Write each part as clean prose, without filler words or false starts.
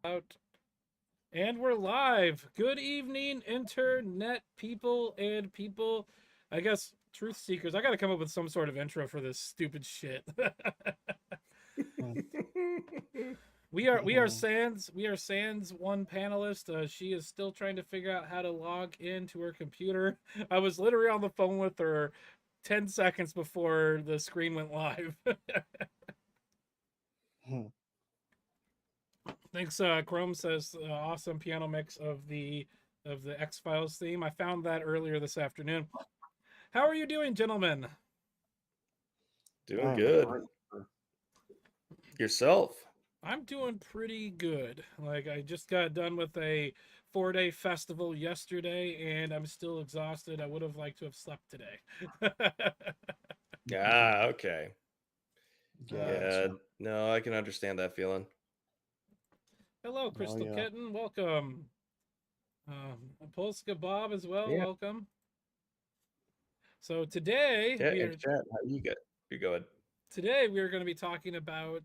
out. And we're live. Good evening, internet people and people, I guess, truth seekers. I got to come up with some sort of intro for this stupid shit. we are Sans one panelist. She is still trying to figure out how to log into her computer. I was literally on the phone with her 10 seconds before the screen went live. Thanks. Chrome says awesome piano mix of the X-Files theme. I found that earlier this afternoon. How are you doing, gentlemen? Doing good. Yourself? I'm doing pretty good. Like, I just got done with a 4-day festival yesterday, and I'm still exhausted. I would have liked to have slept today. Okay. Gotcha. Yeah, no, I can understand that feeling. Hello, Crystal yeah. Kitten. Welcome. Polska Bob as well. Yeah. Welcome. So today Yeah, in chat, how you get? You go ahead. Today we are going to be talking about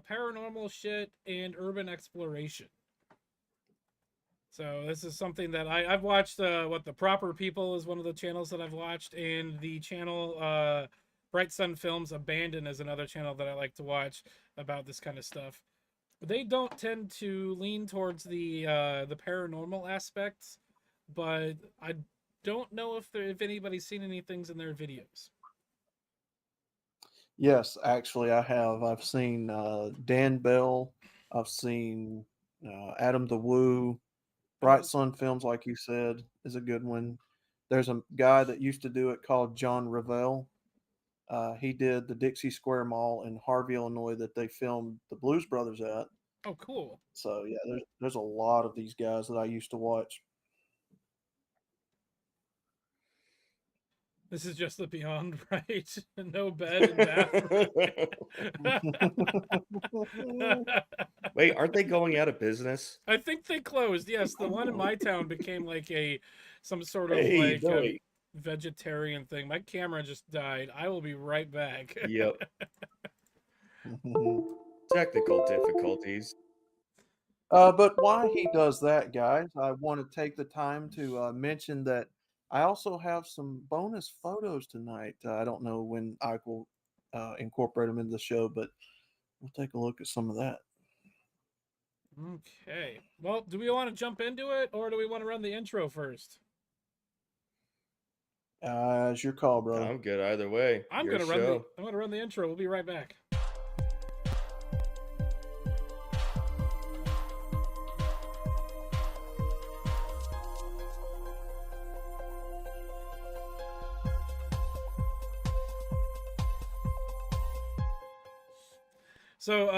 paranormal shit and urban exploration. So this is something that I've watched. What the Proper People is one of the channels that I've watched, and the channel Bright Sun Films Abandon is another channel that I like to watch about this kind of stuff. They don't tend to lean towards the paranormal aspects, but I don't know if anybody's seen any things in their videos. Yes, actually, I have. I've seen Dan Bell. I've seen Adam the Woo. Bright Sun Films, like you said, is a good one. There's a guy that used to do it called John Revelle. He did the Dixie Square Mall in Harvey, Illinois, that they filmed the Blues Brothers at. Oh, cool. So yeah, there's a lot of these guys that I used to watch. This is just the beyond, right? No bed and bathroom. Wait, aren't they going out of business? I think they closed. Yes, the one in my town became like some sort of Hey, like no, a vegetarian thing. My camera just died. I will be right back. Yep. Technical difficulties. But while he does that, guys, I want to take the time to mention that I also have some bonus photos tonight. I don't know when I will incorporate them into the show, but we'll take a look at some of that. Okay. Well, do we want to jump into it, or do we want to run the intro first? It's your call, brother. I'm good either way. I'm gonna run the intro. We'll be right back. So,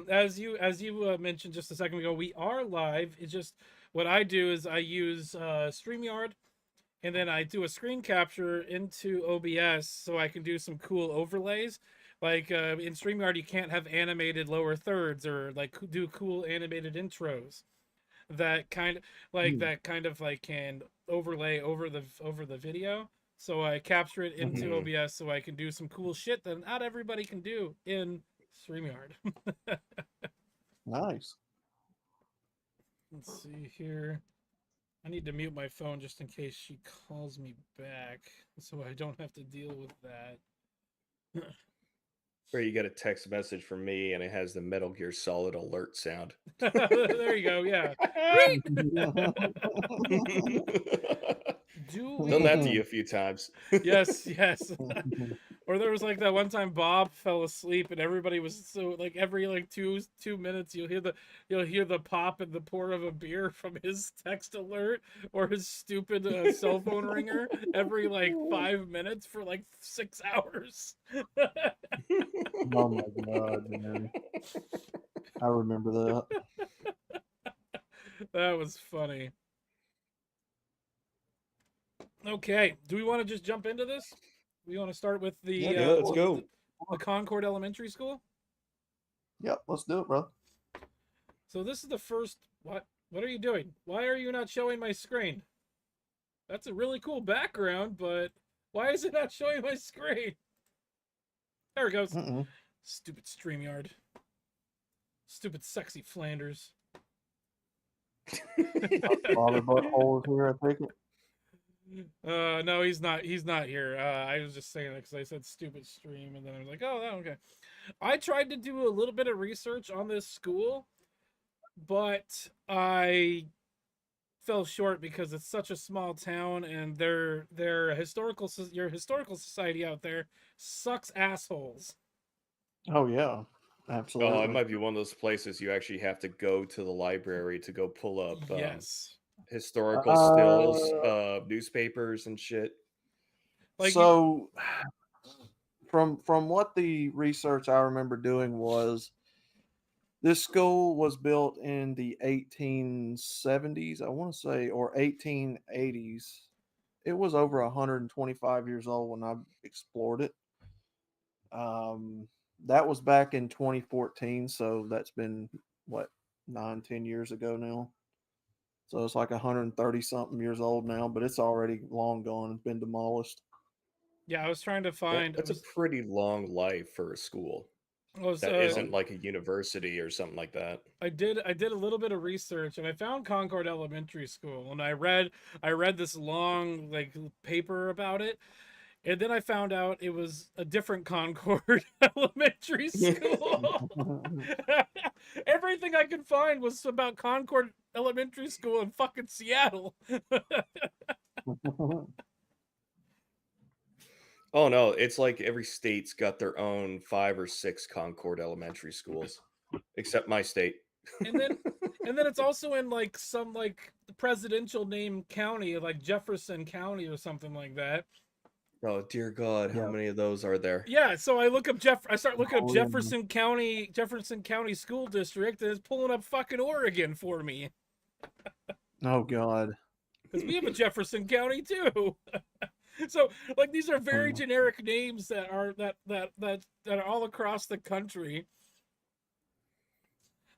as you mentioned just a second ago, we are live. It's just what I do is I use StreamYard, and then I do a screen capture into OBS so I can do some cool overlays. Like in StreamYard, you can't have animated lower thirds or like do cool animated intros. That kind of like can overlay over the video. So I capture it into OBS so I can do some cool shit that not everybody can do in StreamYard. Nice. Let's see here. I need to mute my phone just in case she calls me back so I don't have to deal with that. Where you get a text message from me and it has the Metal Gear Solid alert sound. There you go, yeah. Done that to you a few times. Yes. Or there was like that one time Bob fell asleep and everybody was so like every like two minutes you'll hear the pop and the pour of a beer from his text alert or his stupid cell phone ringer every like 5 minutes for like 6 hours. Oh my god, man. I remember that. That was funny. Okay, do we want to just jump into this? We want to start with the let's go. The Concord Elementary School. Yep, let's do it, bro. So this is the first. What are you doing? Why are you not showing my screen? That's a really cool background, but why is it not showing my screen? There it goes. Stupid StreamYard. Stupid sexy Flanders. Father Butthole is here, I take it. No, he's not. He's not here. I was just saying that because I said stupid stream, and then I was like, oh, okay. I tried to do a little bit of research on this school, but I fell short because it's such a small town, and their your historical society out there sucks assholes. Oh yeah, Oh, it absolutely. might be one of those places you actually have to go to the library to go pull up Yes, historical stills, Uh, newspapers and shit. like you. so from what the research I remember doing was this school was built in the 1870s, I want to say, or 1880s. It was over 125 years old when I explored it. Um, that was back in 2014, so that's been what 9, 10 years ago now. So it's like 130 something years old now, but it's already long gone and been demolished. Yeah, I was trying to find. That's a pretty long life for a school I was that isn't like a university or something like that. I did a little bit of research, and I found Concord Elementary School, and I read this long like paper about it, and then I found out it was a different Concord Elementary School. Everything I could find was about Concord Elementary School in fucking Seattle. Oh no, it's like every state's got their own 5 or 6 Concord elementary schools, except my state. and then and then it's also in like some like presidential name county, like Jefferson County or something like that. Oh dear God, how Yeah. many of those are there? Yeah, so I start looking up Oh, yeah. Jefferson County School District, and it's pulling up fucking Oregon for me Oh God. because we have a Jefferson County too. So like these are very Oh. generic names that are all across the country.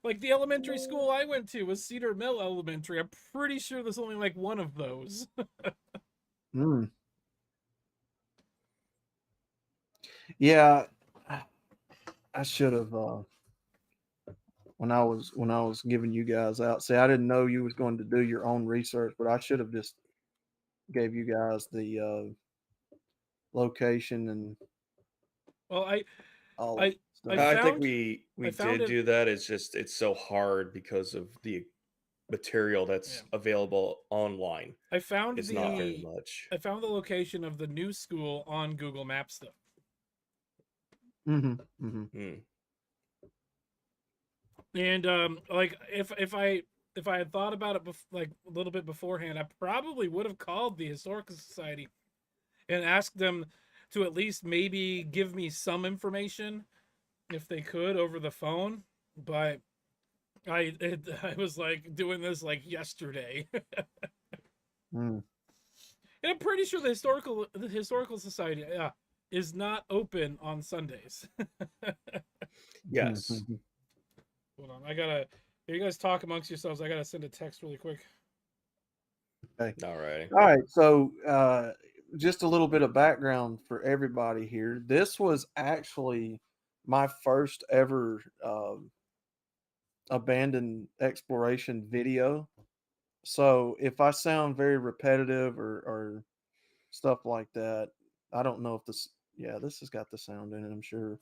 Like the elementary school I went to was Cedar Mill Elementary. I'm pretty sure there's only like one of those. Mm. Yeah, I should have when I was giving you guys out. See, I didn't know you was going to do your own research, but I should have just gave you guys the location and Well, all I that I stuff. I think found we I found did it. do that. It's just it's so hard because of the material that's Yeah. available online. I found It's not very the much. I found the location of the new school on Google Maps though. Mm-hmm. Mm-hmm. Hmm. And like if I had thought about it like a little bit beforehand, I probably would have called the historical society and asked them to at least maybe give me some information if they could over the phone. But I was like doing this like yesterday. Mm. And I'm pretty sure the historical society is not open on Sundays. Yes. Mm-hmm. Hold on, I gotta. You guys talk amongst yourselves. I gotta send a text really quick. Okay. All right. All right. So, just a little bit of background for everybody here. This was actually my first ever abandoned exploration video. So, if I sound very repetitive or stuff like that, I don't know if this. Yeah, this has got the sound in it, I'm sure.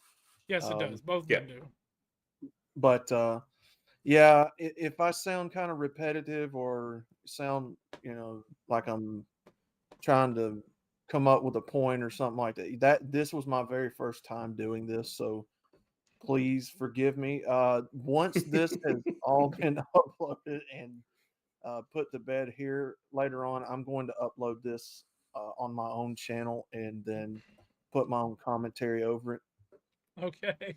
Yes, it does. Both of Yeah. them do. But yeah, if I sound kind of repetitive or sound, like I'm trying to come up with a point or something like that, this was my very first time doing this, so please forgive me. Once this has all been uploaded and put to bed here later on, I'm going to upload this on my own channel and then put my own commentary over it. Okay.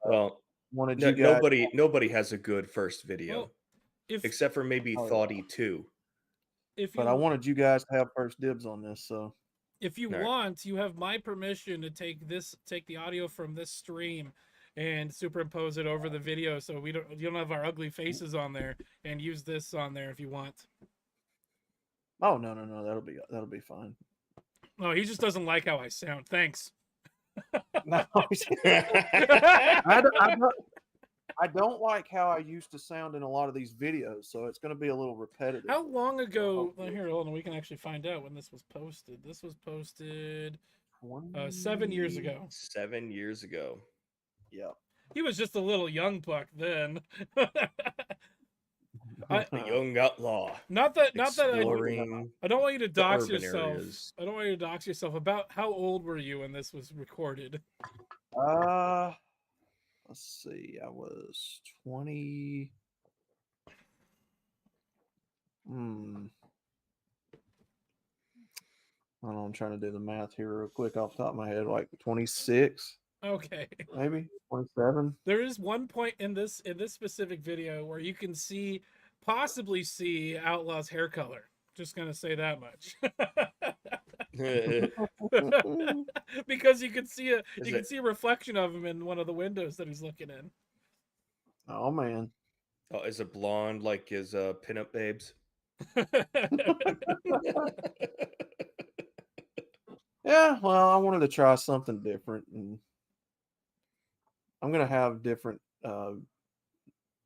Well, Wanted no, you guys. nobody has a good first video Well, if except for maybe Oh, yeah. Thoughty 2. if But I you wanted you guys to have first dibs on this, so if you All right. want, you have my permission to take the audio from this stream and superimpose it over the video, so you don't have our ugly faces on there, and use this on there if you want. oh no, that'll be fine. Oh, he just doesn't like how I sound. Thanks. No, I don't, I don't like how I used to sound in a lot of these videos, so it's going to be a little repetitive. How long ago? Well, hopefully- here, hold on. We can actually find out when this was posted. This was posted 7 years 20 ago. 7 years ago. Yeah. He was just a little young buck then. I A young outlaw not that exploring I don't want you to the dox urban yourself. areas. I don't want you to dox yourself. About how old were you when this was recorded? uh, let's see. I was 20. Hmm. I don't know, I'm trying to do the math here real quick off the top of my head, like 26, Okay. maybe 27. There is one point in this specific video where you can possibly see Outlaw's hair color. Just gonna say that much. Because you can see a reflection of him in one of the windows that he's looking in. Oh man. Oh, is it blonde like his pinup babes? Yeah, well, I wanted to try something different, and I'm gonna have different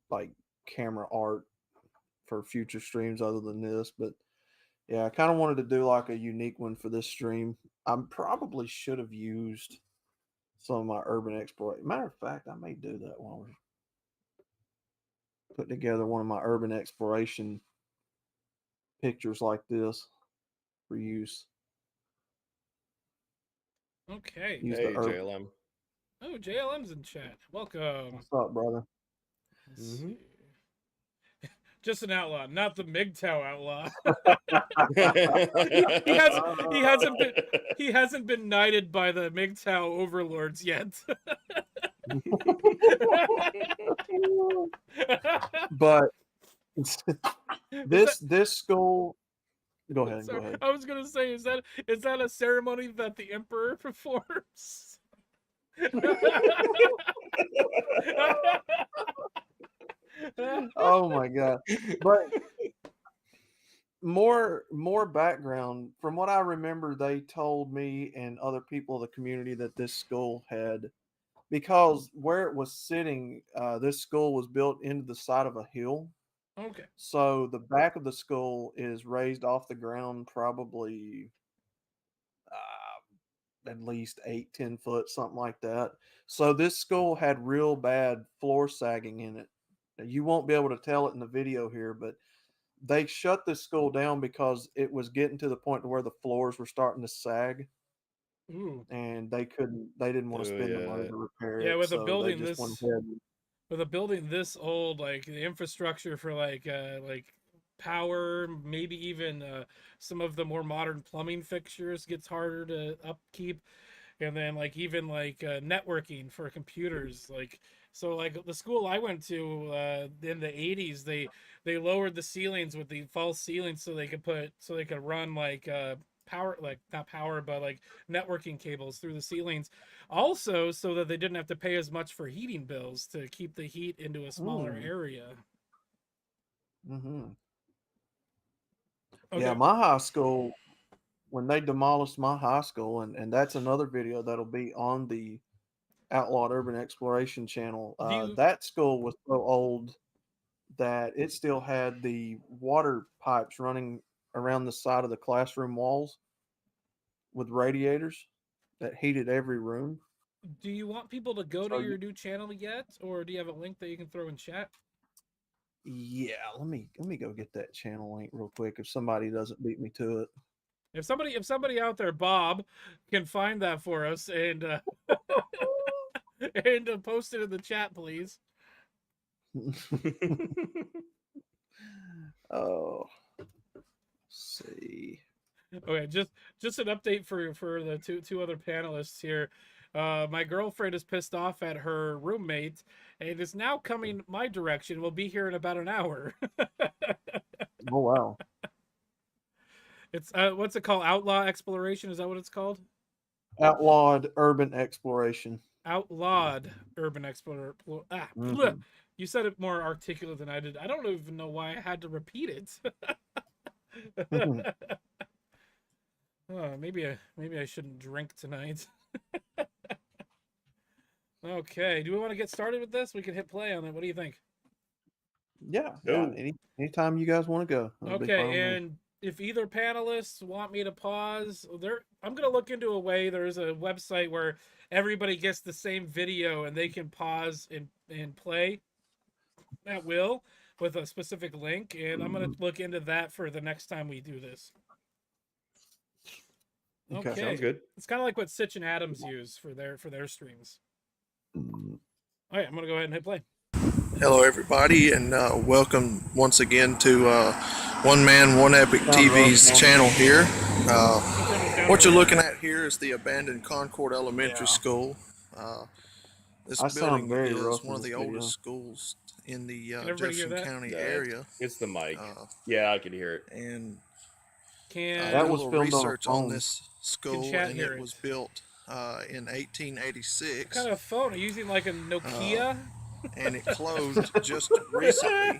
like camera art for future streams other than this. But yeah, I kind of wanted to do like a unique one for this stream. I probably should have used some of my urban exploration. Matter of fact, I may do that while we're putting together one of my urban exploration pictures like this for use. Okay. Use Hey, the urban. JLM. Oh, JLM's in chat. Welcome. What's up, brother? Let's Mhm. see. Just an outlaw, not the MGTOW outlaw. He hasn't been knighted by the MGTOW overlords yet. But Is this school. Go ahead. sorry, Go ahead. I was gonna say, is that a ceremony that the emperor performs? Oh my god! But more background from what I remember. They told me and other people of the community that this school had, because where it was sitting, this school was built into the side of a hill. Okay. So the back of the school is raised off the ground, probably at least 8-10 foot, something like that. So this school had real bad floor sagging in it. Now, you won't be able to tell it in the video here, but they shut this school down because it was getting to the point to where the floors were starting to sag, Ooh. and they didn't want to Oh, spend the yeah. money to repair Yeah, it, with a so they building just went this ahead. with a building this old, like the infrastructure for like power, maybe even some of the more modern plumbing fixtures gets harder to upkeep, and then like even like networking for computers, like so like the school I went to in the 80s, they lowered the ceilings with the false ceilings so they could run like power, like not power but like networking cables through the ceilings, also so that they didn't have to pay as much for heating bills to keep the heat into a smaller area. Mm-hmm. Okay. Yeah, my high school, when they demolished my high school, and that's another video that'll be on the Outlawed Urban Exploration channel. Do you That school was so old that it still had the water pipes running around the side of the classroom walls with radiators that heated every room. do you want people to go to So your new channel yet, or do you have a link that you can throw in chat? yeah, let me go get that channel link real quick if somebody doesn't beat me to it. If somebody out there, Bob, can find that for us and and post it in the chat, please. Oh, let's see. Okay, just an update for the two other panelists here. My girlfriend is pissed off at her roommate and is now coming my direction. We'll be here in about an hour. Oh wow. It's what's it called? Outlaw exploration? Is that what it's called? Outlawed Urban Exploration. Outlawed urban explorer. Mhm. You said it more articulate than I did. I don't even know why I had to repeat it. Maybe I shouldn't drink tonight. Okay. Do we want to get started with this? We can hit play on it. What do you think? Yeah, Go. anytime you guys want to go. That'll be fine with Okay, me. and if either panelists want me to pause, I'm gonna look into a way. There's a website where everybody gets the same video and they can pause and play at will with a specific link, and I'm gonna look into that for the next time we do this. Okay. Okay, Sounds good. it's kind of like what Sitch and Adams use for their streams. All right, I'm gonna go ahead and hit play. Hello, everybody, and welcome once again to One Man, One Epic TV's channel here. What you're looking at here is the abandoned Concord Elementary School. This I sound building very is rough one in of the this video. oldest schools in the everybody hear Jefferson that? County Yeah, area. It's the mic. Uh, Yeah, I can hear it. And Can That did a was little filmed on a research on phone. this school, chat and hear it it? was built in what 1886. kind of phone? Are you using like a Nokia? And it closed just recently.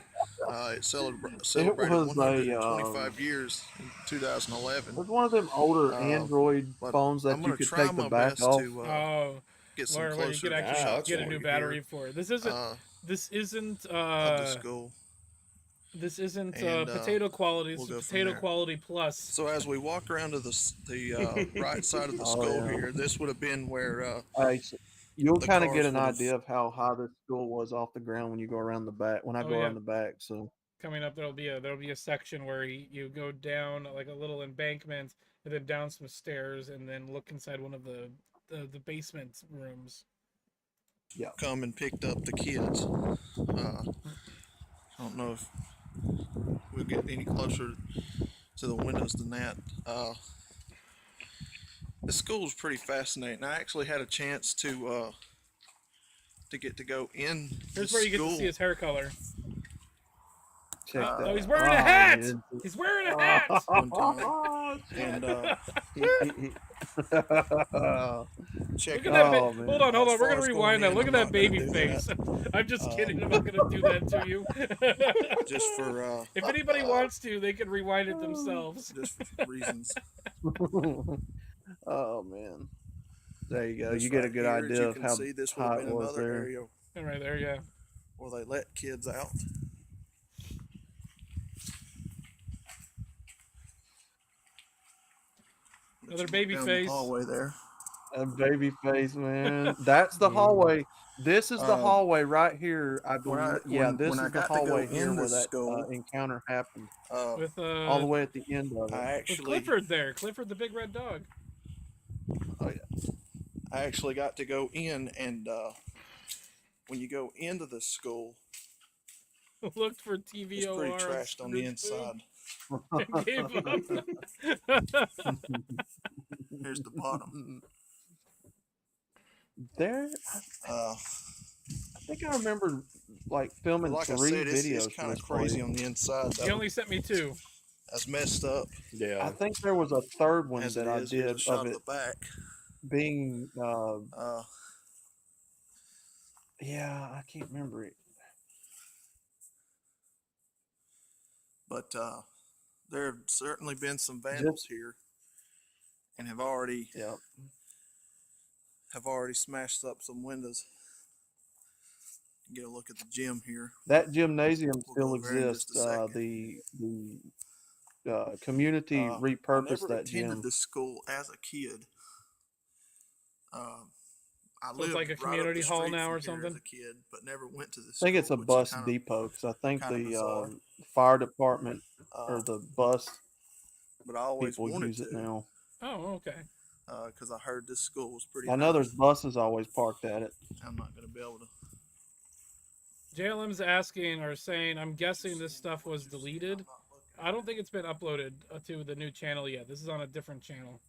It celebrated was 125 years in 2011. It was one of them older Android but phones that I'm you gonna could try take the my back best off. to Oh, get some where you closer could actually shots get a for new you battery here, for it. This isn't. This isn't. of the school. This isn't And, potato quality. This we'll go is from potato there. quality plus. So as we walk around to the right side of the Oh, school yeah. here, this would have been where So you'll the kind of get cars an would've- idea of how high the school was off the ground when you go around the back. When I Oh, go yeah. around the back, so Coming up, there'll be a section where you go down like a little embankment and then down some stairs and then look inside one of the basement rooms. come and picked up the kids. I don't know if we'll get any closer to the windows than that. This school is pretty fascinating. I actually had a chance to get to go in Here's the where you get to school. see his hair color. check that. Oh, he's wearing a hat. man. He's wearing a hat. One time. And check Look at that. Oh, Hold man. on. As We're far gonna as rewind going that. in, Look at I'm that not gonna baby do face. that. I'm just kidding. I'm not gonna do that to you. Just for If anybody wants to, they can rewind it themselves. just for reasons. Oh man, there you go. This You get a right good here, as idea you of can how see, this would high have it been was another there. area Right there, yeah. where they let kids out. Another Look baby down face. The hallway there. A baby face, man. That's the hallway. This is the hallway right here. I believe. This when I is the got to go hallway here in where this that school, encounter happened. With All the way at the end of it. I with actually Clifford there. Clifford the big red dog. I actually got to go in, and when you go into the school, Looked for it's TVOR. pretty trashed on the inside. And gave up. Here's the bottom. There, Uh, I think I remember like filming like I 3 said, videos. it's for kind of this crazy place. on the inside. He only sent me 2. That's messed up. Yeah. I think there was a third one As that it I is, here's a did shot of of it the back. being. Uh, Yeah, I can't remember it. but there have certainly been some vandals here, and have already Yeah. smashed up some windows. Get a look at the gym here. That gymnasium We'll still go there in exists. just a second. The community I repurposed never that attended gym. this school as a kid. I So it's lived like a right up community the hall street now from or here something? as a kid, but never went to this. I think it's a bus depot because I think kinda the bizarre. fire department or the bus But I always people wanted use it to, now. Oh, okay. because I heard this school was pretty. I know there's nice. buses always parked at it. I'm not going to be able to. JLM's asking or saying, I'm guessing this stuff was deleted. I don't think it's been uploaded to the new channel yet. This is on a different channel.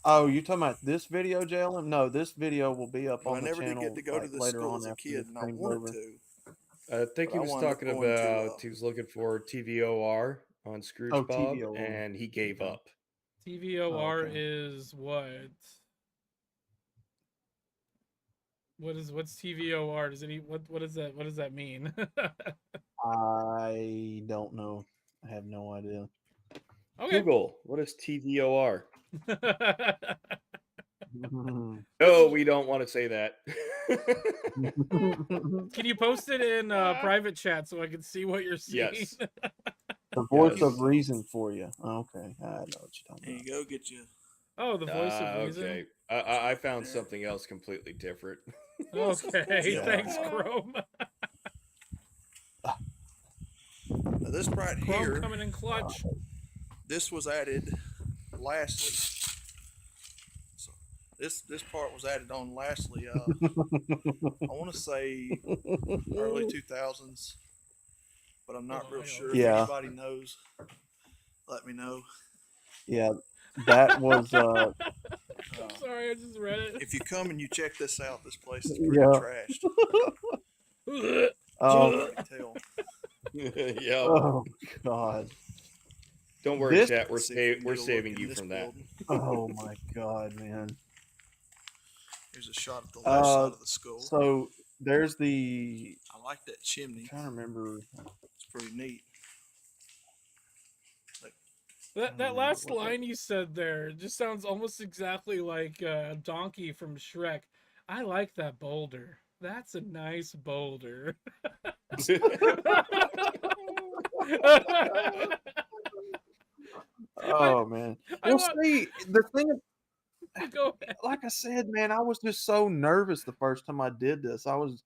Oh, you talking about this video, JLM? No, this video will be up But I on the never did channel get to go to this later school on as a after kid, this and I stream's wanted over. to. I think But he I was wound up talking going to, about he was looking for TVOR on Scrooge Oh, Bob, TVOR. and he gave Okay. up. TVOR okay. is what? What's TVOR? What does that mean? I don't know. I have no idea. Okay. Google, what is TVOR? Mhm. No, we don't want to say that. Can you post it in private chat so I can see what you're seeing? Yes. The voice Yes. of reason for you. Okay, I know what you're talking There about. you go. Get you. Oh, the voice of reason. Okay. I found something else completely different. Okay, Yeah. thanks, Chrome. Now this right Chrome here, coming in clutch. this was added lastly. So this part was added on lastly. I want to say early 2000s, but I'm not Oh, real I sure. know. If Yeah. anybody knows, let me know. Yeah, that was I'm sorry, I just read it. If you come and you check this out, this place is pretty yeah. trashed. Oh, You can tell. Yeah. oh God. Don't worry, This- chat. See if we can We're get a look saving in you this from that. building. Oh my God, man. Here's a shot of the left side Uh, of the skull. so there's the. I like that chimney. I'm trying to remember. It's pretty neat. That last line you said there just sounds almost exactly like Donkey from Shrek. I like that boulder. That's a nice boulder. Oh man. I Well, want- see, the thing, Go ahead. like I said, man, I was just so nervous the first time I did this. I was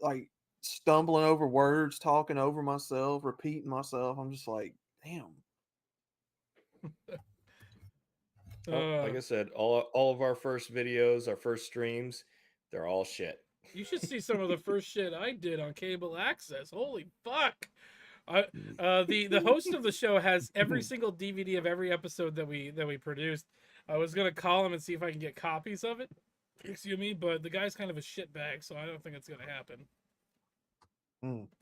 like stumbling over words, talking over myself, repeating myself. I'm just like, damn. Well, like I said, all of our first videos, our first streams, they're all shit. You should see some of the first shit I did on cable access. Holy fuck! The host of the show has every single DVD of every episode that we produced. I was gonna call him and see if I can get copies of it. Excuse me, but the guy's kind of a shitbag, so I don't think it's gonna happen.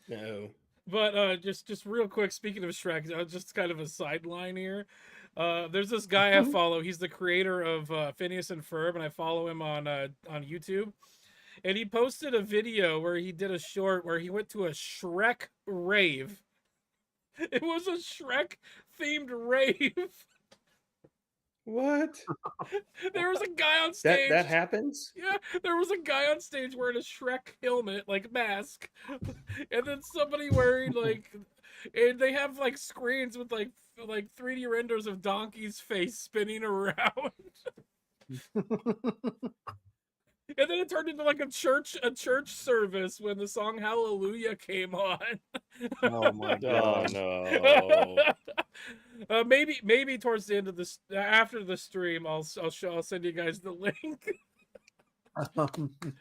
No. But just real quick, speaking of Shrek, just kind of a sideline here. There's this guy I follow. He's the creator of Phineas and Ferb, and I follow him on YouTube. And he posted a video where he did a short where he went to a Shrek rave. It was a Shrek themed rave. What? There was a guy on stage. That happens? Yeah, there was a guy on stage wearing a Shrek helmet, like mask, and then somebody wearing and they have like screens with like 3D renders of Donkey's face spinning around. And then it turned into like a church service when the song Hallelujah came on. Oh my Oh God. no. Maybe towards the end of this, after the stream, I'll send you guys the link.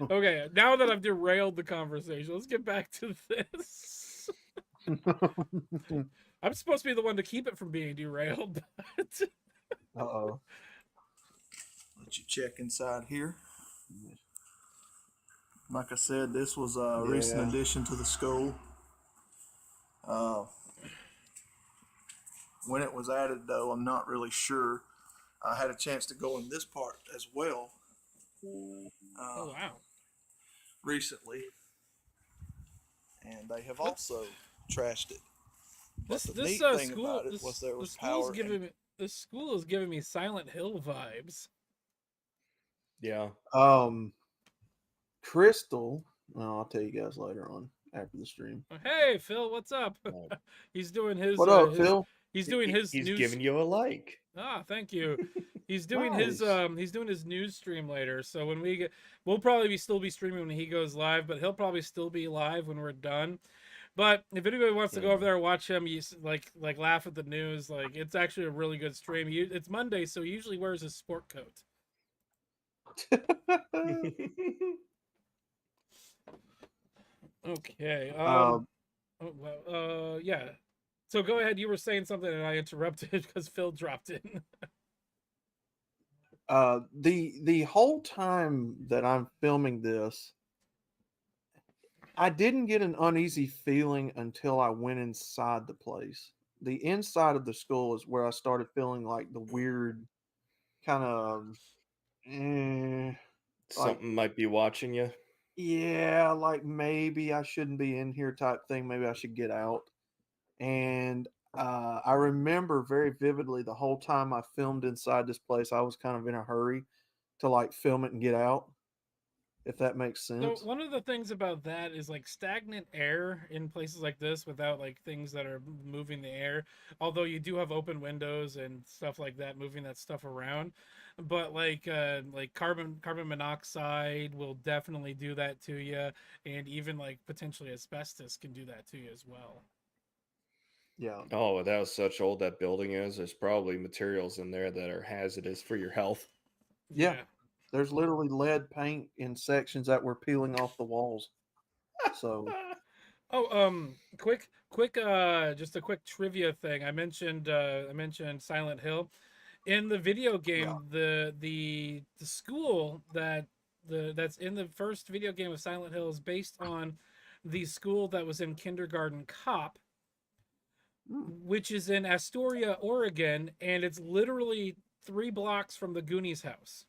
Okay, now that I've derailed the conversation, let's get back to this. I'm supposed to be the one to keep it from being derailed, but Uh-oh. Let you check inside here. Like I said, this was a recent Yeah. addition to the skull. When it was added, though, I'm not really sure. I had a chance to go in this part as well oh wow. recently, and they have also trashed it. But the neat thing about it was there was power. This school is giving me Silent Hill vibes. Yeah. Crystal. Oh, I'll tell you guys later on after the stream. Hey Phil, what's up? Oh. He's doing his. What up, Phil? He's doing his. He's news... giving you a like. Ah, thank you. He's doing Nice. he's doing his news stream later. So when we'll probably still be streaming when he goes live, but he'll probably still be live when we're done. But if anybody wants to go over there and watch him, you like laugh at the news. Like it's actually a really good stream. It's Monday, so he usually wears his sport coat. Okay. Yeah. So go ahead. You were saying something, and I interrupted because Phil dropped in. The whole time that I'm filming this, I didn't get an uneasy feeling until I went inside the place. The inside of the school is where I started feeling like the weird kind of, Something might be watching you. yeah, like maybe I shouldn't be in here type thing. Maybe I should get out. And I remember very vividly the whole time I filmed inside this place, I was kind of in a hurry to like film it and get out. if that makes So sense. one of the things about that is like stagnant air in places like this without like things that are moving the air. Although you do have open windows and stuff like that moving that stuff around, but like carbon monoxide will definitely do that to you, and even like potentially asbestos can do that to you as well. Yeah. Oh, with how such old that building is, there's probably materials in there that are hazardous for your health. Yeah. There's literally lead paint in sections that were peeling off the walls. So Oh, just a quick trivia thing. I mentioned Silent Hill. In the video yeah. game, the school that's in the first video game of Silent Hill is based on the school that was in Kindergarten Cop, Mm. which is in Astoria, Oregon, and it's literally 3 blocks from the Goonies house.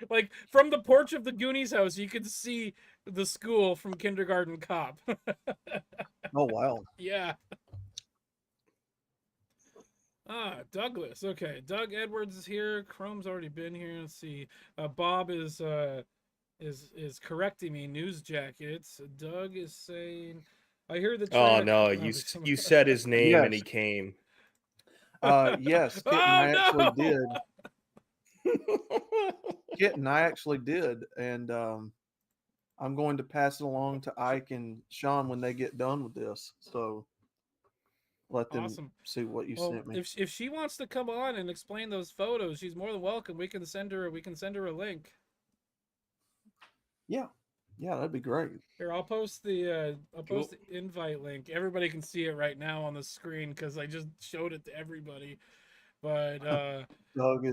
Like from the porch of the Goonies house, you could see the school from Kindergarten Cop. Oh wow. Yeah. Douglas. Okay, Doug Edwards is here. Chrome's already been here. Let's see. Bob is correcting me. News jackets. Doug is saying, "I hear the Oh trailer." no, No, you said his name and he Yes. came. Yes, Kitten, oh I actually did. no! Kitten, I actually did, and I'm going to pass it along to Ike and Sean when they get done with this. So let them Awesome. see what you Well, sent me. if she wants to come on and explain those photos, she's more than welcome. We can send her a link. Yeah, yeah, that'd be great. Here, I'll post the Cool. invite link. Everybody can see it right now on the screen because I just showed it to everybody. But Doug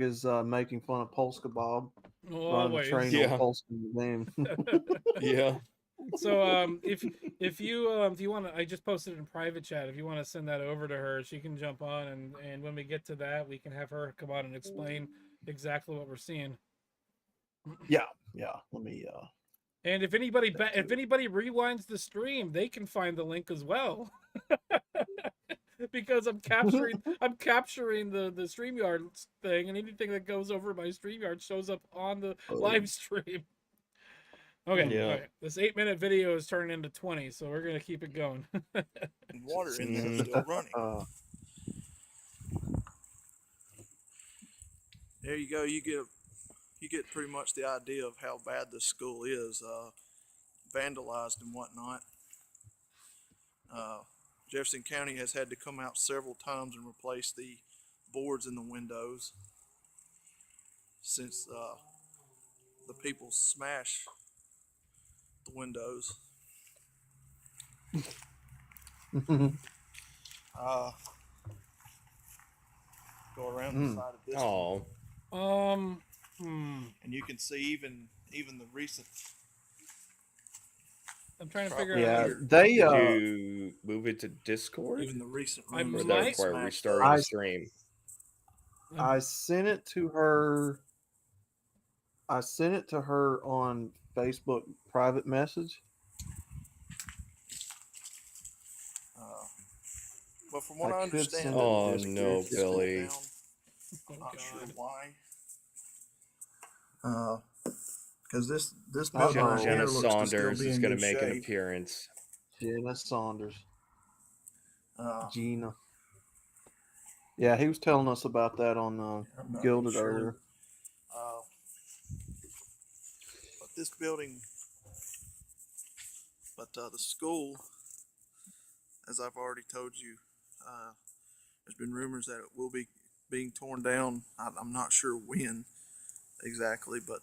is making fun of Polska Bob running a train always. on Yeah. Polska Museum. Yeah. So if you want to, I just posted it in private chat. If you want to send that over to her, she can jump on, and when we get to that, we can have her come on and explain exactly what we're seeing. Yeah. Let me. And if anybody rewinds the stream, they can find the link as well. Because I'm capturing the StreamYard thing, and anything that goes over my StreamYard shows up on the live stream. Okay, Yeah. all right. This 8-minute video is turning into 20, so we're gonna keep it going. And water in there Mhm. still running. There you go. You get pretty much the idea of how bad this school is, vandalized and whatnot. Jefferson County has had to come out several times and replace the boards in the windows since the people smash the windows. Go around the side of this one, Oh. and you can see even the recent. I'm trying to Probably figure out. Yeah, here. they. Did you move it to Discord? Even the recent I rooms Or might- that that require smashed restarting up. the stream? I sent it to her. I sent it to her on Facebook private message. But from what I I could understand, send it it to Oh, was Discord. no, just pulled Billy. down. Oh, I'm not sure God. why. Because this Uh-oh. building right here Jenna looks to still Saunders be is in going to good make an shape. appearance. Jenna Saunders. Uh, Gina. Yeah, he was telling us about that on I'm not Gilded sure. earlier. But this building, the school, as I've already told you, there's been rumors that it will be being torn down. I'm not sure when exactly, but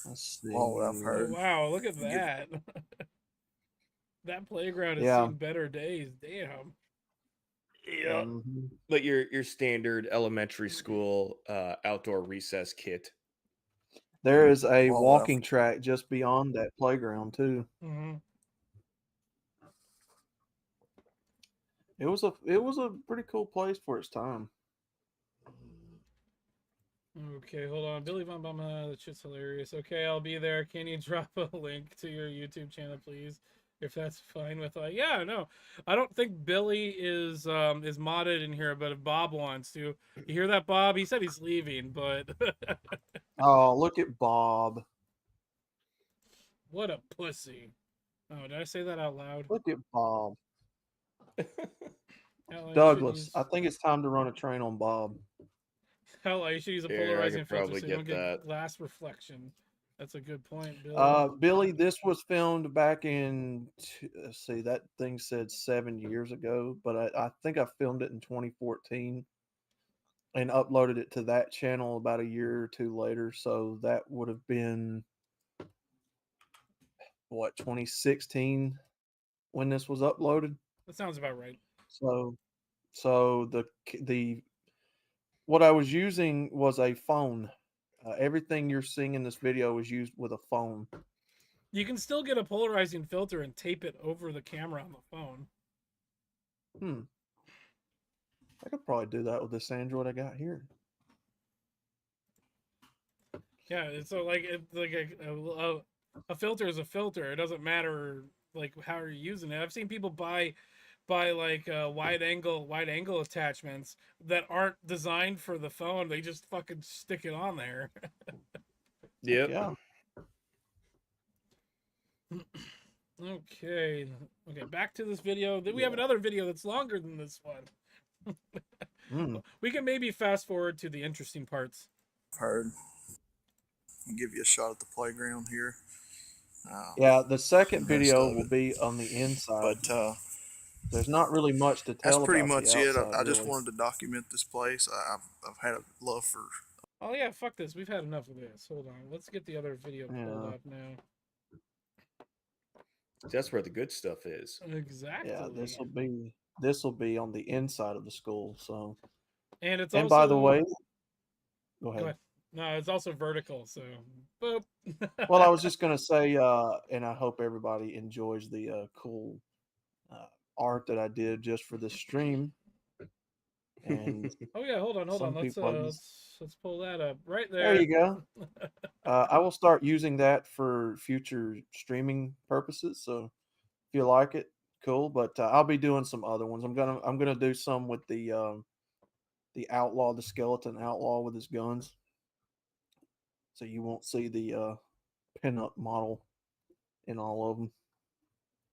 Let's see. all what I've Oh, heard. wow, look at that. That playground has Yeah. seen better days. Damn. Yeah. Mhm. But your standard elementary school outdoor recess kit. There is a All walking track just beyond that playground too. Mm-hmm. It was a pretty cool place for its time. Okay, hold on. Billy Von Bama, that shit's hilarious. Okay, I'll be there. Can you drop a link to your YouTube channel, please? If that's fine with yeah, no, I don't think Billy is modded in here, but if Bob wants to, you hear that, Bob? He said he's leaving, but Oh, look at Bob. what a pussy! Oh, did I say that out loud? Look at Bob. Hell, I should Douglas, I use, think it's time to run a train on Bob. hell, I should use a Yeah, I polarizing could filter probably so you don't get get that. glass reflection. That's a good point, Billy. Billy, this was filmed back in, let's see, that thing said 7 years ago, but I think I filmed it in 2014 and uploaded it to that channel about a year or two later. So that would have been, what, 2016 when this was uploaded. That sounds about right. So the what I was using was a phone. Everything you're seeing in this video was used with a phone. You can still get a polarizing filter and tape it over the camera on the phone. I could probably do that with this Android I got here. Yeah, it's so like a filter is a filter. It doesn't matter like how you're using it. I've seen people buy like wide angle attachments that aren't designed for the phone. They just fucking stick it on there. Yep. Yeah. Okay, back to this video. Then we have another video that's longer than this one. We can maybe fast forward to the interesting parts. Heard. I'll give you a shot at the playground here. Yeah, the second Rest video of will it. be on the inside. But there's not really much to tell that's pretty about much the it. outside, I just really. wanted to document this place. I've had a love for. Oh yeah, fuck this. We've had enough of this. Hold on. Let's get the other video pulled up now. That's where the good stuff is. Exactly. Yeah, this will be on the inside of the school. So, and it's and also, by the way, go ahead. No, it's also vertical. So, boop. Well, I was just gonna say, and I hope everybody enjoys the cool art that I did just for this stream. And oh yeah, hold on. Let's pull that up right there. There you go. I will start using that for future streaming purposes. So if you like it, cool. But I'll be doing some other ones. I'm gonna do some with the outlaw, the skeleton outlaw with his guns. So you won't see the pinup model in all of them.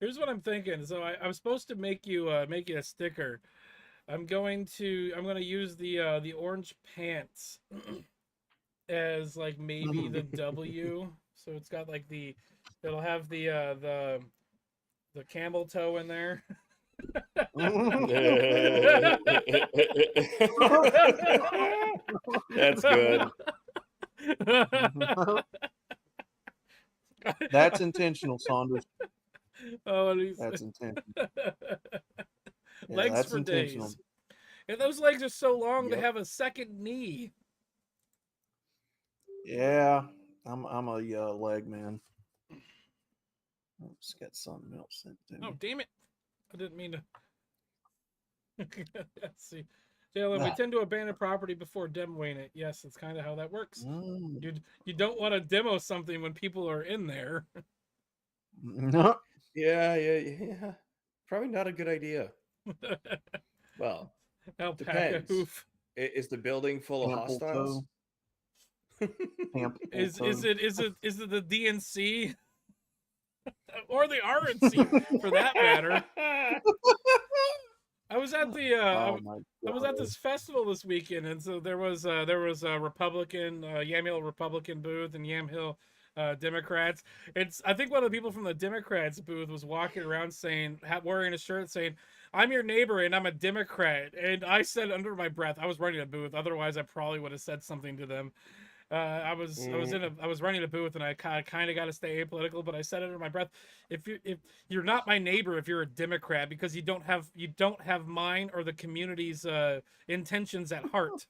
Here's what I'm thinking. So I'm supposed to make you a sticker. I'm going to use the orange pants as like maybe the W. So it's got like it'll have the camel toe in there. That's good. That's intentional, Saunders. Oh, that's intentional. Legs that's for intentional. days. And those legs are so long they have a second knee. Yeah, I'm a leg man. Oops, got something else sent to me. Oh, damn it. I didn't mean to. Let's see. Jalen, we tend to abandon property before demoing it. Yes, that's kind of how that works. You don't want to demo something when people are in there. No. Yeah. Probably not a good idea. Well, alpaca hoof. Is the building full of hostiles? Is it the DNC or the RNC for that matter? I was at the I was at this festival this weekend, and so there was a Republican Yamhill Republican booth and Yamhill Democrats. I think one of the people from the Democrats booth was walking around wearing a shirt saying, "I'm your neighbor and I'm a Democrat." And I said under my breath, I was running a booth. Otherwise, I probably would have said something to them. I was running a booth and I kind of got to stay apolitical, but I said under my breath, if you're not my neighbor if you're a Democrat, because you don't have mine or the community's intentions at heart.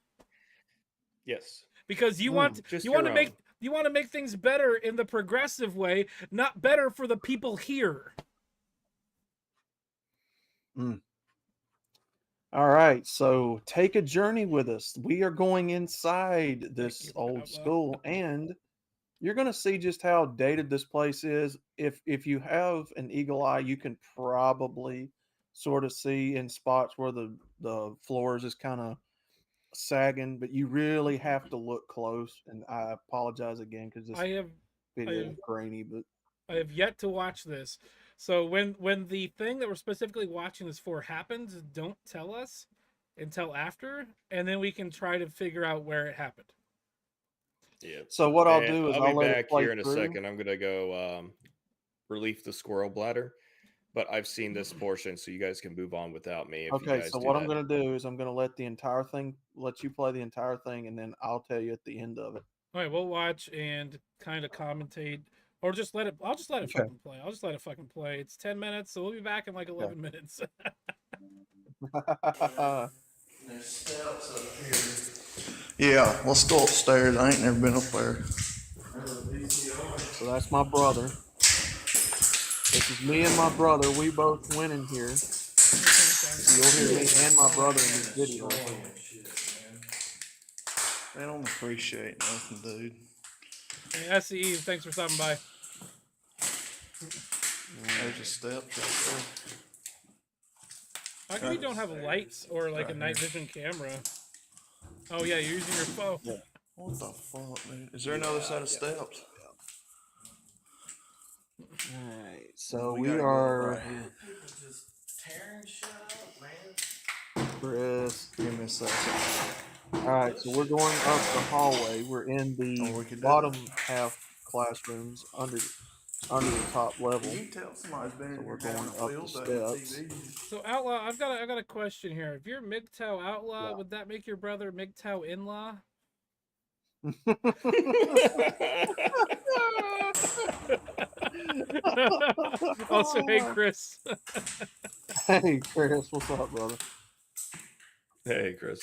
Yes. Because you want to make things better in the progressive way, not better for the people here. All right, so take a journey with us. We are going inside this old school, and you're going to see just how dated this place is. If you have an eagle eye, you can probably sort of see in spots where the floors is kind of sagging, but you really have to look close. And I apologize again because this I have video is I've grainy, but I have yet to watch this. So when the thing that we're specifically watching this for happens, don't tell us until after, and then we can try to figure out where it happened. Yeah. so what I'll And do is I'll I'll be let it back play here in a through. second. I'm gonna go relief the squirrel bladder, but I've seen this portion, so you guys can move on without me if you Okay, guys so do what I'm that. going to do is I'm going to let you play the entire thing, and then I'll tell you at the end of it. All right, we'll watch and kind of commentate, or just let it. I'll just let it Okay. fucking play. I'll just let it fucking play. It's 10 minutes, so we'll be back in like 11 minutes. There's steps up here. Yeah, let's go upstairs. I ain't never been up there. So that's my brother. This is me and my brother. We both went in here. You'll hear me and my brother in this video. I don't appreciate nothing, dude. Hey, SCE, thanks for stopping by. There's a step right there. How come you don't have lights or like a night vision camera? Oh yeah, you're using your phone. Yeah. What the fuck, dude? Is there another set of steps? Alright, so We we gotta go are right here. Chris. Give me a second. Alright, so we're going up the hallway. We're in the Oh, we could do bottom that. half classrooms under the top level. You can tell somebody's been So in we're here going having up a the field day with steps. TV. So Outlaw, I've got a question here. If you're MGTOW Outlaw, Yeah. would that make your brother MGTOW In-law? Also, hey Chris. Hey Chris, what's up, brother? Hey, Chris.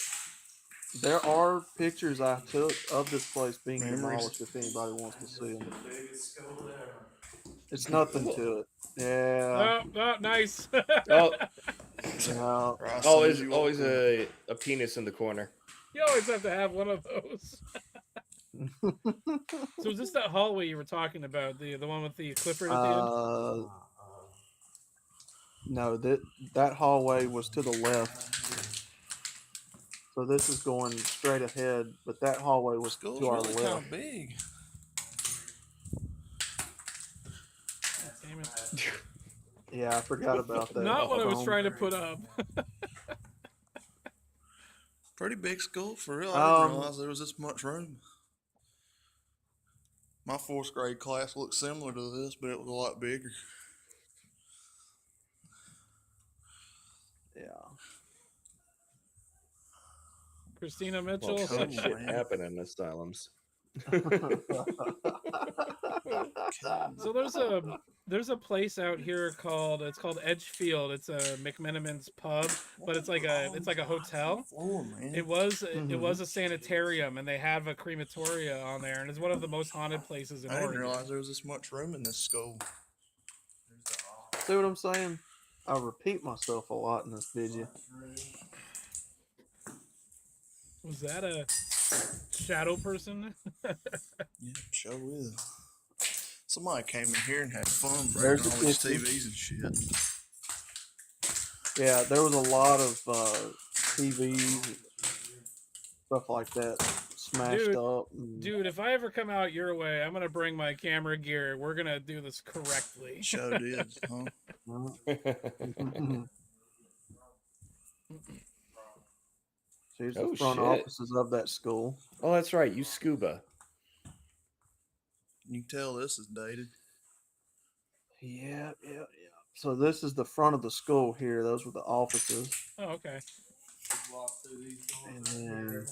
There are pictures I took of this place being Memories. demolished if anybody wants to see them. It's nothing to it. Yeah. Oh, nice. Oh, No. Right, as soon as always you always walk in. a penis in the corner. You always have to have one of those. So is this that hallway you were talking about? The one with the Clifford at the end? No, that hallway was to the left. So this is going straight ahead, but that hallway was School's to our really left. kind of big. Damn it. Yeah, I forgot about that. Not what I was Chrome. trying to put up. Pretty big school for real. I didn't Um, realize there was this much room. My fourth grade class looked similar to this, but it was a lot bigger. Yeah. Christina Well, Mitchell. cool. such shit man. happen in asylums. So there's a place out here called Edgefield. It's a McMenamin's pub, but it's like a hotel. Floor, man. It was a sanitarium, and they have a crematoria on there, and it's one of the most haunted places in I didn't Oregon. realize there was this much room in this school. See what I'm saying? I repeat myself a lot in this video. Was that a shadow person? Yeah, sure is. Somebody came in here and had fun There's breaking all the these kitchen. TVs and shit. Yeah, there was a lot of TVs, stuff like that, smashed Dude, up. And Dude, if I ever come out your way, I'm gonna bring my camera gear. We're gonna do this correctly. Show did, huh? Here's Oh, the front shit. offices of that school. Oh, that's right. You scuba. You can tell this is dated. Yeah. So this is the front of the school here. Those were the offices. Oh, okay. And then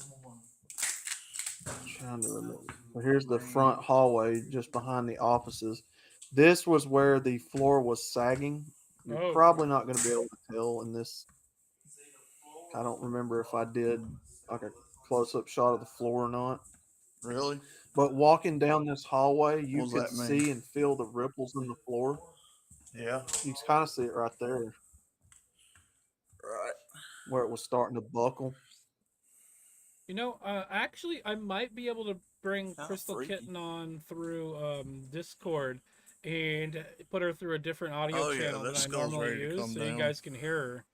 I'm trying to remember. So here's the front hallway just behind the offices. This was where the floor was sagging. You're Oh. probably not going to be able to tell in this. I don't remember if I did like a close-up shot of the floor or not. Really? But walking down this hallway, you What could does that mean? see and feel the ripples in the floor. Yeah. You kind of see it right there Right. where it was starting to buckle. You know, actually, I might be able to bring How Crystal freaky. Kitten on through Discord and put her through a different audio Oh, yeah, channel that than I skull's normally ready to use, come so you down. guys can hear her.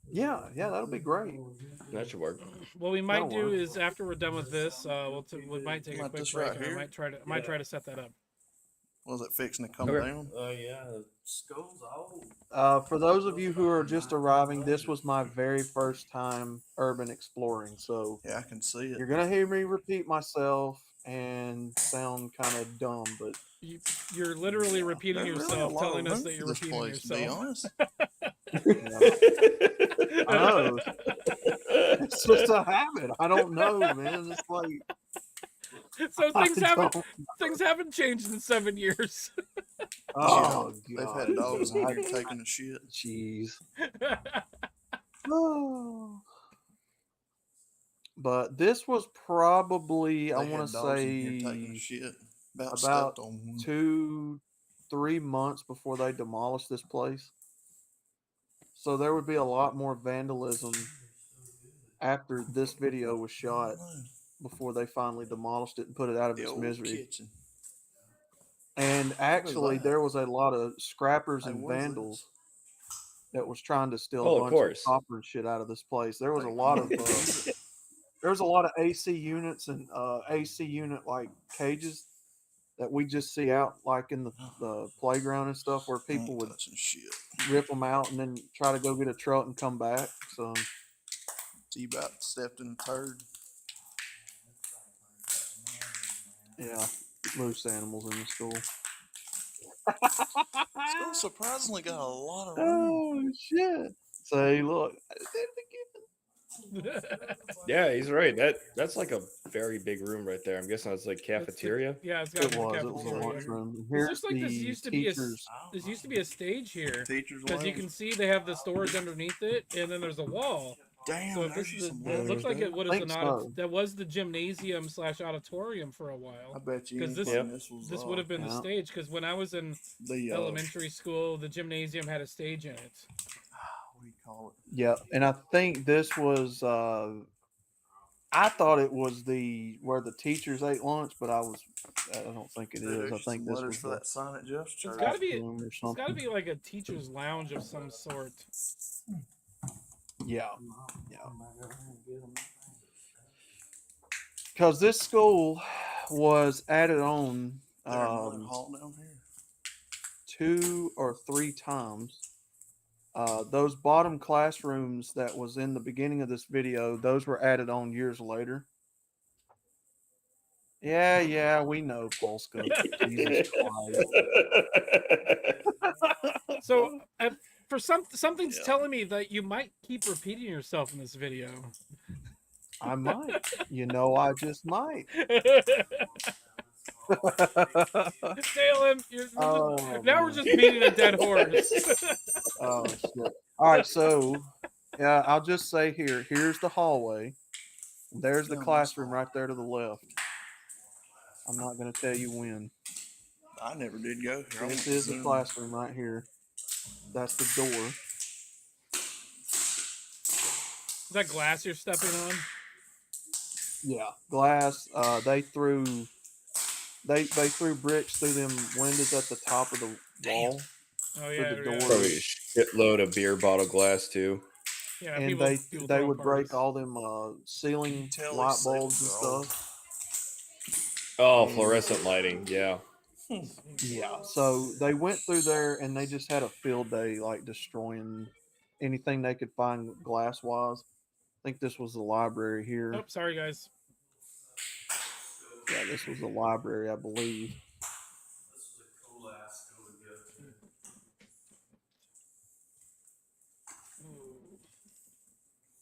Yeah, that'll be great. That should work. What we might That'll do work. is after we're done with this, we might take a Like quick this break, right and I here? might try to set that up. Was it fixing to come Okay. down? Yeah, the skull's old. For those of you who are just arriving, this was my very first time urban exploring, so Yeah, I can see it. you're gonna hear me repeat myself and sound kind of dumb, but You're literally repeating There's really a yourself, lot of telling us room that for you're this repeating place, to be yourself. honest. I know it's just a habit. I don't know, man. It's like So I don't. things haven't changed in 7 years. Oh They've god, had dogs in here taking a shit. jeez. Oh. But this was probably, I They want had to dogs in here taking a say, shit. About about stepped on one. 2-3 months before they demolished this place. So there would be a lot more vandalism after this video was shot before they finally demolished it and put it out of The its old misery. kitchen. And actually, that? there was a lot of scrappers Hey, and what is vandals that was trying to steal Oh, a of bunch course. of copper and shit out of this place. There was a Like, lot of there was a lot of AC units and AC unit like cages that we just see out like in the playground and stuff where people would touching shit. rip them out and then try to go get a truck and come back. So He about stepped in a turd. yeah, loose animals in the school. School surprisingly got a lot of room. Oh shit! Say, look, Yeah, he's right. That's like a very big room right there. I'm guessing that's like cafeteria. Yeah, it's got it a was a cafeteria. lunchroom. This Here's looks like the this used to be teachers. this used to be a stage here, Teachers because you lounge. can see they have the storage underneath it, and then there's a wall. Damn, So if there's this you is some it looks like it would have Think an so. that was the gymnasium / auditorium for a I while. bet you 'Cause this- anything this was This would have been the Yeah. stage, because when I was in the elementary school, the gymnasium had a stage in it. what do you call it? Yeah, and I think this was. I thought it was where the teachers ate lunch, but I don't think it is. I There's think some this letters was for the that sign at Jeff's church. gotta be- room or It's got to something. be like a teacher's lounge of some sort. Yeah. Because this school was added on There in one hall down here. 2 or 3 times. Those bottom classrooms that was in the beginning of this video, those were added on years later. Yeah, we know, Polska. Jesus Christ. So for something's Yeah. telling me that you might keep repeating yourself in this video. I might. I just might. Salem, now we're man. just beating a dead horse. Oh shit! All right, so yeah, I'll just say here's the hallway. There's the Down this classroom hall. right there to the left. I'm not going to tell you when. I never did go here. I This went is the soon. classroom right here. That's the door. Is that glass you're stepping on? Yeah, glass. They threw bricks through them windows at the top of the wall, Oh yeah, the yeah. door. Probably a shitload of beer bottle glass too. Yeah, and people they throw would break parties. all them ceiling tell light these bulbs and ceilings are old. stuff. Oh, fluorescent lighting. Yeah. Yeah, so they went through there and they just had a field day, like destroying anything they could find glass wise. I think this was the library here. Oh, sorry guys. Yeah, this was the library, I believe.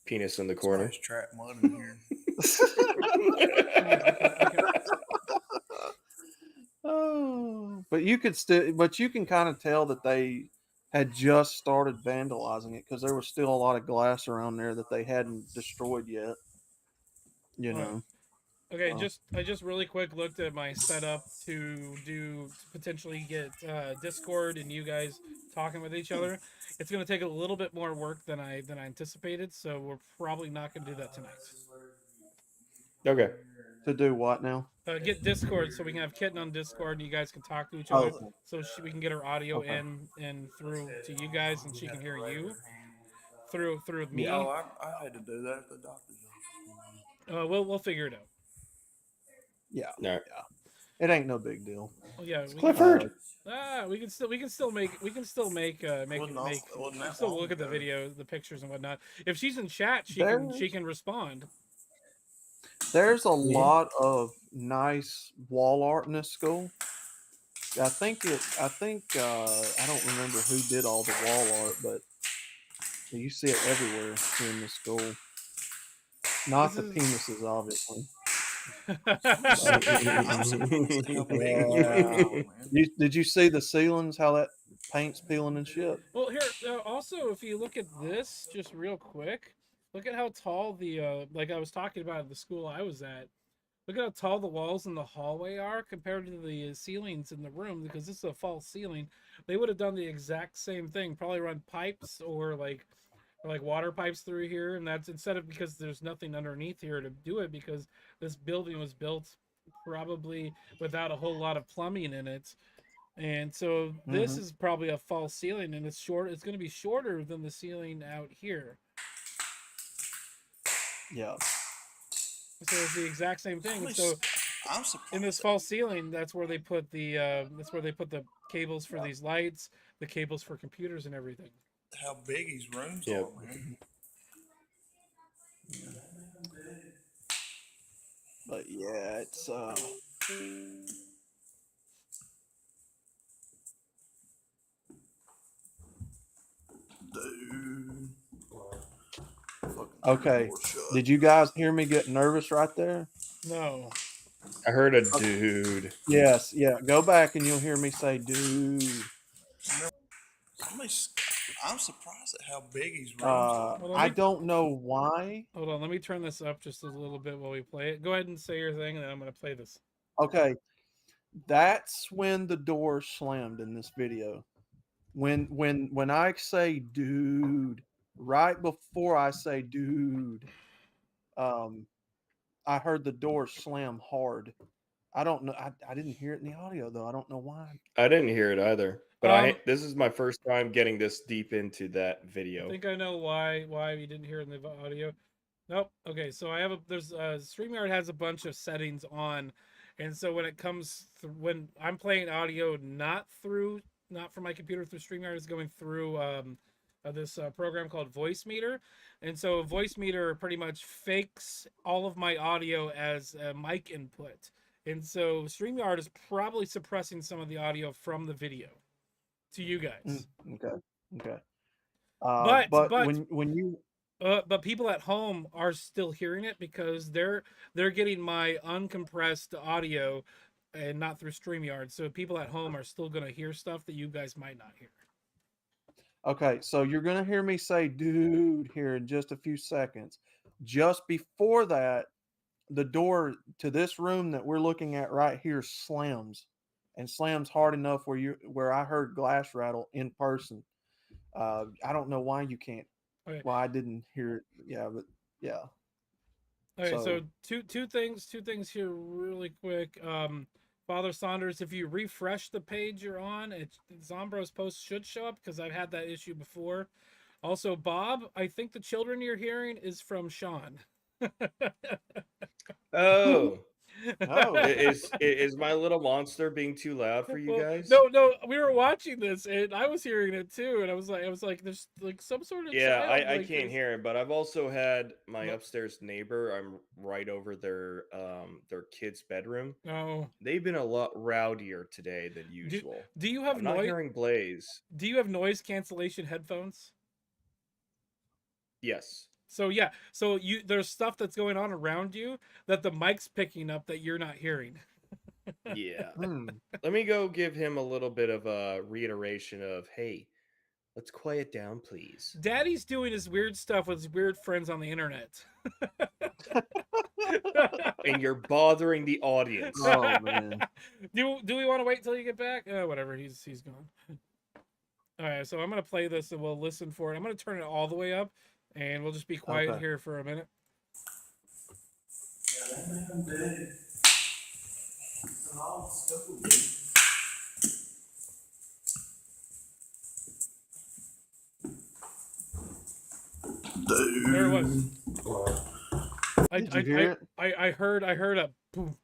Penis in the corner. Somebody's trapped mud in here. Oh, but you can kind of tell that they had just started vandalizing it because there was still a lot of glass around there that they hadn't destroyed yet. Right. Okay, Oh. I just really quick looked at my setup to potentially get Discord and you guys talking with each other. It's going to take a little bit more work than I anticipated, so we're probably not going to do that tonight. Okay. To do what now? Get Discord so we can have Kitten on Discord and you guys can talk to each Oh, other. okay. So we can get her audio Okay. in through to you guys, and she can hear you through me. Yeah. Oh, I had to do that at the doctor's office. We'll figure it out. Yeah. All right. Yeah. It ain't no big deal. Well, yeah, It's we Clifford. we can still make make Wasn't that still long look at the ago. video, the pictures and whatnot. If she's in chat, she There's can respond. there's a Yeah. lot of nice wall art in this school. I think I don't remember who did all the wall art, but you see it everywhere here in the school. Not This the is- penises, obviously. I'm surprised at how big these Yeah. rooms are, man. Did you see the ceilings? How that paint's peeling and shit. Well, here also, if you look at this just real quick, look at how tall the like I was talking about at the school I was at. Look at how tall the walls in the hallway are compared to the ceilings in the room, because this is a false ceiling. They would have done the exact same thing, probably run pipes or like water pipes through here, and that's instead of, because there's nothing underneath here to do it, because this building was built probably without a whole lot of plumbing in it. And so this Mhm. is probably a false ceiling, and it's going to be shorter than the ceiling out here. Yeah. So it's the exact same thing. So I'm surprised. in this false ceiling, that's where they put the cables for these lights, the cables for computers and everything. How big these rooms Yep. are, man. But yeah, it's Dude. Fucking okay. door shut. Did you guys hear me get nervous right there? No. I heard a dude. Yes, yeah. Go back and you'll hear me say dude. I'm surprised at how big these rooms are. Well, let I me- don't know why. Hold on, let me turn this up just a little bit while we play it. Go ahead and say your thing, and then I'm going to play this. Okay. That's when the door slammed in this video. When I say dude, right before I say dude, I heard the door slam hard. I don't know. I didn't hear it in the audio though. I don't know why. I didn't hear it either. But Um, this is my first time getting this deep into that I video. think I know why you didn't hear it in the audio. Nope. Okay, so I have StreamYard has a bunch of settings on, and so when it comes when I'm playing audio not from my computer through StreamYard, is going through this program called Voice Meter, and so Voice Meter pretty much fakes all of my audio as a mic input, and so StreamYard is probably suppressing some of the audio from the video to you guys. Okay. Okay. But when you but people at home are still hearing it because they're getting my uncompressed audio and not through StreamYard. So people at home are still going to hear stuff that you guys might not hear. Okay, so you're gonna hear me say dude here in just a few seconds. Just before that, the door to this room that we're looking at right here slams, and slams hard enough where I heard glass rattle in person. I don't know why you can't. Okay. Why I didn't hear it. Yeah, but yeah. Okay, so So- two things here really quick. Father Saunders, if you refresh the page you're on, Zombro's post should show up because I've had that issue before. Also, Bob, I think the children you're hearing is from Sean. Oh, Oh. is my little monster being too loud for you Well, guys? No, we were watching this and I was hearing it too, and I was like, there's like some sort of Yeah, child, I like, can't hear it, but I've also had my No. upstairs neighbor. I'm right over their kid's bedroom. No. They've been a lot rowdier today than usual. Do you have I'm not noise? hearing Blaze. Do you have noise cancellation headphones? Yes. So yeah, so there's stuff that's going on around you that the mic's picking up that you're not hearing. Yeah. Hmm. Let me go give him a little bit of a reiteration of, hey, let's quiet down, please. Daddy's doing his weird stuff with his weird friends on the internet. And you're bothering the audience. Oh man. Do we want to wait till you get back? Whatever, he's gone. All right, so I'm gonna play this and we'll listen for it. I'm gonna turn it all the way up, and we'll just be quiet Okay. here for a minute. There it was. Did you hear it? I heard a boom,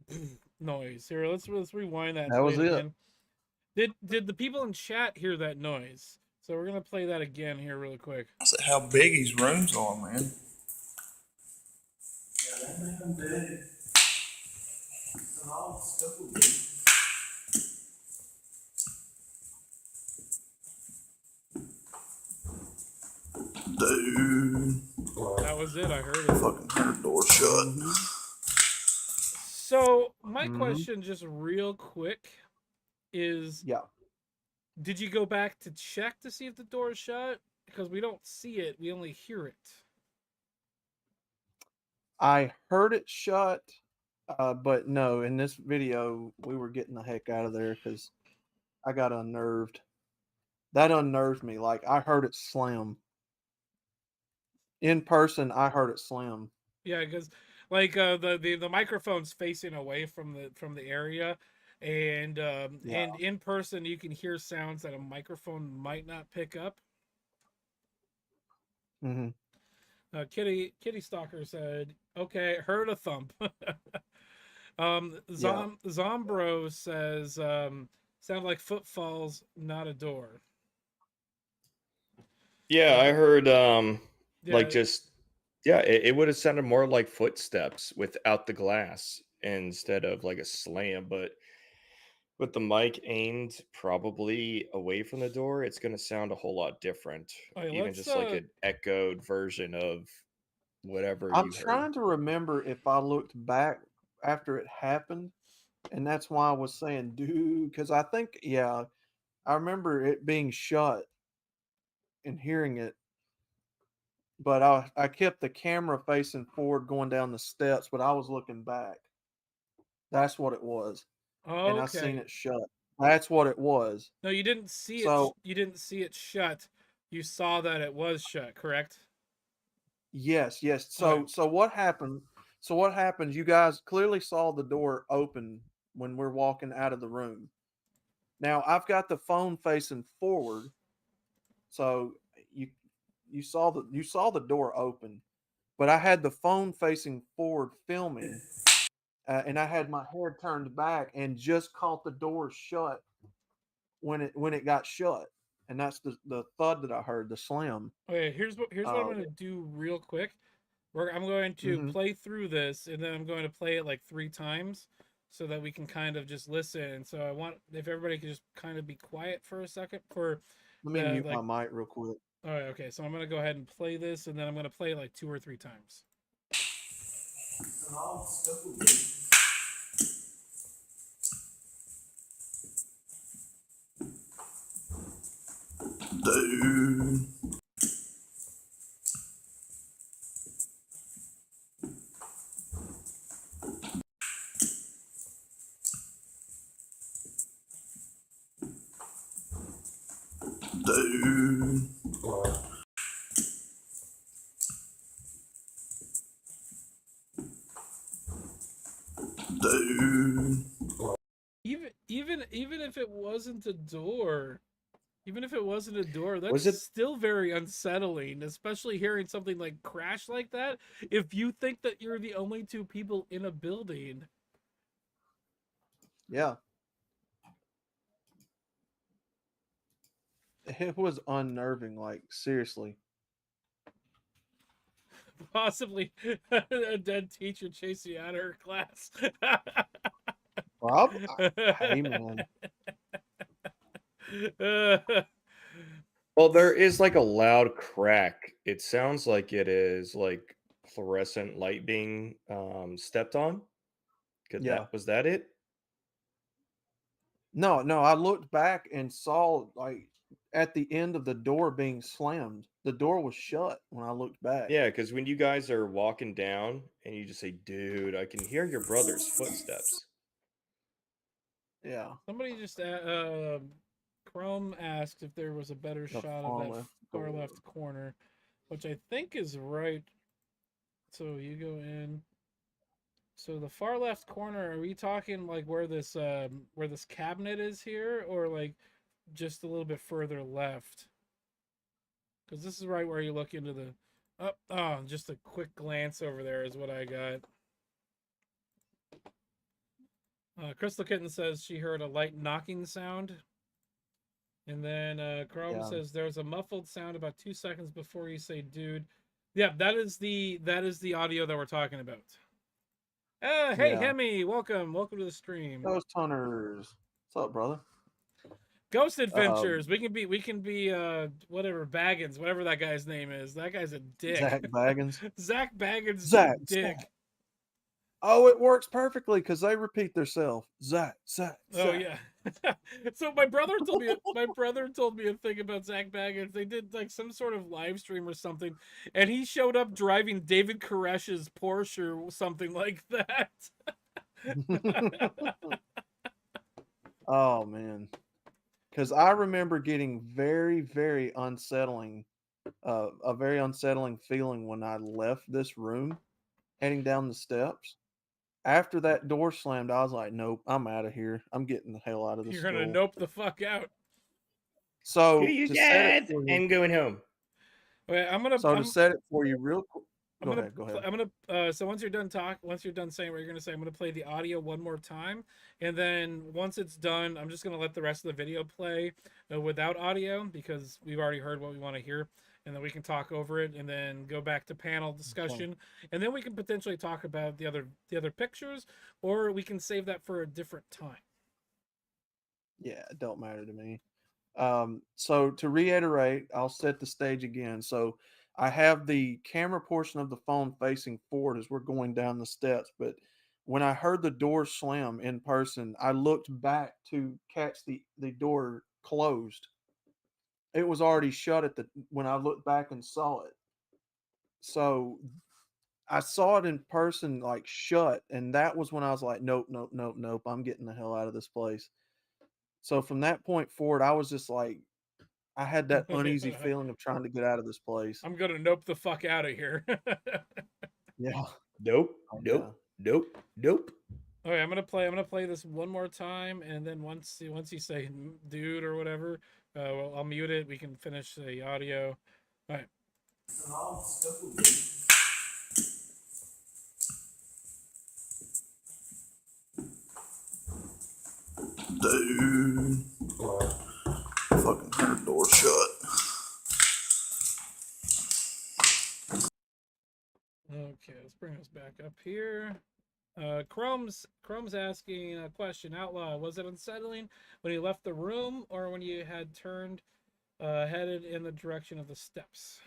boom noise. Here, let's rewind that and That play was it it. again. Did the people in chat hear that noise? So we're gonna play that again here really quick. That's how big his rooms are, man. Dude, That was it. I heard it. fucking heard door shut. So my Mhm. question, just real quick, is Yeah. did you go back to check to see if the door is shut? Because we don't see it, we only hear it. I heard it shut, but no, in this video, we were getting the heck out of there because I got unnerved. That unnerved me. Like, I heard it slam. In person, I heard it slam. Yeah, because like the microphone's facing away from the area, and Yeah. in person you can hear sounds that a microphone might not pick up. hmm Kitty Stalker said, "Okay, heard a thump." Yeah. Zombro says, "Sound like footfalls, not a door." Yeah, I heard Yeah, like just yeah, it would have sounded more like footsteps without the glass instead of like a slam, but with the mic aimed probably away from the door, it's going to sound a whole lot different. all right, Even let's just like an echoed version of whatever I'm you heard. trying to remember if I looked back after it happened, and that's why I was saying, dude, because I think, yeah, I remember it being shut and hearing it, but I kept the camera facing forward going down the steps, but I was looking back. That's what it was. And I seen okay. it shut. That's what it was. No, you didn't see it. So, You didn't see it shut. You saw that it was shut. Correct. yes, yes. Okay. So what happened? So what happened? You guys clearly saw the door open when we're walking out of the room. Now I've got the phone facing forward, so you you saw the door open, but I had the phone facing forward filming, and I had my head turned back and just caught the door shut when it got shut, and that's the thud that I heard, the slam. Okay. Here's what I'm Uh, gonna do real quick. I'm going to mhm. play through this, and then I'm going to play it like 3 times, so that we can kind of just listen. And so I want if everybody could just kind of be quiet for a second for Let me the mute my like. mic real quick. All right. Okay. So I'm gonna go ahead and play this, and then I'm gonna play it like 2 or 3 times. Dude. Dude. Dude. Even if it wasn't a door, even if it wasn't a door, that's Was it still very unsettling, especially hearing something like crash like that. If you think that you're the only 2 people in a building, Yeah, it was unnerving. Like, seriously. possibly a dead teacher chasing you out of her class. Rob, hey man, Well, there is like a loud crack. It sounds like it is like fluorescent light being stepped on. Could yeah. that was that it? No, no, I looked back and saw like at the end of the door being slammed. The door was shut when I looked back. Yeah, because when you guys are walking down and you just say, "Dude, I can hear your brother's footsteps." Yeah, Somebody just Chrome asked if there was a better the shot of far that left far door. left corner, which I think is right. So you go in. So the far left corner, are we talking like where this cabinet is here, or like just a little bit further left? Because this is right where you look into the. Oh, just a quick glance over there is what I got. Crystal Kitten says she heard a light knocking sound. And then Chrome Yeah. says there's a muffled sound about 2 seconds before you say dude. Yeah, that is the audio that we're talking about. Hey Yeah. Hemi, welcome to the stream. Ghost Hunters. What's up, brother? Ghost Adventures. We can be whatever Baggins, whatever that guy's name is. That guy's a dick. Zach Baggins. Zach Baggins is Zach, a dick. Zach. Oh, it works perfectly because they repeat themselves. Zach, Zach. Oh Zach. yeah. So my brother told me a thing about Zach Baggins. They did like some sort of live stream or something, and he showed up driving David Koresh's Porsche or something like that. Oh man, because I remember getting very, very unsettling, a very unsettling feeling when I left this room, heading down the steps. After that door slammed, I was like, "Nope, I'm out of here. I'm getting the hell out of this You're gonna school." nope the fuck out. So Screw you, to set it Dad. for you, I'm going home. Okay, to set it for you real quick. Go ahead. I'm gonna. So once you're done saying what you're gonna say, I'm gonna play the audio one more time, and then once it's done, I'm just gonna let the rest of the video play without audio because we've already heard what we want to hear, and then we can talk over it, and then go back to panel discussion, and then we can potentially talk about the other pictures, or we can save that for a different time. Yeah, it don't matter to me. So to reiterate, I'll set the stage again. So I have the camera portion of the phone facing forward as we're going down the steps. But when I heard the door slam in person, I looked back to catch the door closed. It was already shut at the when I looked back and saw it. So I saw it in person, like shut, and that was when I was like, nope, nope, nope, nope. I'm getting the hell out of this place. So from that point forward, I was just like, I had that uneasy feeling of trying to get out of this place. I'm gonna nope the fuck out of here. Yeah. Nope. Oh, Nope. Nope. Nope. Okay, I'm gonna play this one more time, and then once you say dude or whatever, well, I'll mute it. We can finish the audio. All right. Dude. Fucking her door shut. Okay, let's bring us back up here. Chrome's asking a question. Outlaw, was it unsettling when you left the room, or when you had turned, headed in the direction of the steps?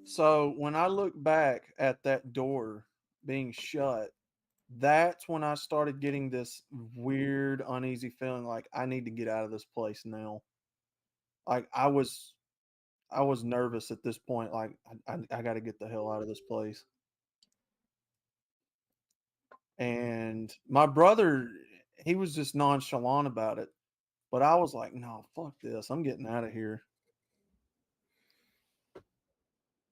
So when I look back at that door being shut, that's when I started getting this weird, uneasy feeling like I need to get out of this place now. Like I was nervous at this point. Like I got to get the hell out of this place. And my brother, he was just nonchalant about it. But I was like, no, fuck this. I'm getting out of here.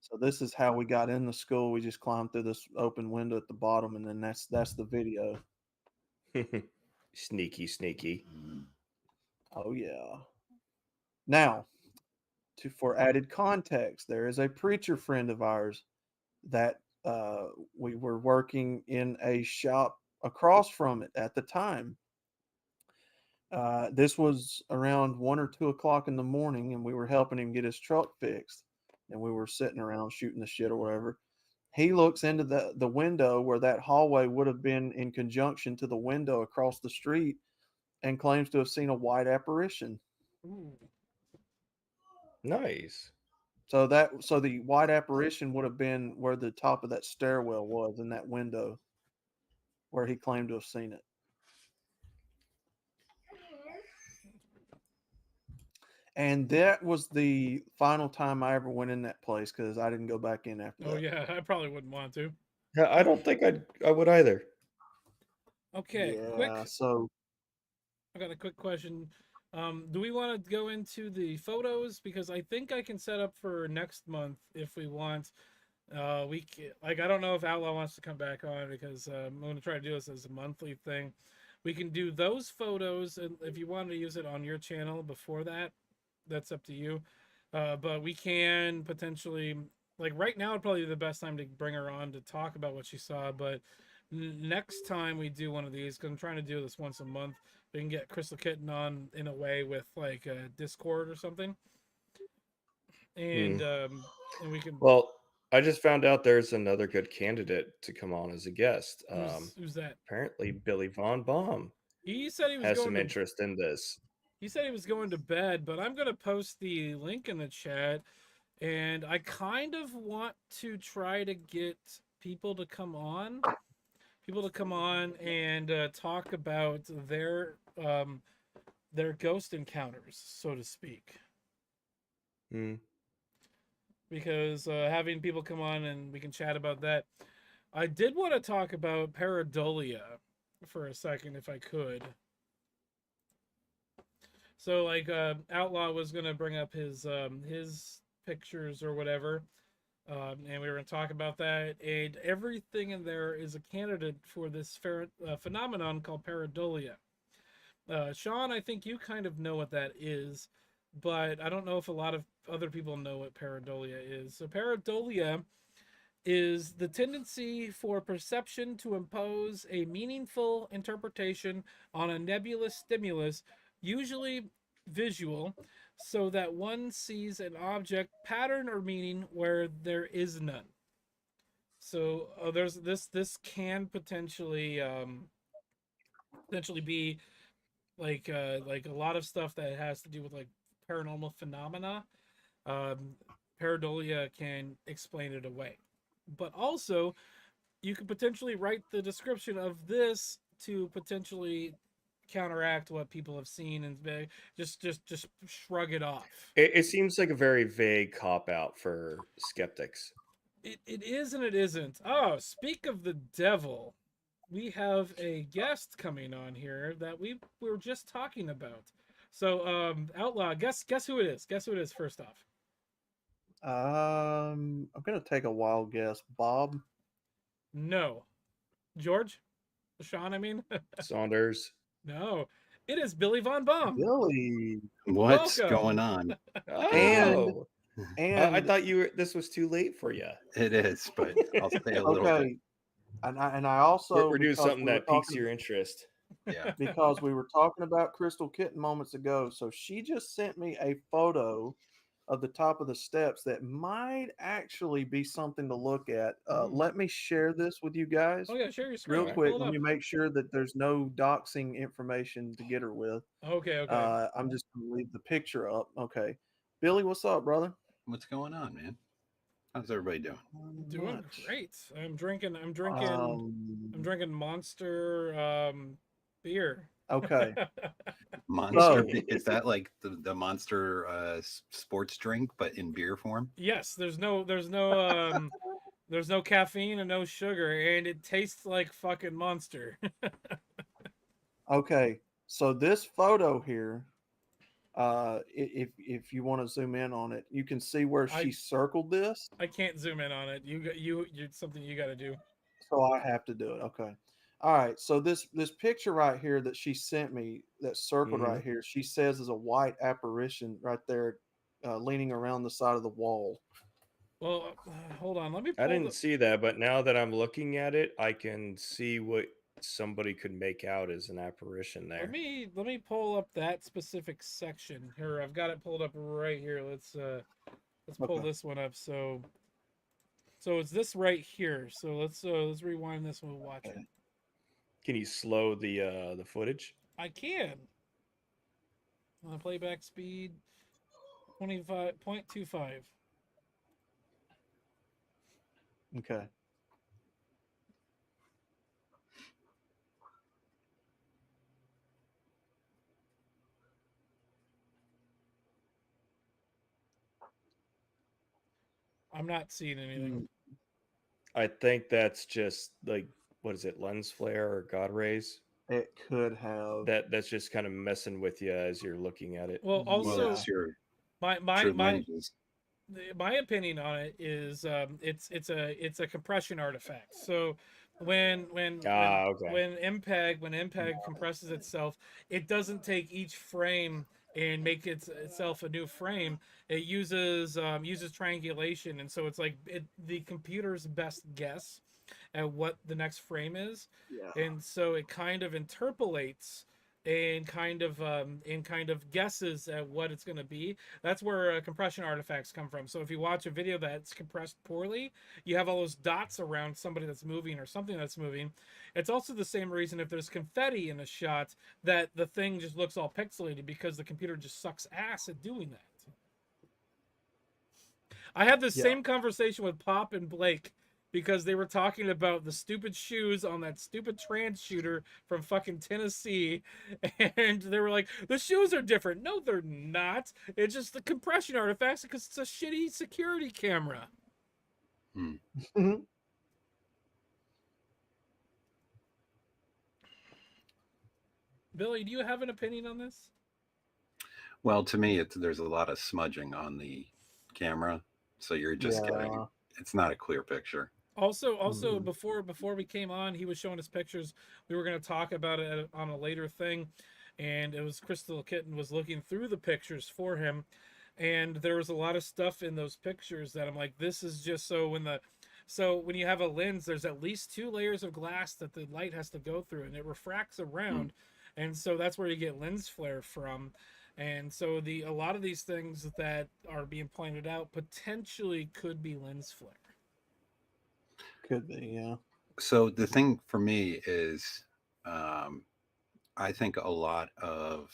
So this is how we got in the school. We just climbed through this open window at the bottom, and then that's the video. Sneaky, sneaky. Oh yeah. Now, for added context, there is a preacher friend of ours that we were working in a shop across from it at the time. This was around 1 or 2 o'clock in the morning, and we were helping him get his truck fixed. And we were sitting around shooting the shit or whatever. He looks into the window where that hallway would have been in conjunction to the window across the street and claims to have seen a white apparition. Ooh. Nice. So the white apparition would have been where the top of that stairwell was in that window where he claimed to have seen it. And that was the final time I ever went in that place because I didn't go back in after that. Oh yeah, I probably wouldn't want to. Yeah, I don't think I would either. Okay, Yeah, so I got a quick question. Do we want to go into the photos? Because I think I can set up for next month if we want Like, I don't know if Outlaw wants to come back on because I'm going to try to do this as a monthly thing. We can do those photos, and if you want to use it on your channel before that, that's up to you. But we can potentially, like right now, would probably be the best time to bring her on to talk about what she saw. But next time we do one of these, because I'm trying to do this once a month, we can get Crystal Kitten on in a way with like a Discord or something, Hmm. and we can. Well, I just found out there's another good candidate to come on as a guest. Who's that? Apparently, Billy Von Baum He said he was has going some to. interest in this. He said he was going to bed, but I'm going to post the link in the chat. And I kind of want to try to get people to come on, and talk about their ghost encounters, so to speak. Hmm. Because having people come on and we can chat about that. I did want to talk about pareidolia for a second, if I could. So, like, Outlaw was gonna bring up his pictures or whatever, and we were gonna talk about that. And everything in there is a candidate for this phenomenon called pareidolia. Sean, I think you kind of know what that is, but I don't know if a lot of other people know what pareidolia is. So, pareidolia is the tendency for perception to impose a meaningful interpretation on a nebulous stimulus, usually visual, so that one sees an object pattern or meaning where there is none. So there's this can potentially be like a lot of stuff that has to do with like paranormal phenomena. Um, Pareidolia can explain it away, but also you could potentially write the description of this to potentially counteract what people have seen and just shrug it off. It seems like a very vague cop out for skeptics. It is and it isn't. Oh, speak of the devil. We have a guest coming on here that we were just talking about. So, Outlaw, guess who it is? Guess who it is first off. I'm gonna take a wild guess. Bob. No. George? Sean, I mean? Saunders. No. It is Billy Von Baum. Billy. What's Welcome. going on? Oh, I And thought this was too late for you. It is, but I'll stay a little bit. okay, and I also We're doing because something we were that piques talking your interest. Yeah. because we were talking about Crystal Kitten moments ago. So she just sent me a photo of the top of the steps that might actually be something to look at. Let me share this with you guys Oh yeah, share your screen. real Alright. quick. Pull it Let up. me make sure that there's no doxing information to get her with. Okay. I'm just gonna leave the picture up. Okay, Billy, what's up, brother? What's going on, man? How's everybody doing? Doing Much. great. I'm drinking Um, Monster beer. okay, Monster So- is that like the Monster sports drink, but in beer form? Yes, there's no there's no caffeine and no sugar, and it tastes like fucking Monster. okay. So this photo here, if you want to zoom in on it, you can see where I- she circled this. I can't zoom in on it. You something you got to do. So I have to do it. Okay. All right. So this picture right here that she sent me, that circled right here, she says is a white apparition right there, leaning around the side of the wall. Well, hold on. Let me. I didn't see that, but now that I'm looking at it, I can see what somebody could make out as an apparition there. Let me pull up that specific section here. I've got it pulled up right here. Let's pull Okay. this one up. So it's this right here. So let's rewind this and we'll watch it. Can you slow the footage? I can. Playback speed 25.25. Okay. I'm not seeing anything. I think that's just like, what is it, lens flare or God rays? It could have. That's just kind of messing with you as you're looking at it. Well, Well, also it's your my true lenses. my opinion on it is it's a compression artifact. So Okay. when MPEG compresses itself, it doesn't take each frame and make itself a new frame. It uses triangulation, and so it's like the computer's best guess at what the next frame is, Yeah. and so it kind of interpolates and kind of guesses at what it's going to be. That's where compression artifacts come from. So if you watch a video that's compressed poorly, you have all those dots around somebody that's moving or something that's moving. It's also the same reason if there's confetti in a shot that the thing just looks all pixelated, because the computer just sucks ass at doing that. I had this Yeah. same conversation with Pop and Blake because they were talking about the stupid shoes on that stupid trans shooter from fucking Tennessee. And they were like, the shoes are different. No, they're not. It's just the compression artifacts because it's a shitty security camera. Mhm. Billy, do you have an opinion on this? Well, to me, there's a lot of smudging on the camera, so you're just getting, Yeah. it's not a clear picture. Also, Mhm. before we came on, he was showing us pictures. We were going to talk about it on a later thing, and it was Crystal Kitten was looking through the pictures for him, and there was a lot of stuff in those pictures that I'm like, this is just so when you have a lens, there's at least 2 layers of glass that the light has to go through, and it refracts around, and so that's where you get lens flare from. And so a lot of these things that are being pointed out potentially could be lens flare. Could be, yeah. So the thing for me is, I think a lot of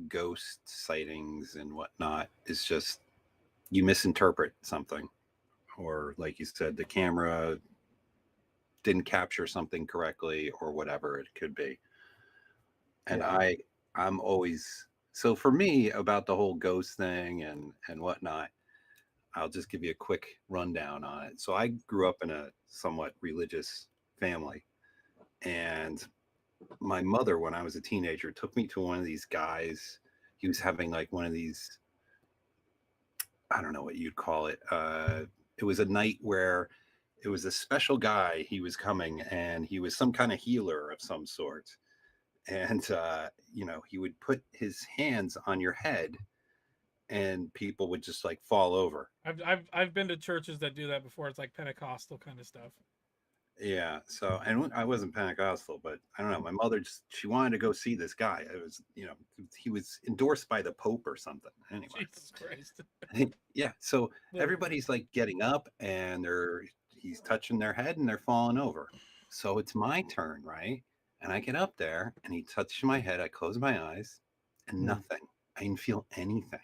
ghost sightings and whatnot is just you misinterpret something, or like you said, the camera didn't capture something correctly, or whatever it could be. And Yeah. I'm always, so for me about the whole ghost thing and whatnot, I'll just give you a quick rundown on it. So I grew up in a somewhat religious family, and my mother, when I was a teenager, took me to one of these guys. He was having like one of these, I don't know what you'd call it. It was a night where it was a special guy. He was coming, and he was some kind of healer of some sort. And, he would put his hands on your head, and people would just like fall over. I've been to churches that do that before. It's like Pentecostal kind of stuff. Yeah. So, and I wasn't Pentecostal, but I don't know. My mother she wanted to go see this guy. It was, he was endorsed by the Pope or something. Anyway. Jesus Christ. Yeah. So everybody's like getting up, and he's touching their head, and they're falling over. So it's my turn, right? And I get up there, and he touches my head. I close my eyes, and nothing. I didn't feel anything.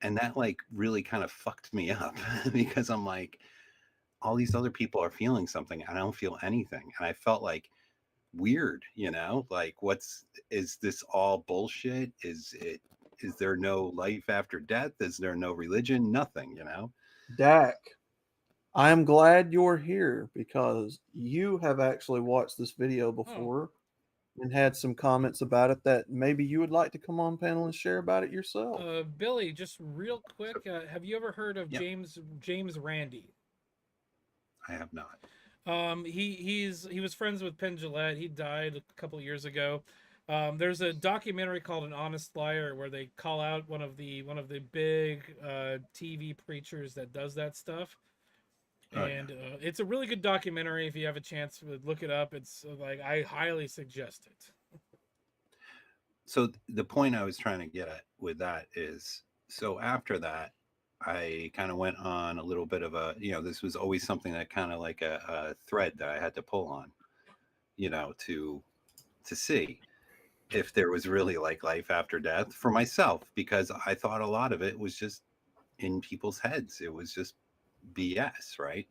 And that like really kind of fucked me up because I'm like, all these other people are feeling something, and I don't feel anything. And I felt like weird, like is this all bullshit? Is there no life after death? Is there no religion? Nothing, Dak, I am glad you're here because you have actually watched this video before and had some comments about it that maybe you would like to come on panel and share about it yourself. Billy, just real quick, have you ever heard of Yep. James Randi? I have not. He was friends with Penn Jillette. He died a couple years ago. There's a documentary called An Honest Liar where they call out one of the big TV preachers that does that stuff. And it's a really good documentary. If you have a chance to look it up, it's like I highly suggest it. So the point I was trying to get at with that is, so after that, I kind of went on a little bit of a, this was always something that kind of like a thread that I had to pull on, to see if there was really like life after death for myself, because I thought a lot of it was just in people's heads. It was just BS, right?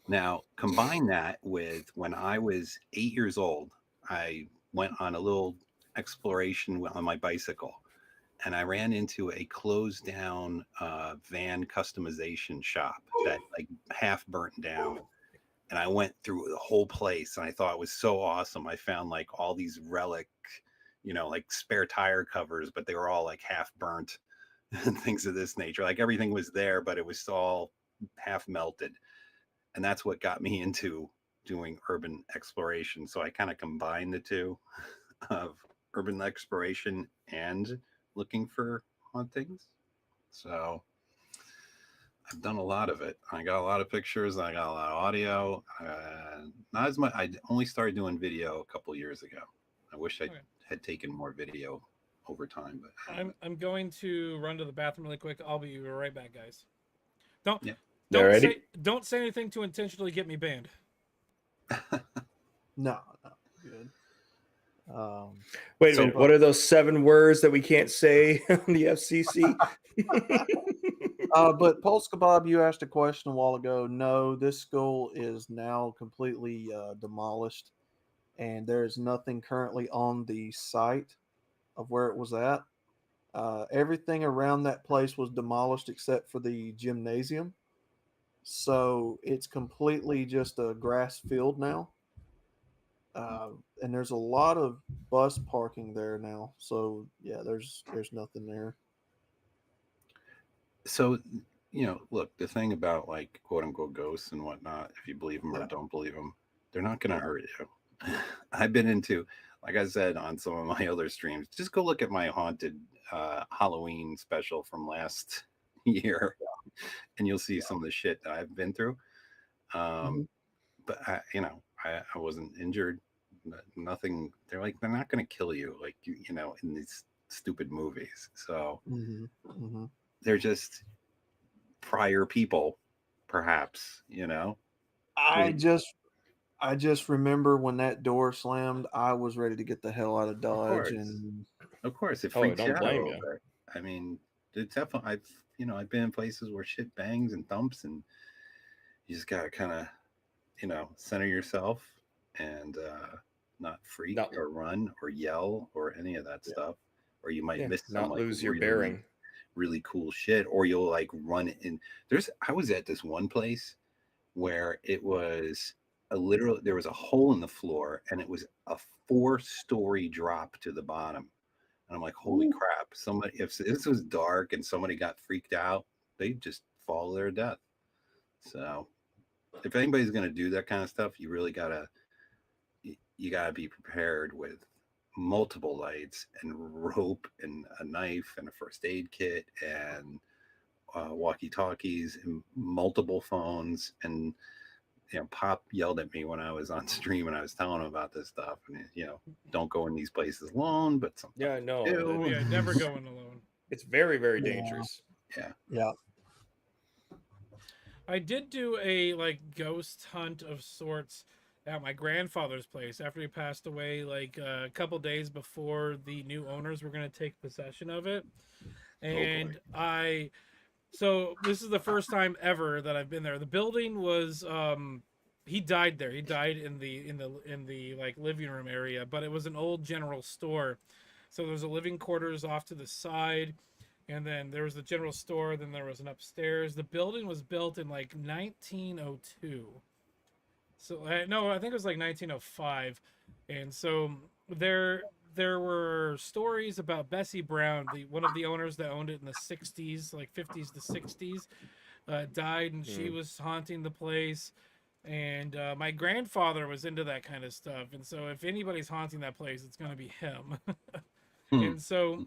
Now, combine that with when I was 8 years old, I went on a little exploration on my bicycle, and I ran into a closed down van customization shop that like half burnt down. And I went through the whole place, and I thought it was so awesome. I found like all these relic, like spare tire covers, but they were all like half burnt. and things of this nature. Like everything was there, but it was all half melted. And that's what got me into doing urban exploration. So I kind of combined the two of urban exploration and looking for hauntings. So I've done a lot of it. I got a lot of pictures. I got a lot of audio. Not as much. I only started doing video a couple years ago. I wish I Okay. had taken more video over time, but I haven't. I'm going to run to the bathroom really quick. I'll be right back, guys. Don't Yeah. Alrighty. don't say anything to intentionally get me banned. No, good. Wait a So- minute. What are those 7 words that we can't say on the FCC? But Pulse Kebab, you asked a question a while ago. No, this school is now completely demolished, and there is nothing currently on the site of where it was at. Everything around that place was demolished except for the gymnasium. So it's completely just a grass field now. And there's a lot of bus parking there now. So yeah, there's nothing there. So, look, the thing about like quote unquote ghosts and whatnot, if you believe them or Yeah. don't believe them, they're not going to hurt you. I've been into, like I said on some of my other streams, just go look at my haunted Halloween special from last year, and you'll see some of the shit that I've been through. But I wasn't injured, nothing. They're like, they're not going to kill you, like in these stupid movies. So they're just prior people, perhaps. I just remember when that door slammed, I was ready to get the hell out of Dodge. course. And Of course, it Oh, freaks don't you out a blame little you. bit. I mean, it's definitely. I've been in places where shit bangs and thumps, and you just gotta kind of, center yourself and not freak Not- or run or yell or any of that stuff, or you might Yeah, miss some not like lose your really, bearing. really cool shit, or you'll like run in. I was at this one place where it was there was a hole in the floor, and it was a 4-story drop to the bottom. And I'm like, holy crap! Somebody, if this was dark and somebody got freaked out, they'd just fall to their death. So, if anybody's gonna do that kind of stuff, you really gotta be prepared with multiple lights and rope and a knife and a first aid kit and walkie-talkies and multiple phones. And Pop yelled at me when I was on stream and I was telling him about this stuff, and don't go in these places alone, but sometimes Yeah, no. do. Yeah, never going alone. It's very, very dangerous. yeah, I did do a like ghost hunt of sorts at my grandfather's place after he passed away, like a couple days before the new owners were going to take possession of it. And so this is the first time ever that I've been there. The building was he died there. He died in the like living room area, but it was an old general store. So there's a living quarters off to the side, and then there was the general store, then there was an upstairs. The building was built in like 1902. So no, I think it was like 1905. And so there were stories about Bessie Brown, one of the owners that owned it in the 60s, like 50s to 60s, died, and she was haunting the place. And my grandfather was into that kind of stuff, and so if anybody's haunting that place, it's going to be him. And so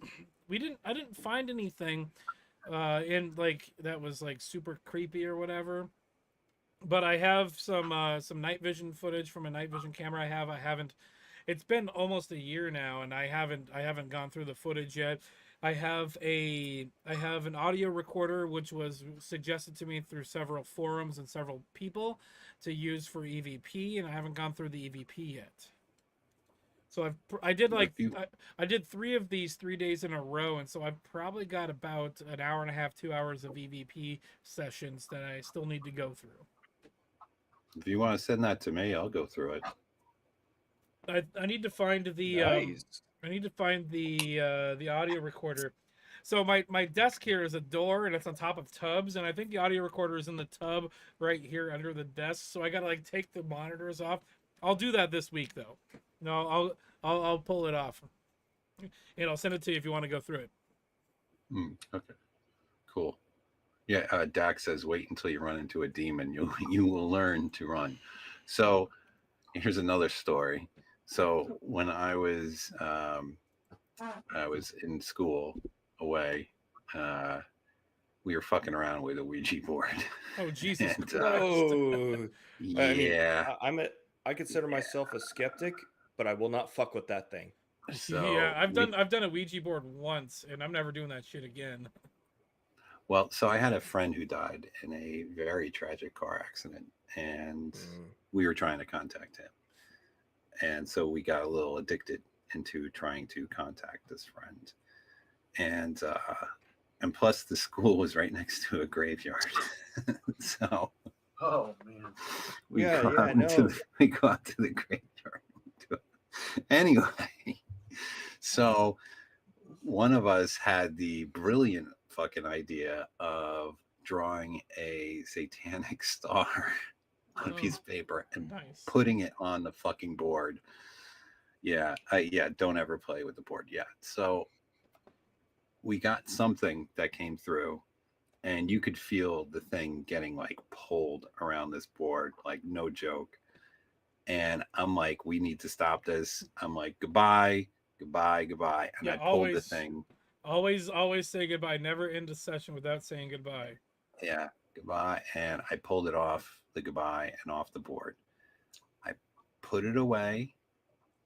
I didn't find anything in like that was like super creepy or whatever. But I have some night vision footage from a night vision camera I haven't. It's been almost a year now, and I haven't gone through the footage yet. I have an audio recorder which was suggested to me through several forums and several people to use for EVP, and I haven't gone through the EVP yet. So I did 3 of these 3 days in a row, and so I've probably got about an hour and a half, 2 hours of EVP sessions that I still need to go through. If you want to send that to me, I'll go through it. I need to find the the audio recorder. So my desk here is a door, and it's on top of tubs, and I think the audio recorder is in the tub right here under the desk. So I gotta like take the monitors off. I'll do that this week though. No, I'll pull it off, and I'll send it to you if you want to go through it. Okay. Cool. Yeah, Dak says, "Wait until you run into a demon. You will learn to run." So here's another story. So when I was in school away, uh, we were fucking around with a Ouija board, Oh Jesus and Christ! Whoa. I mean, yeah, I consider yeah. myself a skeptic, but I will not fuck with that thing. Yeah, So we I've done a Ouija board once, and I'm never doing that shit again. well, so I had a friend who died in a very tragic car accident, and Mm. we were trying to contact him, and so we got a little addicted into trying to contact this friend, and plus the school was right next to a graveyard, so Oh man. we Yeah, go yeah, I out into know. we go out to the graveyard. Anyway, so one of us had the brilliant fucking idea of drawing a satanic star on a piece Oh, of paper and nice. putting it on the fucking board. Yeah, don't ever play with the board yet. So we got something that came through, and you could feel the thing getting like pulled around this board, like no joke. And I'm like, we need to stop this. I'm like, goodbye, goodbye, goodbye. And Yeah, I pulled the thing. always say goodbye. Never end a session without saying goodbye. Yeah, goodbye. And I pulled it off the goodbye and off the board. I put it away.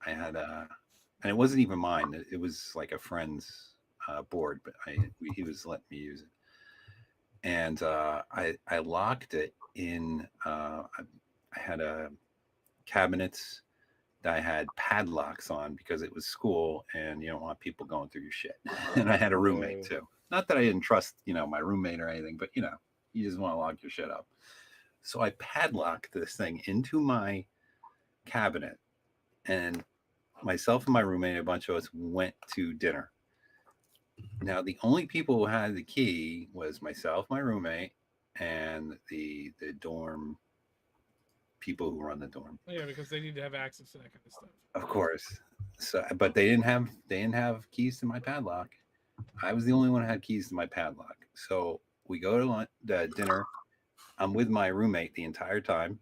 I had and it wasn't even mine. It was like a friend's board, but he was letting me use it. And I locked it in. I had a cabinets that I had padlocks on because it was school, and you don't want people going through your shit. And I had a roommate Whoa. too. Not that I didn't trust, my roommate or anything, but you just want to lock your shit up. So I padlocked this thing into my cabinet, and myself and my roommate, a bunch of us went to dinner. Now, the only people who had the key was myself, my roommate, and the dorm people who run the dorm, Yeah, because they need to have access to that kind of stuff. of course. So, but they didn't have keys to my padlock. I was the only one who had keys to my padlock. So we go to dinner. I'm with my roommate the entire time.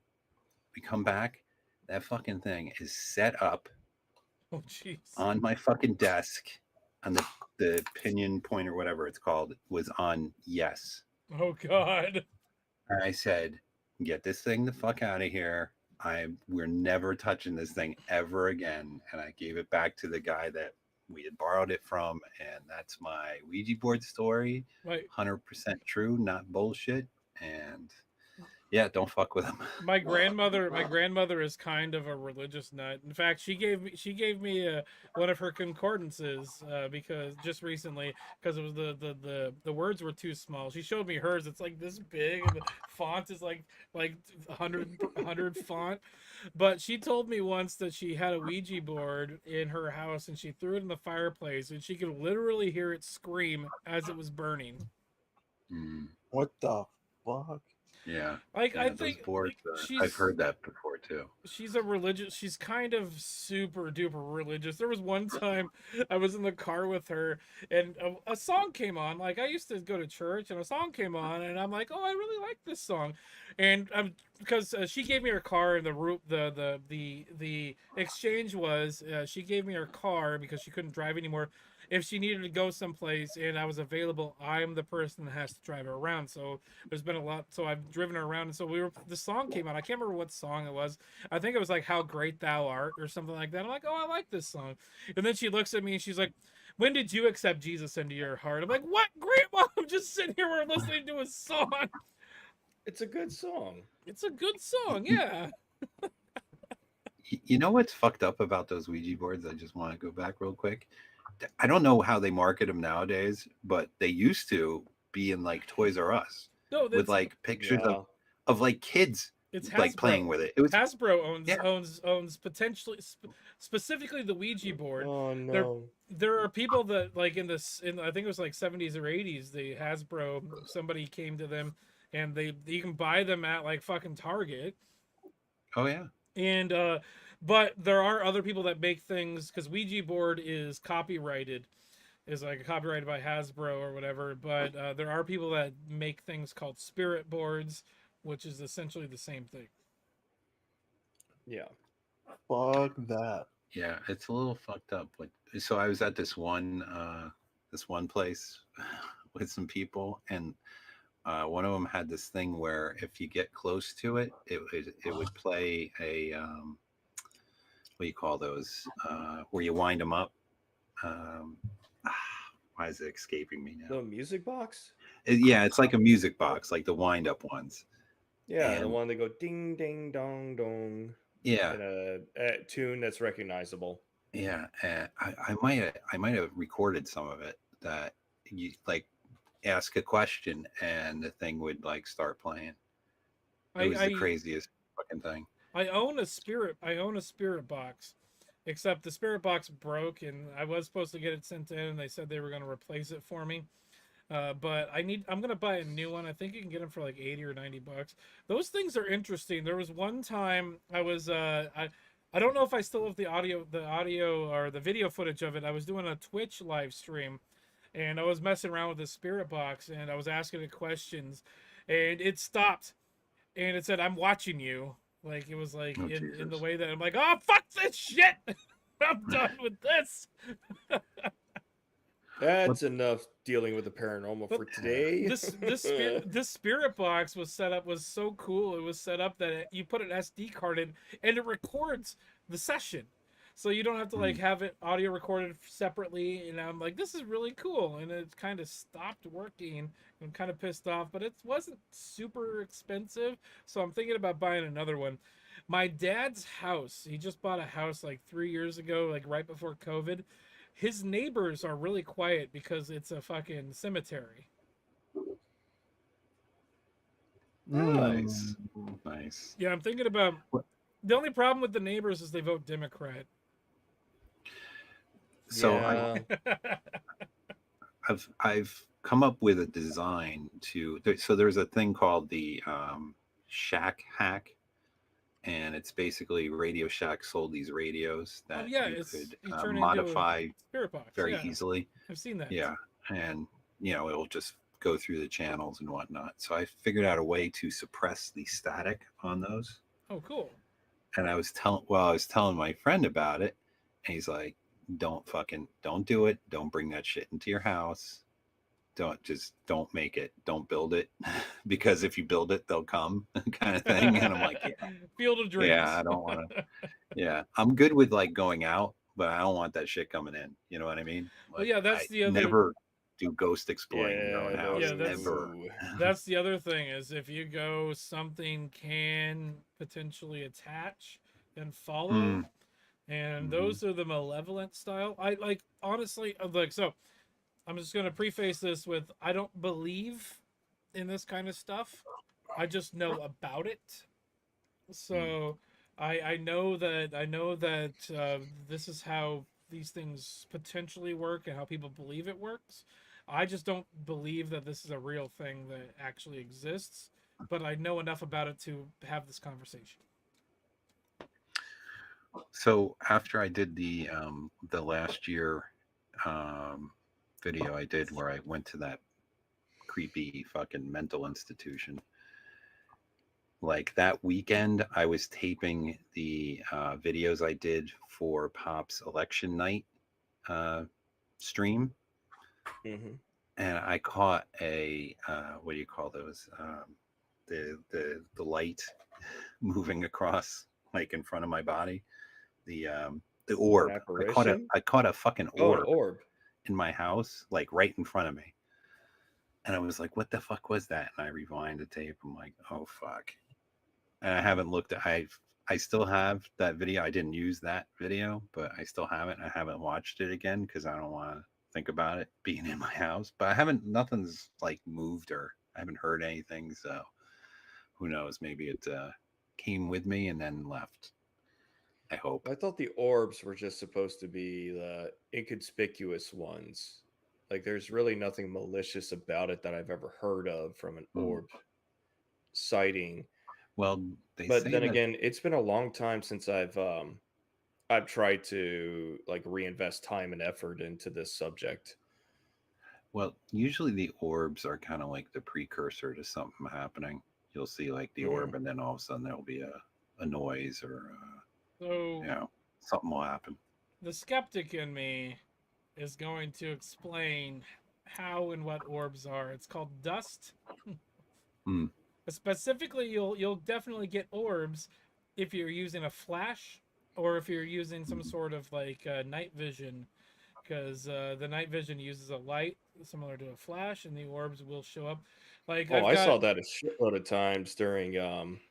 We come back. That fucking thing is set up Oh jeez. on my fucking desk, on the pinion point or whatever it's called, was on yes. Oh god. And I said, "Get this thing the fuck out of here. We're never touching this thing ever again." And I gave it back to the guy that we had borrowed it from, and that's my Ouija board story. Right. 100% true, not bullshit. And yeah, don't fuck with them. My grandmother is kind of a religious nut. In fact, she gave me one of her concordances because just recently, because it was the words were too small. She showed me hers. It's like this big, and the font is like 100 font. But she told me once that she had a Ouija board in her house, and she threw it in the fireplace, and she could literally hear it scream as it was burning. Mm, What the fuck? yeah. Like Yeah, I those think boards, she's I've heard that before too. she's kind of super duper religious. There was one time I was in the car with her, and a song came on. Like, I used to go to church, and a song came on, and I'm like, oh, I really like this song. And because she gave me her car, and the exchange was she gave me her car because she couldn't drive anymore. If she needed to go someplace and I was available, I'm the person that has to drive her around. So there's been a lot. So I've driven her around, and so the song came out. I can't remember what song it was. I think it was like "How Great Thou Art" or something like that. I'm like, oh, I like this song. And then she looks at me and she's like, when did you accept Jesus into your heart? I'm like, what, Grandma? I'm just sitting here, we're listening to a song. It's a good song. It's a good song, yeah. You know what's fucked up about those Ouija boards? I just want to go back real quick. I don't know how they market them nowadays, but they used to be in like Toys R Us No, with like pictures Yeah. of like kids it's Hasbro. like playing with it. It was Hasbro Yeah. owns potentially specifically the Ouija board. Oh no. There are people that like in I think it was like 70s or 80s, the Hasbro, somebody came to them and you can buy them at like fucking Target. Oh yeah. And but there are other people that make things because Ouija board is copyrighted. is like copyrighted by Hasbro or whatever. But there are people that make things called spirit boards, which is essentially the same thing. Yeah. Fuck that. Yeah, it's a little fucked up. So I was at this one place with some people, and one of them had this thing where if you get close to it, it would play a what do you call those? Where you wind them up. Um, why is it escaping me now? The music box? Yeah, it's like a music box, like the wind up ones. Yeah, the And one that go ding ding dong dong yeah, in a tune that's recognizable. yeah. I might have recorded some of it that you like ask a question and the thing would like start playing. It was the I craziest fucking thing. I own a spirit. I own a spirit box, except the spirit box broke, and I was supposed to get it sent in, and they said they were going to replace it for me. But I'm gonna buy a new one. I think you can get them for like 80 or 90 bucks. Those things are interesting. There was one time I don't know if I still have the audio or the video footage of it. I was doing a Twitch live stream, and I was messing around with the spirit box, and I was asking it questions, and it stopped, and it said, "I'm watching you." Like it was like Oh, in the Jesus. way that I'm like, "Oh fuck this shit! I'm done with this." That's enough dealing with the paranormal But for today. this spirit box was so cool. It was set up that you put an SD card in and it records the session, so you don't have to like have it audio recorded separately. And I'm like, this is really cool. And it kind of stopped working. I'm kind of pissed off, but it wasn't super expensive, so I'm thinking about buying another one. My dad's house. He just bought a house like 3 years ago, like right before COVID. His neighbors are really quiet because it's a fucking cemetery. Nice. Mm. Nice. Yeah, I'm thinking about What- the only problem with the neighbors is they vote Democrat. So Yeah. I've come up with a design so there's a thing called the Shack Hack, and it's basically Radio Shack sold these radios Oh that yeah, you it's could you turn into a modify spirit box. very Yeah, easily. I've seen that. Yeah, and it'll just go through the channels and whatnot. So I figured out a way to suppress the static on those. Oh, cool. And I was telling my friend about it, and he's like, don't do it. Don't bring that shit into your house. Don't make it. Don't build it. Because if you build it, they'll come kind of thing. And I'm like, yeah, Field of Dreams. yeah, I don't want to. Yeah, I'm good with like going out, but I don't want that shit coming in. You know what I mean? Like, Well, yeah, that's I the other. never do ghost exploring in your own Yeah, house Yeah, that's- ever. That's the other thing is if you go, something can potentially attach and follow, Mm. and Mhm. those are the malevolent style. I like honestly like so. I'm just gonna preface this with I don't believe in this kind of stuff. I just know about it. So I know that this is how these things potentially work and how people believe it works. I just don't believe that this is a real thing that actually exists, but I know enough about it to have this conversation. So after I did the last year video I did where I went to that creepy fucking mental institution, like that weekend I was taping the videos I did for Pop's election night stream, Mhm. and I caught a what do you call those? The light moving across like in front of my body. The orb. Apparition? I caught a fucking Oh, an orb orb. in my house, like right in front of me. And I was like, what the fuck was that? And I rewind the tape. I'm like, oh fuck. And I haven't looked at I still have that video. I didn't use that video, but I still have it. I haven't watched it again because I don't want to think about it being in my house. But nothing's like moved, or I haven't heard anything. So who knows? Maybe it came with me and then left. I hope. I thought the orbs were just supposed to be the inconspicuous ones. Like, there's really nothing malicious about it that I've ever heard of from an orb sighting. Well, they But say then that, again, it's been a long time since I've tried to like reinvest time and effort into this subject. Well, usually the orbs are kind of like the precursor to something happening. You'll see like the orb, and then all of a sudden there'll be a noise or So something will happen. the skeptic in me is going to explain how and what orbs are. It's called dust. Hmm. Specifically, you'll definitely get orbs if you're using a flash or if you're using some sort of like night vision, because the night vision uses a light similar to a flash, and the orbs will show up. Like Oh, I've I got saw that a shitload of times during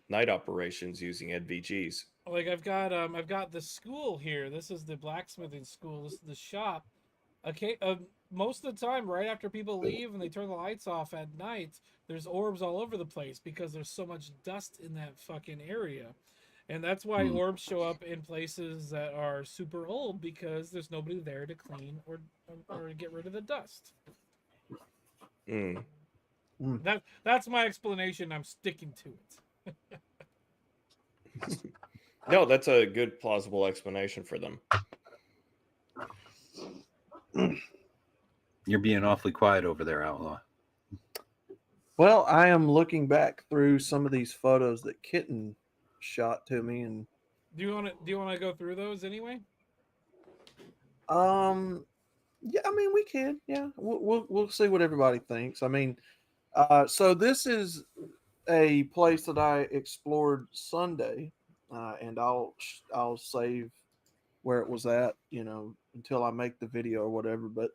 night operations using NVGs. I've got the school here. This is the blacksmithing school. This is the shop. Okay, most of the time, right after people leave and they turn the lights off at night, there's orbs all over the place because there's so much dust in that fucking area. And that's why Hmm. orbs show up in places that are super old, because there's nobody there to clean or get rid of the dust. Mm. That's my explanation. I'm sticking to it. No, that's a good plausible explanation for them. You're being awfully quiet over there, Outlaw. Well, I am looking back through some of these photos that Kitten shot to me, and Do you want to go through those anyway? yeah, I mean we can, yeah, we'll see what everybody thinks. I mean, so this is a place that I explored Sunday, and I'll save where it was at, until I make the video or whatever. But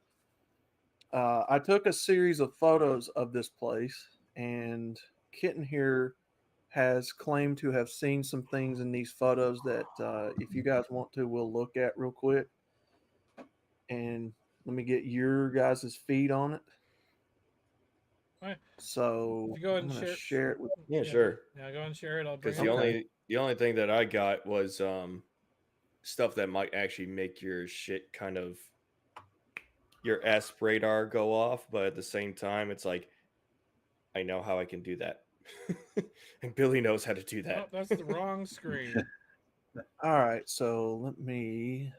I took a series of photos of this place, and Kitten here has claimed to have seen some things in these photos that, if you guys want to, we'll look at real quick. And let me get your guys' feed on it. All right. So If you go ahead I'm and going to share. share it with. Yeah, sure. Yeah, go ahead and share it. I'll bring Because it the up. only thing that I got was stuff that might actually make your shit kind of your S radar go off, but at the same time, it's like I know how I can do that, and Billy knows how to do Oh, that. that's the wrong screen. All right, so let me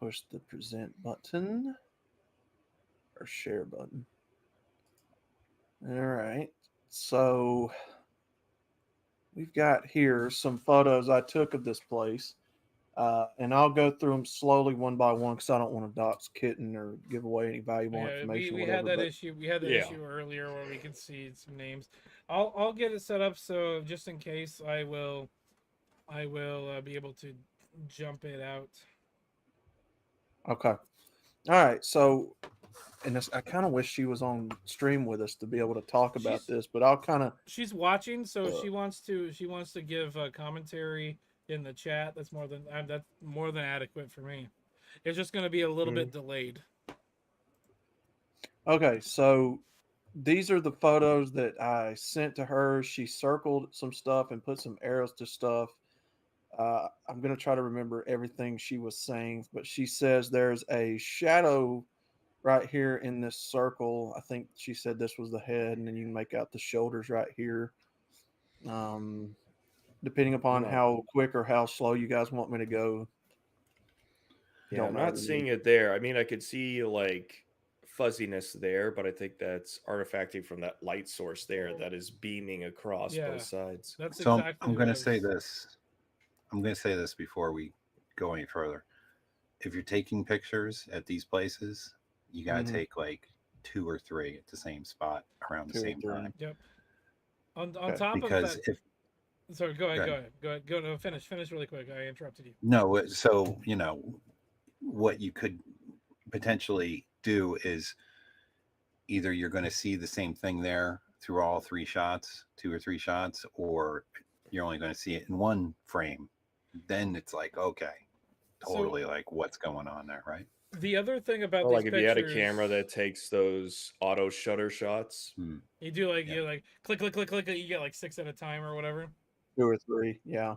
push the present button or share button. All right, so we've got here some photos I took of this place, and I'll go through them slowly one by one because I don't want to dox Kitten or give away any valuable Yeah, information, we whatever. had that But issue. We had that Yeah. issue earlier where we could see some names. I'll get it set up so just in case I will be able to jump it out. okay, all right, so. And I kind of wish she was on stream with us to be able to talk about this, but I'll kind of. She's watching, so if she wants to give a commentary in the chat. That's more than adequate for me. It's just going to be a little bit delayed. Okay, so these are the photos that I sent to her. She circled some stuff and put some arrows to stuff. I'm going to try to remember everything she was saying, but she says there's a shadow right here in this circle. I think she said this was the head, and then you can make out the shoulders right here. Depending upon how quick or how slow you guys want me to go. Yeah, I'm not seeing it there. I mean, I could see like fuzziness there, but I think that's artifacting from that light source there that is beaming across both sides. That's So exactly. I'm going to say this. I'm going to say this before we go any further. If you're taking pictures at these places, you got to take like 2 or 3 at the same spot around the same time. Yep. On top because of that, sorry, go ahead. Go finish really quick. I interrupted you. No, so what you could potentially do is either you're going to see the same thing there through all 3 shots, 2 or 3 shots, or you're only going to see it in one frame. Then it's like, okay, totally, like what's going on there, right? The other thing about like if pictures, you had a camera that takes those auto shutter shots, you do you like click, you get like 6 at a time or whatever. 2 or 3, yeah.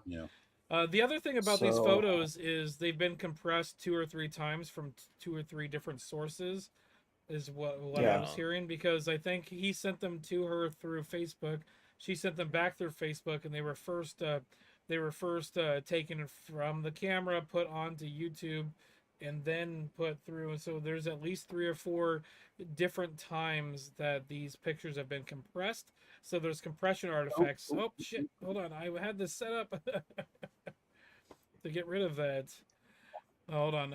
The other thing about these photos is they've been compressed 2 or 3 times from 2 or 3 different sources, is what I was hearing, because I think he sent them to her through Facebook. She sent them back through Facebook, and they were first taken from the camera, put onto YouTube, and then put through. So there's at least 3 or 4 different times that these pictures have been compressed. So there's compression artifacts. Oh shit! Hold on, I had this set up to get rid of that. Hold on.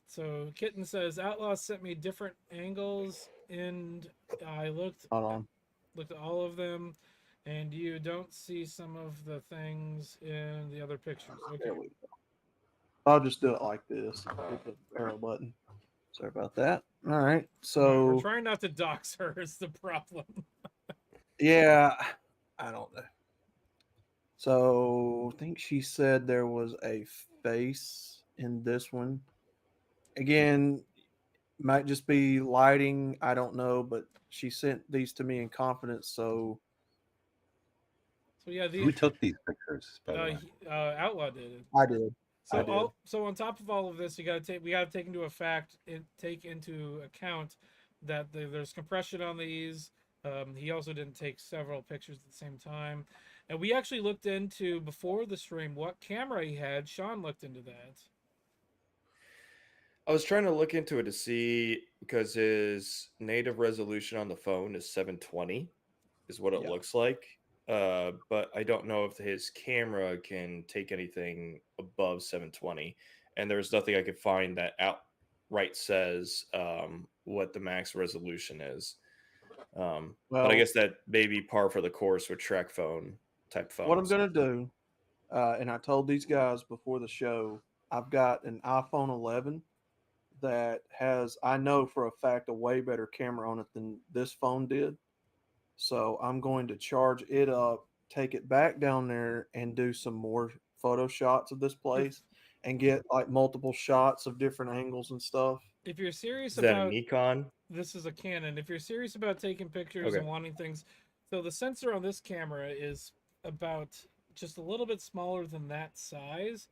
So Kitten says Outlaw sent me different angles, and I Hold on. looked at all of them, and you don't see some of the things in the other pictures. Okay. There we go. I'll just do it like this. Hit the arrow button. Sorry about that. All right. All right, So we're trying not to dox her. Is the problem? yeah, I don't know. So I think she said there was a face in this one. Again, might just be lighting. I don't know, but she sent these to me in confidence. So So yeah, Who took these pictures, by the way? Outlaw did it. I did. So I did. so on top of all of this, we got to take into account that there's compression on these. He also didn't take several pictures at the same time, and we actually looked into before the stream what camera he had. Sean looked into that. I was trying to look into it to see because his native resolution on the phone is 720, is what it Yeah. looks like. But I don't know if his camera can take anything above 720, and there's nothing I could find that outright says what the max resolution is. But I Well, guess that may be par for the course with track phone type phones. what I'm gonna do, and I told these guys before the show, I've got an iPhone 11 that has, I know for a fact, a way better camera on it than this phone did. So I'm going to charge it up, take it back down there, and do some more photo shots of this place, and get like multiple shots of different angles and stuff. If you're serious Is that a about Nikon? this is a Canon. If you're serious about taking pictures Okay. and wanting things, so the sensor on this camera is about just a little bit smaller than that size.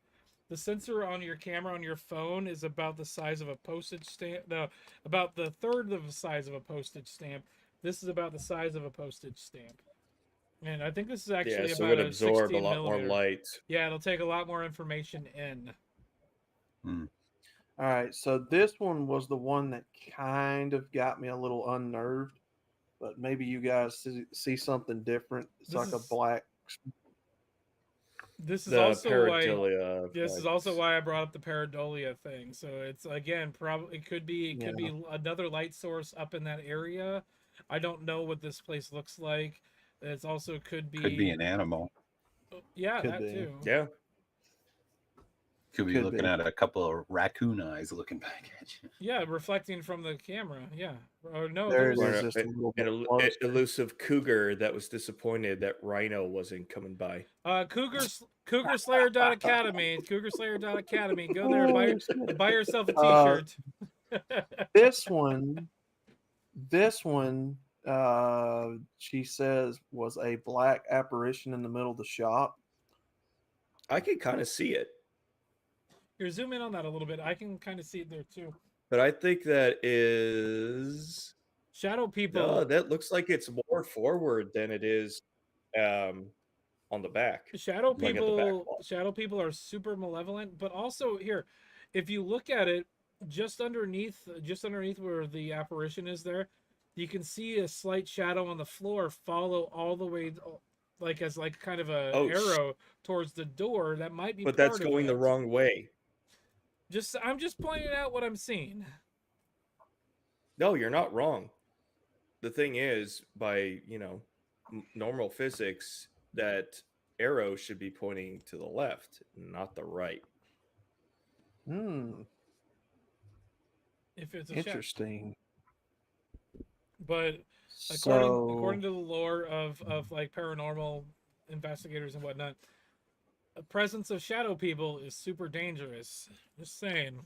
The sensor on your camera on your phone is about the size of a postage stamp. No, about the third of the size of a postage stamp. This is about the size of a postage stamp. And I think this is Yeah, actually so it about would a absorb a 16 lot more millimeter. light. Yeah, it'll take a lot more information in. All right, so this one was the one that kind of got me a little unnerved, but maybe you guys see something different. It's This like a is- black. This is The also why pareidolia. this is also why I brought up the pareidolia thing. So it's again probably it could be another light source up in that area. I don't know what this place looks like. It's also could be an animal. Yeah, Could that be. too. Yeah. Could be looking at a couple of raccoon eyes looking back at you. Yeah, reflecting from the camera. Yeah. Or no, There it Or is, just a little bit an closer. elusive cougar that was disappointed that Rhino wasn't coming by. Cougarslayer.academy. Cougarslayer.academy. Go there, buy yourself a t-shirt. This one, she says was a black apparition in the middle of the shop. I can kind of see it. Here, zoom in on that a little bit. I can kind of see it there too. But I think that is Shadow people. No, that looks like it's more forward than it is on the back. Shadow like at the back wall. shadow people are super malevolent, but also here, if you look at it, just underneath where the apparition is there, you can see a slight shadow on the floor follow all the way like as like kind of a arrow towards the door. That might be But part that's of going the it. wrong way. I'm just pointing out what I'm seeing. No, you're not wrong. The thing is, by, normal physics, that arrow should be pointing to the left, not the right. If it's a Interesting. But according to the lore of like paranormal investigators and whatnot, the presence of shadow people is super dangerous. Just saying.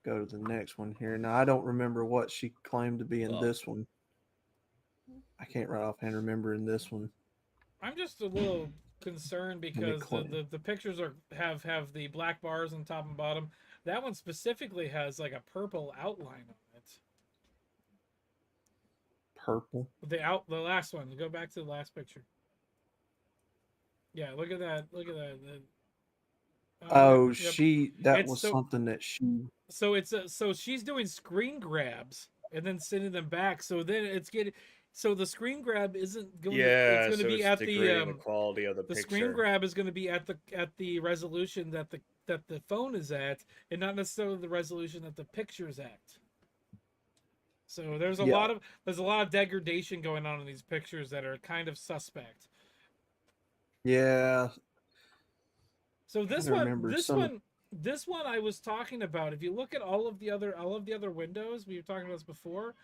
Go to the next one here. Now I don't remember what she claimed to be in this one. I can't right offhand remember in this one. I'm just a little concerned because the pictures have the black bars on top and bottom. That one specifically has like a purple outline on it. Purple. The last one. Go back to the last picture. Yeah, look at that. Look at that. Oh, Yep. that It's was so something that she. so she's doing screen grabs and then sending them back. So then it's getting so the screen grab isn't going to it's Yeah, going to so be it's at degrading the quality of the the screen picture. grab is going to be at the resolution that the phone is at, and not necessarily the resolution that the picture is at. So Yeah, there's a lot of degradation going on in these pictures that are kind of suspect. yeah. So I remember some. this one I was talking about. If you look at all of the other windows, we were talking about this before.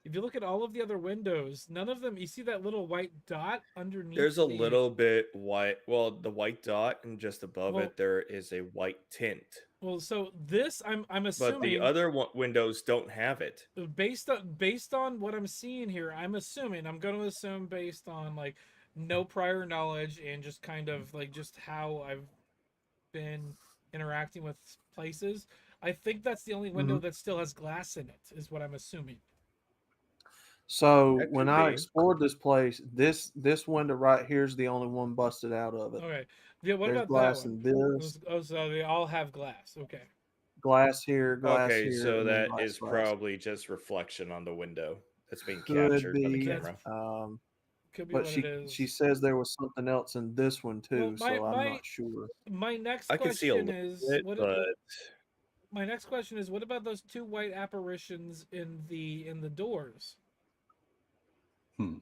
If you look at all of the other windows, none of them you see that little white dot underneath There's a the little bit white. Well, the white dot, and just above well it, there is a white tint. so this I'm But the assuming other windows don't have it. based on what I'm seeing here, I'm going to assume based on like no prior knowledge and just kind of like just how I've been interacting with places. I think that's the only window Mhm. that still has glass in it, is what I'm assuming. So That when could I be. explored this place, this window right here is the only one busted out of it. Okay. Yeah, what There's about that glass one? in this, Oh, so they all have glass. Okay. glass Okay, here, so and then that glass, is glass. probably just reflection on the window that's being Could captured by the be, That's camera. could be but what it she is. says there was something else in this one Well, too, so I'm not sure. my next I can see a question little is bit, but my next question is what about those two white apparitions in the doors? Hmm.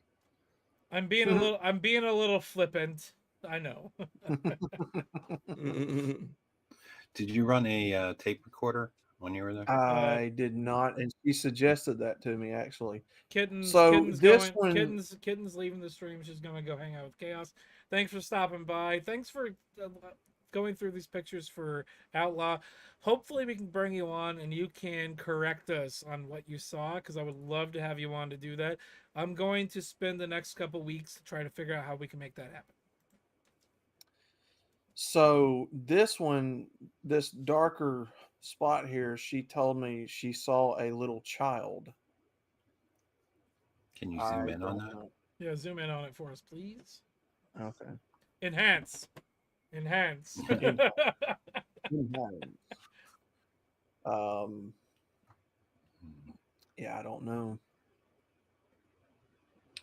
I'm being a little flippant. I know. Did you run a tape recorder when you were there? Uh I did not, and she suggested that to me actually. Kittens, So this one, kittens leaving the stream. She's gonna go hang out with Chaos. Thanks for stopping by. Thanks for going through these pictures for Outlaw. Hopefully, we can bring you on and you can correct us on what you saw because I would love to have you on to do that. I'm going to spend the next couple weeks to try to figure out how we can make that happen. so this one, this darker spot here, she told me she saw a little child. Can you zoom I in on don't that? know. Yeah, zoom in on it for us, please. Okay. Enhance, enhance. In, in hands. Um, yeah, I don't know.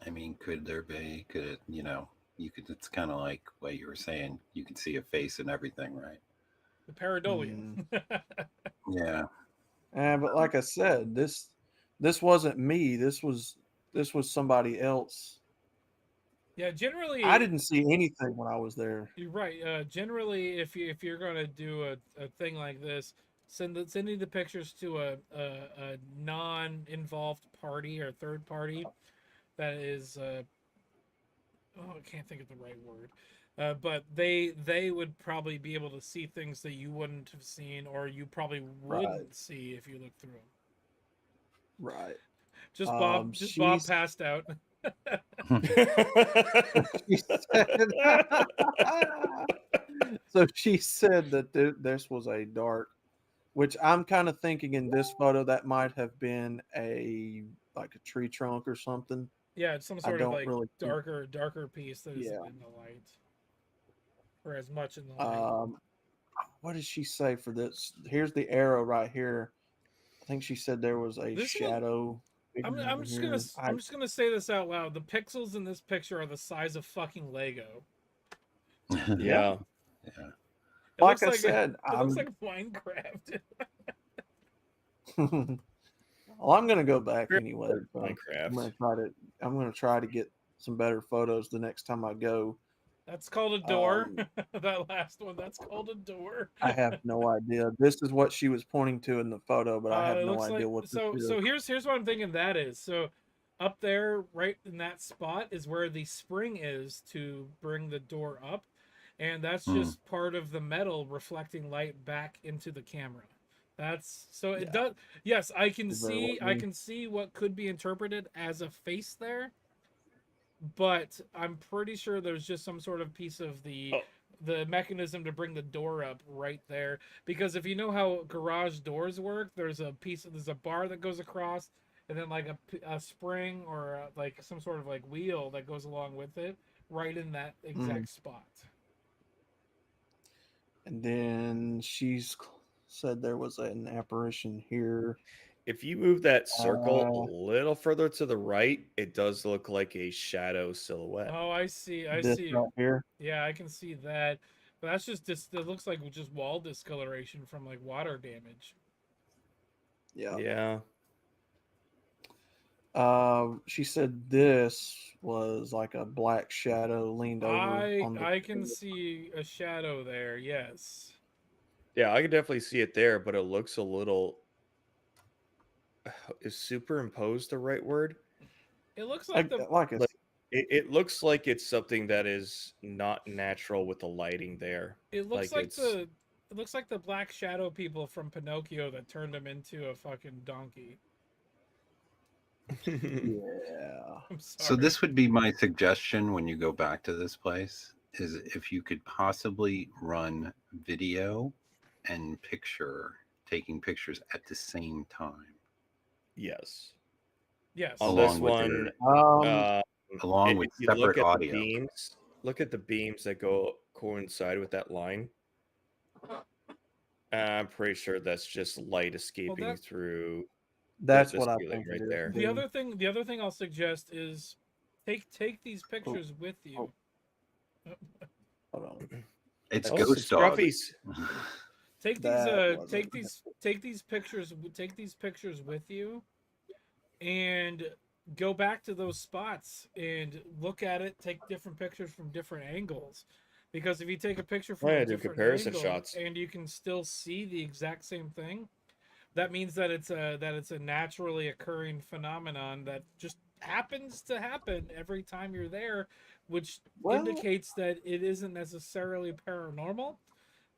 I mean, could there be? Could it? You could. It's kind of like what you were saying. You can see a face and everything, right? The pareidolia. Mm. Yeah. But like I said, this wasn't me. This was somebody else. Yeah, I generally didn't see anything when I was there. you're right. Generally, if you're gonna do a thing like this, sending the pictures to a non-involved party or third party that is oh, I can't think of the right word. But they would probably be able to see things that you wouldn't have seen or you probably Right, wouldn't see if you looked through them. right. Just Bob She's passed out. she said so she said that this was a dark, which I'm kind of thinking in this photo that might have been a like a tree trunk or something. Yeah, it's some I sort of don't like really think, darker piece that isn't yeah. in the light or as much in the light. Um, what did she say for this? Here's the arrow right here. I think she said there was a This one, shadow figure over here. I'm just gonna say this out loud. The pixels in this picture are the size of fucking Lego. Yeah, yeah. Yeah. It like looks I like said, it looks like Minecraft. well, I'm gonna go back anyway. So Minecraft. I'm gonna try to get some better photos the next time I go. That's called a door. Um, That last one, that's called a door. I have no idea. This is what she was pointing to in the photo, but I have It no looks idea like what this is. so. Here's what I'm thinking. That is so. Up there, right in that spot, is where the spring is to bring the door up, and that's Hmm. just part of the metal reflecting light back into the camera. That's so it Yeah, does. Yes, could very well I be. can see what could be interpreted as a face there, but I'm pretty sure there's just some sort of piece of Oh, the mechanism to bring the door up right there. Because if you know how garage doors work, there's a bar that goes across, and then like a spring or like some sort of like wheel that goes along with it, right in that Mm. exact spot. And then said there was an apparition here. If you move that circle a Uh, little further to the right, it does look like a shadow silhouette. Oh, I see. I this see. right here. Yeah, I can see that. But that's just it looks like just wall discoloration from like water damage. Yeah. Yeah. She said this was like a black shadow leaned over on the. I can see a shadow there. Yes. Yeah, I can definitely see it there, but it looks a little. Is superimposed the right word? It looks like the Like Like it looks like it's something that is not natural with the lighting there. it looks Like like it's the it looks like the black shadow people from Pinocchio that turned him into a fucking donkey. yeah. I'm sorry. So this would be my suggestion when you go back to this place is if you could possibly run video and taking pictures at the same time. yes. Yes. On Along this with one, Um. along with if you separate look at audio. look at the beams that coincide with that line. I'm pretty sure that's just light escaping that- through That's the what I ceiling think right it is. there. The other thing I'll suggest is take these pictures with you. Hold on. It's Oh, Ghost Dog. Scruffy's. Take these That wasn't- take these pictures with you and go back to those spots and look at it, take different pictures from different angles. Because if you take a picture from Oh, yeah, a do different comparison angle shots. and you can still see the exact same thing, that means that it's a naturally occurring phenomenon that just happens to happen every time you're there, which Well- indicates that it isn't necessarily paranormal,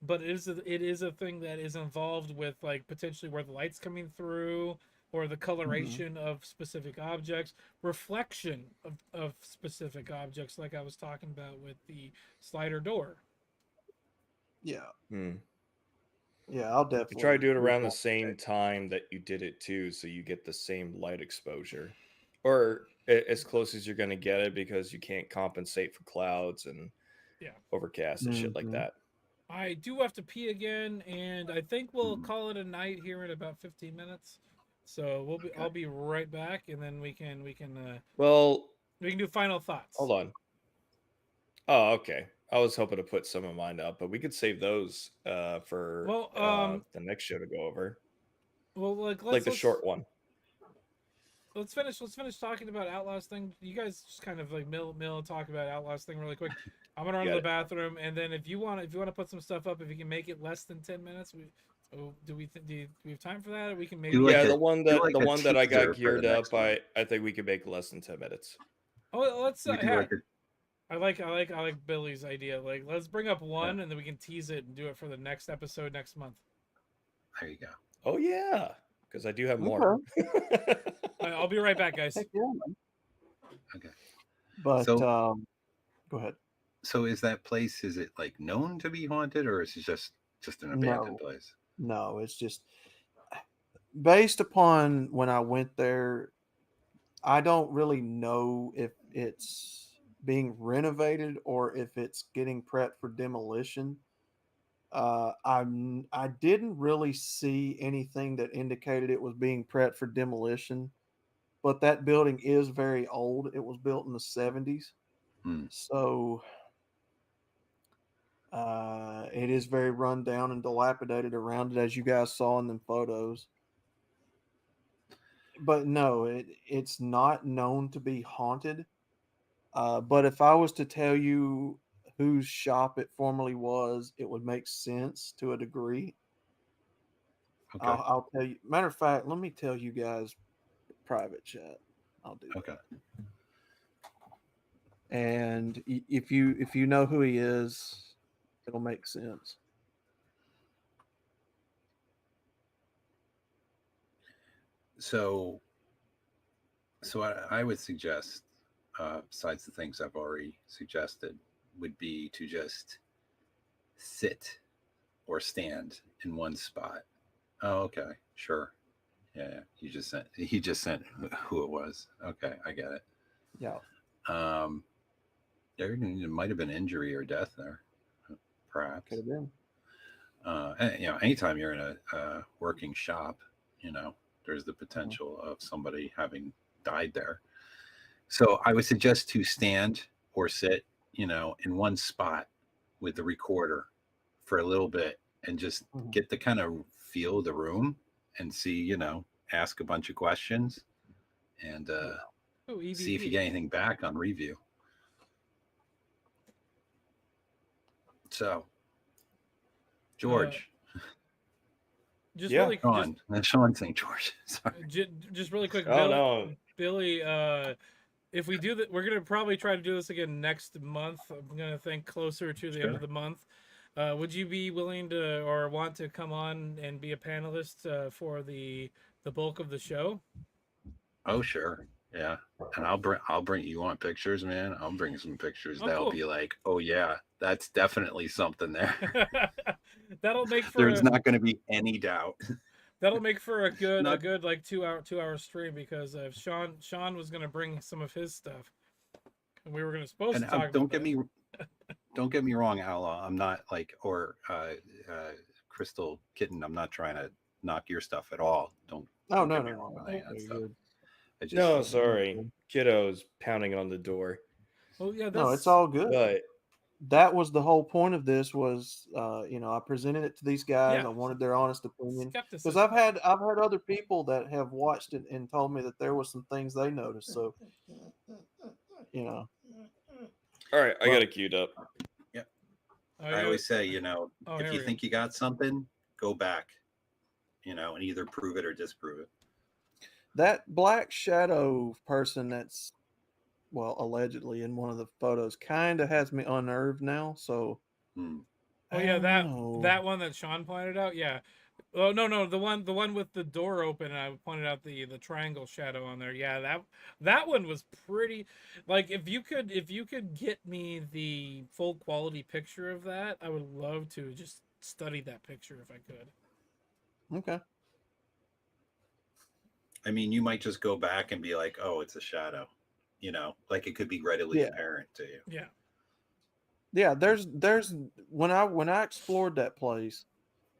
but it is a thing that is involved with like potentially where the light's coming through or the coloration of specific objects, reflection of specific objects, like I was talking about with the slider door. Yeah. Hmm. Yeah, I'll You definitely try to do it around the check. same time that you did it too, so you get the same light exposure, or as close as you're going to get it, because you can't compensate for clouds and Yeah. overcast and shit like Mhm. that. I do have to pee again, and I think we'll Mhm. call it a night here in about 15 minutes. So I'll be right back, and then we can Well, do final thoughts. hold on. Oh, okay. I was hoping to put some of mine up, but we could save those for Well, the next show to go over, well, like like the short one. let's finish talking about Outlast thing. You guys just kind of like mill talk about Outlast thing really quick. I'm gonna run to Got the it. bathroom, and then if you want to put some stuff up, if you can make it less than 10 minutes, do we have time for that? Or we can maybe Do like Yeah, a- the one do that like a I teaser got for the geared next up, one. I think we could make less than 10 minutes. Oh, let's We do yeah. like a- I like Billy's idea. Like, let's bring up one, and then we can tease it and do it for the next episode next month. there you go. Oh yeah, because I do have more. I'll be right back, guys. Heck yeah, man. Okay. But So- go ahead. So is that place? Is it like known to be haunted, or is it just an abandoned place? No, it's just based upon when I went there. I don't really know if it's being renovated or if it's getting prepped for demolition. I didn't really see anything that indicated it was being prepped for demolition, but that building is very old. It was built in the 70s. Hmm. So it is very run down and dilapidated around it, as you guys saw in the photos. But no, it's not known to be haunted. But if I was to tell you whose shop it formerly was, it would make sense to a degree. Okay. I'll tell you. Matter of fact, let me tell you guys private chat. I'll do Okay. that. And if you know who he is, it'll make sense. So I would suggest, besides the things I've already suggested, would be to just sit or stand in one spot. Oh, okay, sure. Yeah, he just sent who it was. Okay, I get it. Yeah. There might have been injury or death there, perhaps. Could have been. Anytime you're in a working shop, there's the potential of somebody having died there. So I would suggest to stand or sit, in one spot with the recorder for a little bit and just get the kind of feel of the room and see, ask a bunch of questions and see if you get anything back on review. So, George. Just Yeah. really, Sean. Sean St. George. Sorry. Just really quick. Oh, no. Billy. If we do that, we're gonna probably try to do this again next month. I'm gonna think closer to the end of the month. Would you be willing to or want to come on and be a panelist for the bulk of the show? Oh, sure. Yeah. And I'll bring you want pictures, man. I'll bring some pictures that'll be like, oh yeah, that's definitely something there. That'll make for there's not going to be any doubt. That'll make for a good like 2 hour stream because Sean was gonna bring some of his stuff, and we were gonna supposed to talk. Don't get me wrong, Outlaw. I'm not or Crystal Kitten. I'm not trying to knock your stuff at all. Don't get me wrong with any of that stuff. No, sorry. Kiddo's pounding on the door. Oh yeah, no, it's all good. But that was the whole point of this was, I presented it to these guys. Yeah. I wanted their honest opinion because Skepticism. I've had other people that have watched it and told me that there was some things they noticed. So, All right, I got it queued up. Yeah. I always say, if you think you got something, go back, and either prove it or disprove it. That black shadow person that's, allegedly in one of the photos kind of has me unnerved now. So, oh yeah, that one that Sean pointed out. Yeah. Oh no, the one with the door open. And I pointed out the triangle shadow on there. Yeah, that one was pretty. Like if you could get me the full quality picture of that, I would love to just study that picture if I could. Okay. I mean, you might just go back and be like, "Oh, it's a shadow," like it could be readily apparent to you. Yeah. Yeah, there's when I explored that place,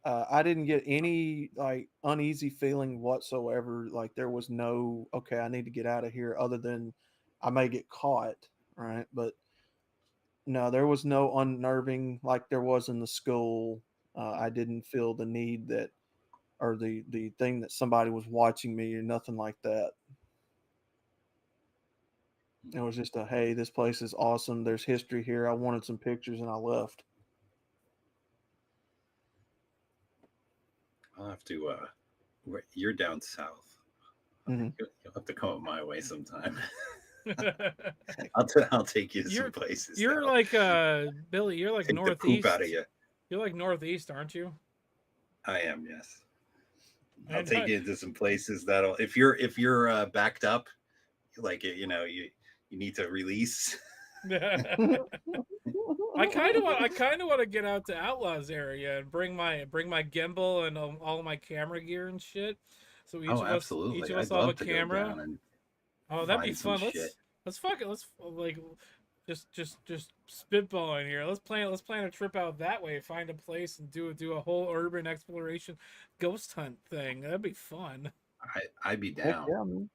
I didn't get any uneasy feeling whatsoever. Like there was no, okay, I need to get out of here, other than I may get caught, right? But no, there was no unnerving like there was in the school. I didn't feel the need that, or the thing that somebody was watching me or nothing like that. It was just hey, this place is awesome. There's history here. I wanted some pictures and I left. I'll have to. You're down south. Mm-hmm. You'll have to come up my way sometime. I'll take you to some places. You're now. like Billy. You're like take northeast. The poop out of you. You're like northeast, aren't you? I am. Yes. I'll take you to some places that'll. If you're backed up, like you need to release. I kind of want to get out to Outlaws area and bring my gimbal and all my camera gear and shit. So each of us will have a camera. Oh, that'd be fun. Let's just spitballing here. Let's plan a trip out that way. Find a place and do a whole urban exploration ghost hunt thing. That'd be fun. I'd be down. Yeah, man.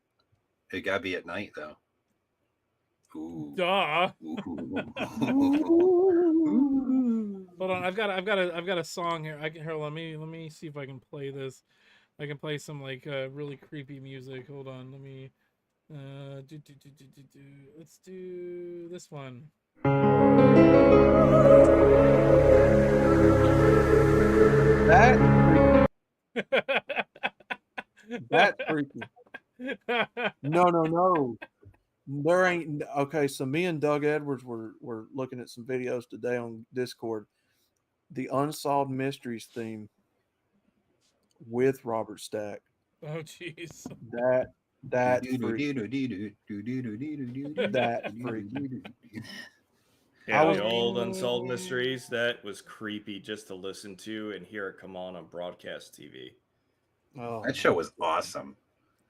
It gotta be at night though. Ooh. Duh. Hold on, I've got a song here. Let me see if I can play this. I can play some really creepy music. Hold on, let me let's do this one. That's freaky. No. There ain't okay. So me and Doug Edwards were looking at some videos today on Discord. The Unsolved Mysteries theme with Robert Stack. Oh jeez. That freaky. That freaky. Yeah, the old Unsolved Mysteries, that was creepy just to listen to and hear it come on broadcast TV. Oh, that show was awesome.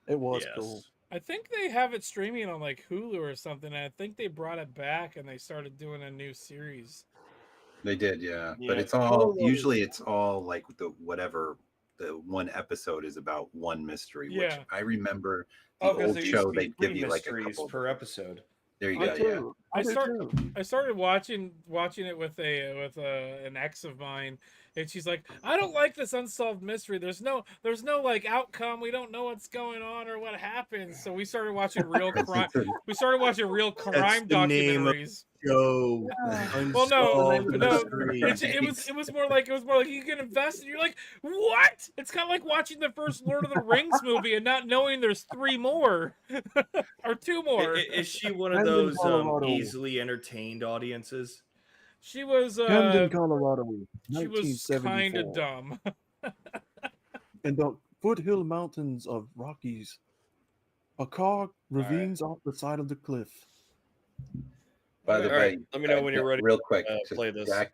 It was cool. I think they have it streaming on Hulu or something. And I think they brought it back and they started doing a new series. They did, yeah. But Yeah, it's all Colorado- usually it's all like the one episode is about one mystery, which Yeah. I remember the Oh, because old there used show to be they'd give 3 you like a mysteries couple per episode. There you I go, do. yeah. I do too. I started watching it with an ex of mine, and she's like, I don't like this unsolved mystery. There's no like outcome. We don't know what's going on or what happens. So we started watching real crime. We started watching real crime the name of- documentaries. Yo, Well, no, mysteries. it was more like you can invest, and you're like, what? It's kind of like watching the first Lord of the Rings movie and not knowing there's 3 more or 2 more. Is she one of Camden, those Colorado. easily entertained audiences? She was Camden, Colorado, she was kind of 1974. dumb. In the foothill mountains of Rockies, a car right. ravines off the side of the cliff. By the All way, right, let me know when you're ready. Real quick, to play this. Dak,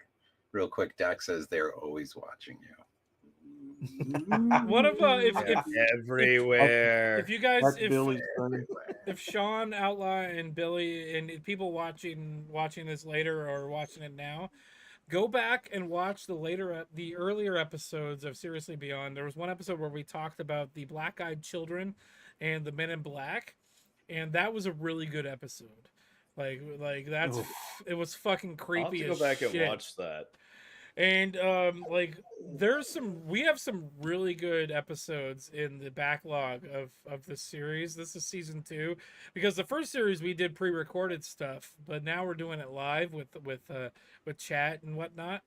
real quick, Dak says they're always watching you. What if Everywhere. if you guys That's Billy's thing. if Sean, Outlaw, and Billy and people watching this later or watching it now, go back and watch the earlier episodes of Seriously Beyond. There was one episode where we talked about the black-eyed children and the Men in Black, and that was a really good episode. Like that's it was fucking I'll have creepy to go as back shit. and watch that. And we have some really good episodes in the backlog of this series. This is season 2, because the first series we did pre-recorded stuff, but now we're doing it live with chat and whatnot.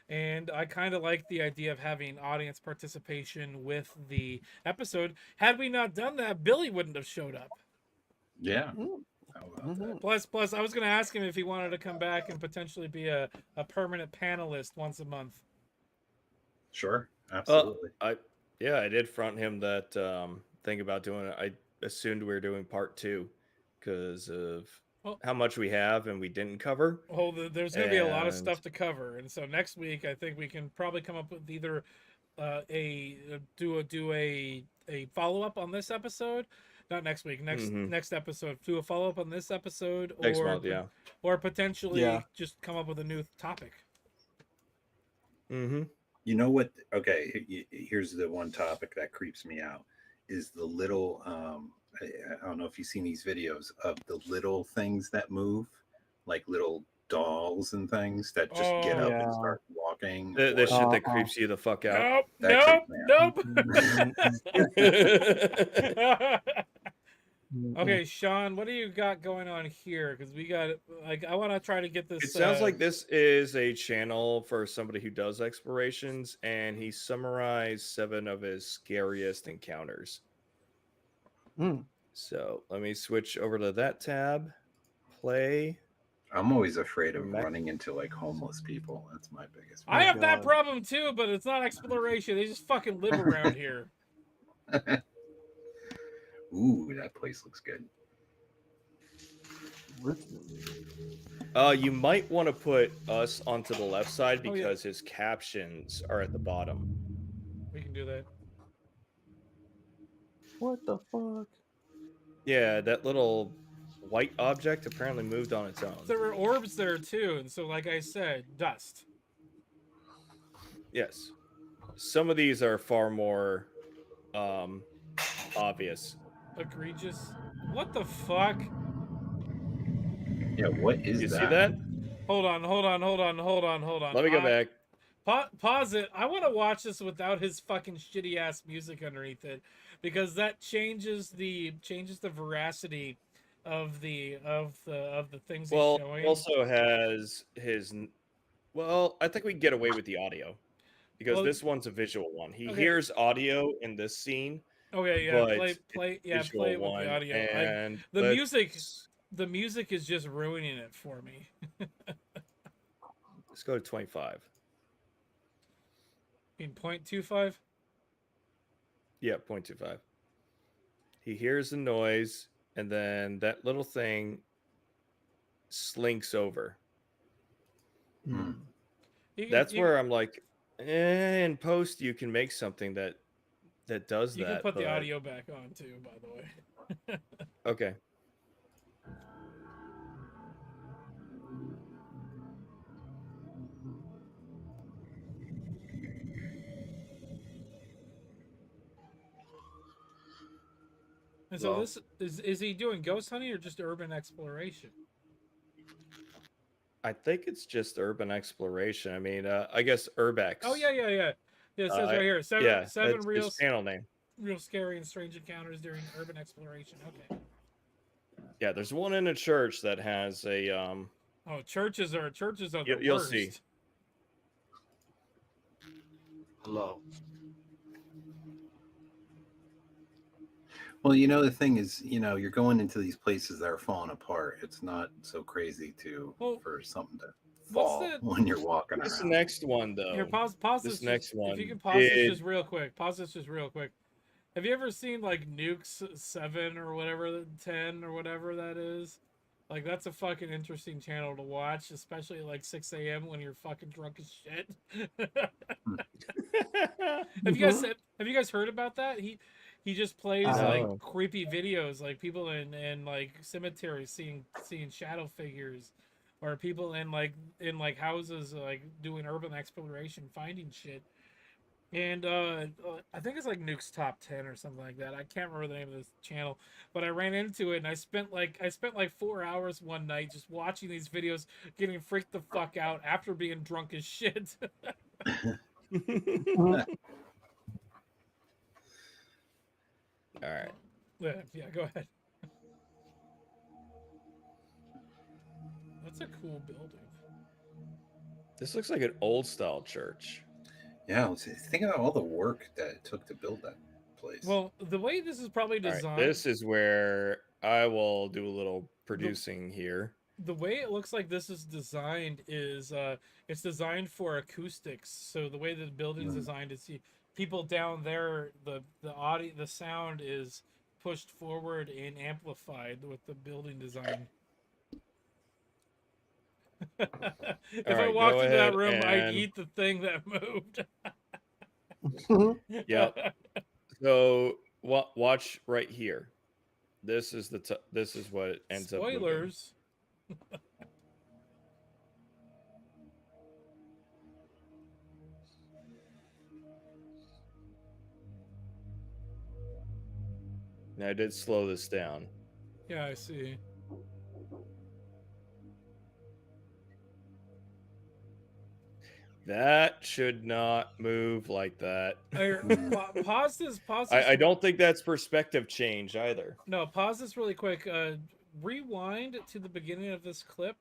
And I kind of like the idea of having audience participation with the episode. Had we not done that, Billy wouldn't have showed up. Yeah. Mm. How about that? Plus, I was going to ask him if he wanted to come back and potentially be a permanent panelist once a month. Sure, absolutely. I did front him that thing about doing it. I assumed we were doing part 2 because of how much we have and we didn't cover. Oh, there's going to be a lot of And- stuff to cover, and so next week I think we can probably come up with either do a follow up on this episode. Not next week. Next episode. Do a follow up on this episode, or Next month, yeah. or potentially Yeah. just come up with a new topic. Mm-hmm. You know what? Okay, here's the one topic that creeps me out is the little. I don't know if you've seen these videos of the little things that move, like little dolls and things that just get Oh, up yeah. and start walking. The shit that Uh-huh. creeps you the fuck out. Nope. That creeps Nope. Mm-mm. Okay, Sean, what do you got going on here? Because we got I want to try to get this. It sounds like this is a channel for somebody who does explorations, and he summarized 7 of his scariest encounters. Mm. So let me switch over to that tab. Play. I'm always afraid of Mac- running into like homeless people. That's my biggest. I have that God. problem too, but it's not exploration. They just fucking live around here. Ooh, that place looks good. You might want to put us onto the left side Oh, yeah. because his captions are at the bottom. We can do that. What the fuck? Yeah, that little white object apparently moved on its own. There were orbs there too, and so like I said, dust. Yes. Some of these are far more obvious. Egregious. What the fuck? Yeah, what is You that? see that? Hold on. Let me go back. Pause it. I want to watch this without his fucking shitty ass music underneath it, because that changes the veracity of the things Well, he's showing. he also has his. Well, I think we can get away with the audio because Well, this one's a visual one. He okay. hears audio in this scene. Okay, yeah, but play visual it with one, the audio. and The let's- music is just ruining it for me. Let's go to 25. In 0.25. Yeah, 0.25. He hears the noise, and then that little thing slinks over. Hmm. That's where I'm like, in post you can make something that does you that. can put the but- audio back on too, by the way. Okay. And so Well, this is he doing ghost hunting or just urban exploration? I think it's just urban exploration. I mean, I guess Urbex. Oh yeah. Yeah, it says I- right here yeah, seven that's real his channel name. real scary and strange encounters during urban exploration. Okay. Yeah, there's one in a church that has a Oh, churches are the you'll see. worst. hello. Well, you know, the thing is, you know, you're going into these places that are falling apart. It's not so crazy for something to what's fall the- when you're walking This around. next one though. Here, pause This this. next Just, one if you can pause this did- just real quick. Pause this just real quick. Have you ever seen like Nukes 7 or whatever, 10 or whatever that is? Like that's a fucking interesting channel to watch, especially at like 6 a.m. when you're fucking drunk as shit. Have you guys heard about that? He just plays I like haven't. creepy videos, like people in like cemeteries seeing shadow figures, or people in like houses like doing urban exploration, finding shit. And I think it's like Nuke's Top 10 or something like that. I can't remember the name of this channel, but I ran into it and I spent like 4 hours one night just watching these videos, getting freaked the fuck out after being drunk as shit. All right. Yeah, go ahead. That's a cool building. This looks like an old style church. Yeah, think about all the work that it took to build that place. Well, the way this is probably All right, designed, this is where I will do a little producing here. the way it looks like this is designed is it's designed for acoustics. So the way the building is designed is people down there, the audio, the sound is pushed forward and amplified with the building design. If I right, walked go into that ahead room, I'd and- eat the thing that moved. Yep. So watch right here. This is this is what it ends up moving. Spoilers. Now I did slow this down. Yeah, I see. That should not move like that. Pause this. I don't think that's perspective change either. No, pause this really quick. Rewind to the beginning of this clip,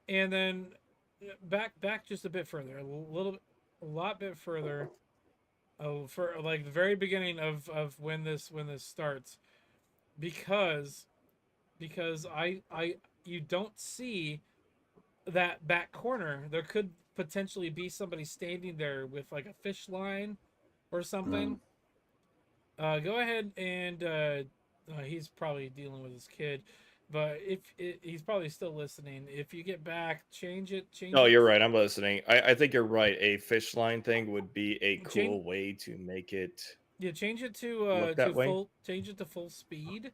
and then back just a bit further, a lot bit further. Oh, for like the very beginning of when this starts, because I you don't see that back corner. There could potentially be somebody standing there with like a fish line or something. Go ahead and he's probably dealing with his kid, but he's probably still listening. If you get back, change it. No, you're right. I'm listening. I think you're right. A fish line thing would be a cool way to make it. Yeah, change it to Look that way? change it to full speed,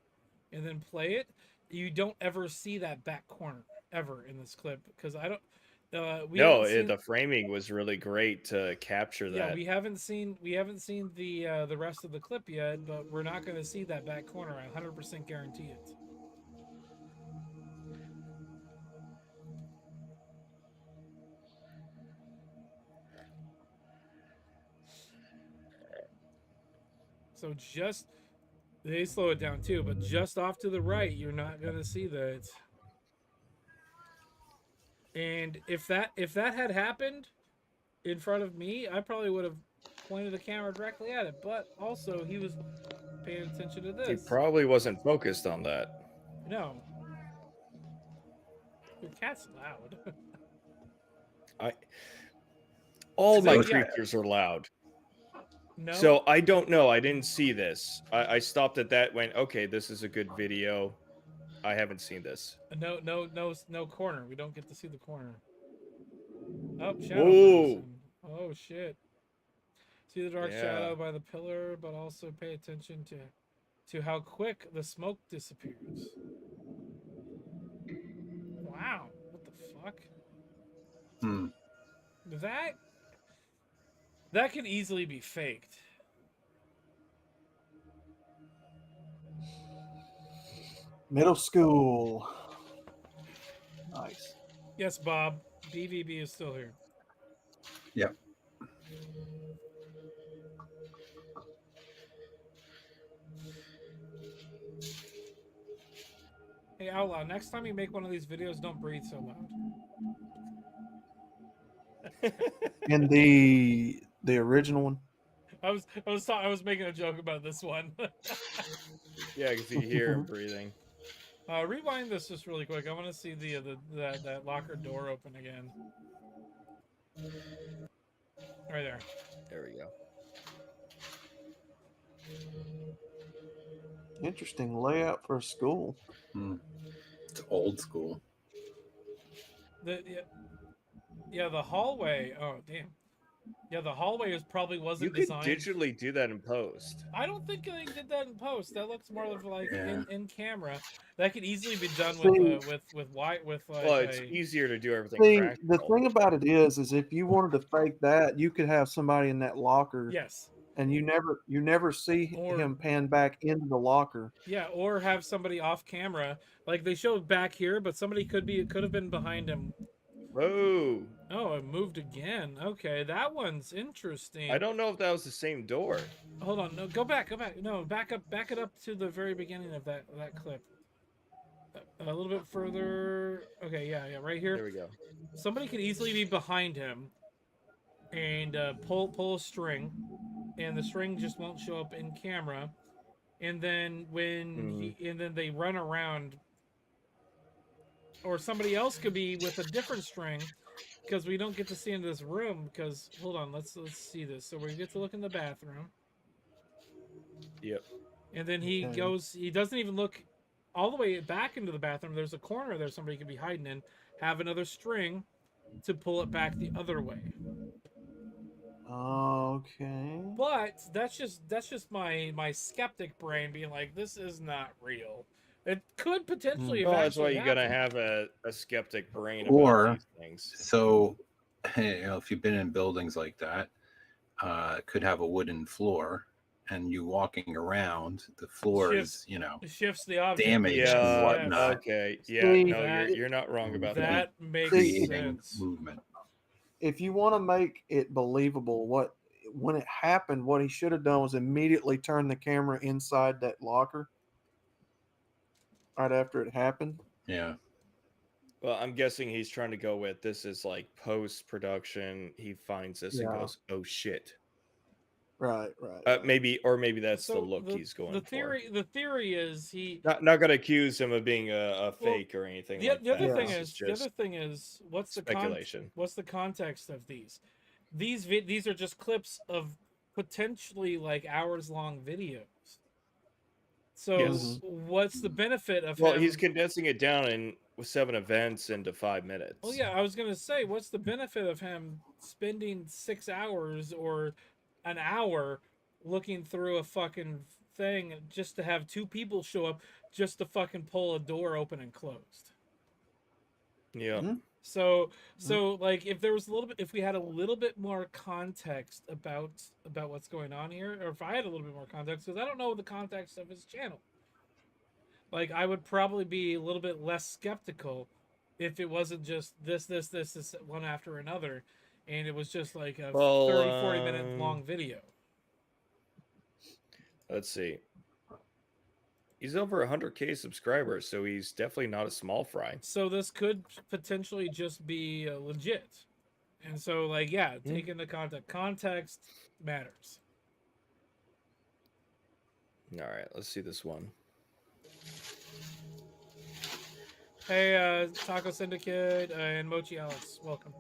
and then play it. You don't ever see that back corner ever in this clip because I don't. The framing was really great to capture that. Yeah, we haven't seen the rest of the clip yet, but we're not going to see that back corner. I 100% guarantee it. So they slow it down too, but just off to the right, you're not going to see that. And if that had happened in front of me, I probably would have pointed the camera directly at it. But also, he was paying attention to this. He probably wasn't focused on that. No. Your cat's loud. All my Yeah. creatures are loud. No. So I don't know. I didn't see this. I stopped at that. Went, okay, this is a good video. I haven't seen this. No corner. We don't get to see the corner. Oh, shadow Whoa. person. Oh shit. See the dark Yeah. shadow by the pillar, but also pay attention to how quick the smoke disappears. Wow. What the fuck? That could easily be faked. Middle school. Nice. Yes, Bob. BVB is still here. Yep. Hey, Outlaw, next time you make one of these videos, don't breathe so loud. In the original one. I was making a joke about this one. Yeah, because you hear him breathing. Rewind this just really quick. I want to see that locker door open again. Right there. There we go. Interesting layout for a school. It's old school. Yeah, the hallway. Oh damn. Yeah, the hallway wasn't You could designed. digitally do that in post. I don't think they did that in post. That looks more of like Yeah. in camera. That could easily be done See- with white with like. Well, it's easier to do everything See, practical. the thing about it is if you wanted to fake that, you could have somebody in that locker, Yes. and you never see Or- him pan back into the locker. Yeah, or have somebody off camera, like they showed back here, but somebody could have been behind him. Whoa. Oh, it moved again. Okay, that one's interesting. I don't know if that was the same door. Hold on, no, go back. No, back it up to the very beginning of that clip. A little bit further. Okay, yeah, right here. There we go. Somebody could easily be behind him and pull a string, and the string just won't show up in camera. And then when then they run around, or somebody else could be with a different string, because we don't get to see into this room. Because hold on, let's see this. So we get to look in the bathroom. Yep. And then he Okay. goes. He doesn't even look all the way back into the bathroom. There's a corner there somebody could be hiding in. Have another string to pull it back the other way. Okay. But that's just my skeptic brain being like, this is not real. It could potentially. Well, that's why actually you gotta happen. have a skeptic brain Or- about these things. So, if you've been in buildings like that, could have a wooden floor, and you walking around, the floor Shifts. is, It shifts the object. damaged Yes, and Yeah. whatnot. Okay. Yeah. See, No, that- you're not wrong about that. That makes See, creating sense. movement. If you want to make it believable, when it happened, what he should have done was immediately turn the camera inside that locker right after it happened. Yeah. Well, I'm guessing he's trying to go with this is like post production. He finds this and Yeah. goes, "Oh shit." Right, right. Maybe that's the look he's going the theory, for. The theory is he. Not gonna accuse him of being a fake or anything. The, like the other that. thing This is, what's the speculation. what's the context of these? These are just clips of potentially like hours long videos. So Yes. what's the benefit of Well, him? he's condensing it down with 7 events into 5 minutes. Well, yeah, I was gonna say, what's the benefit of him spending 6 hours or an hour looking through a fucking thing just to have two people show up just to fucking pull a door open and closed? Yeah. Mhm. So like if there was a little bit, if we had a little bit more context about what's going on here, or if I had a little bit more context, because I don't know the context of his channel, like I would probably be a little bit less skeptical if it wasn't just this one after another, and it was just like a 30-40 minute long video. Let's see. He's over 100K subscribers, so he's definitely not a small fry. So this could potentially just be legit. And so, like, yeah, take into context matters. All right, let's see this one. Hey, Taco Syndicate and Mochi Alex, welcome.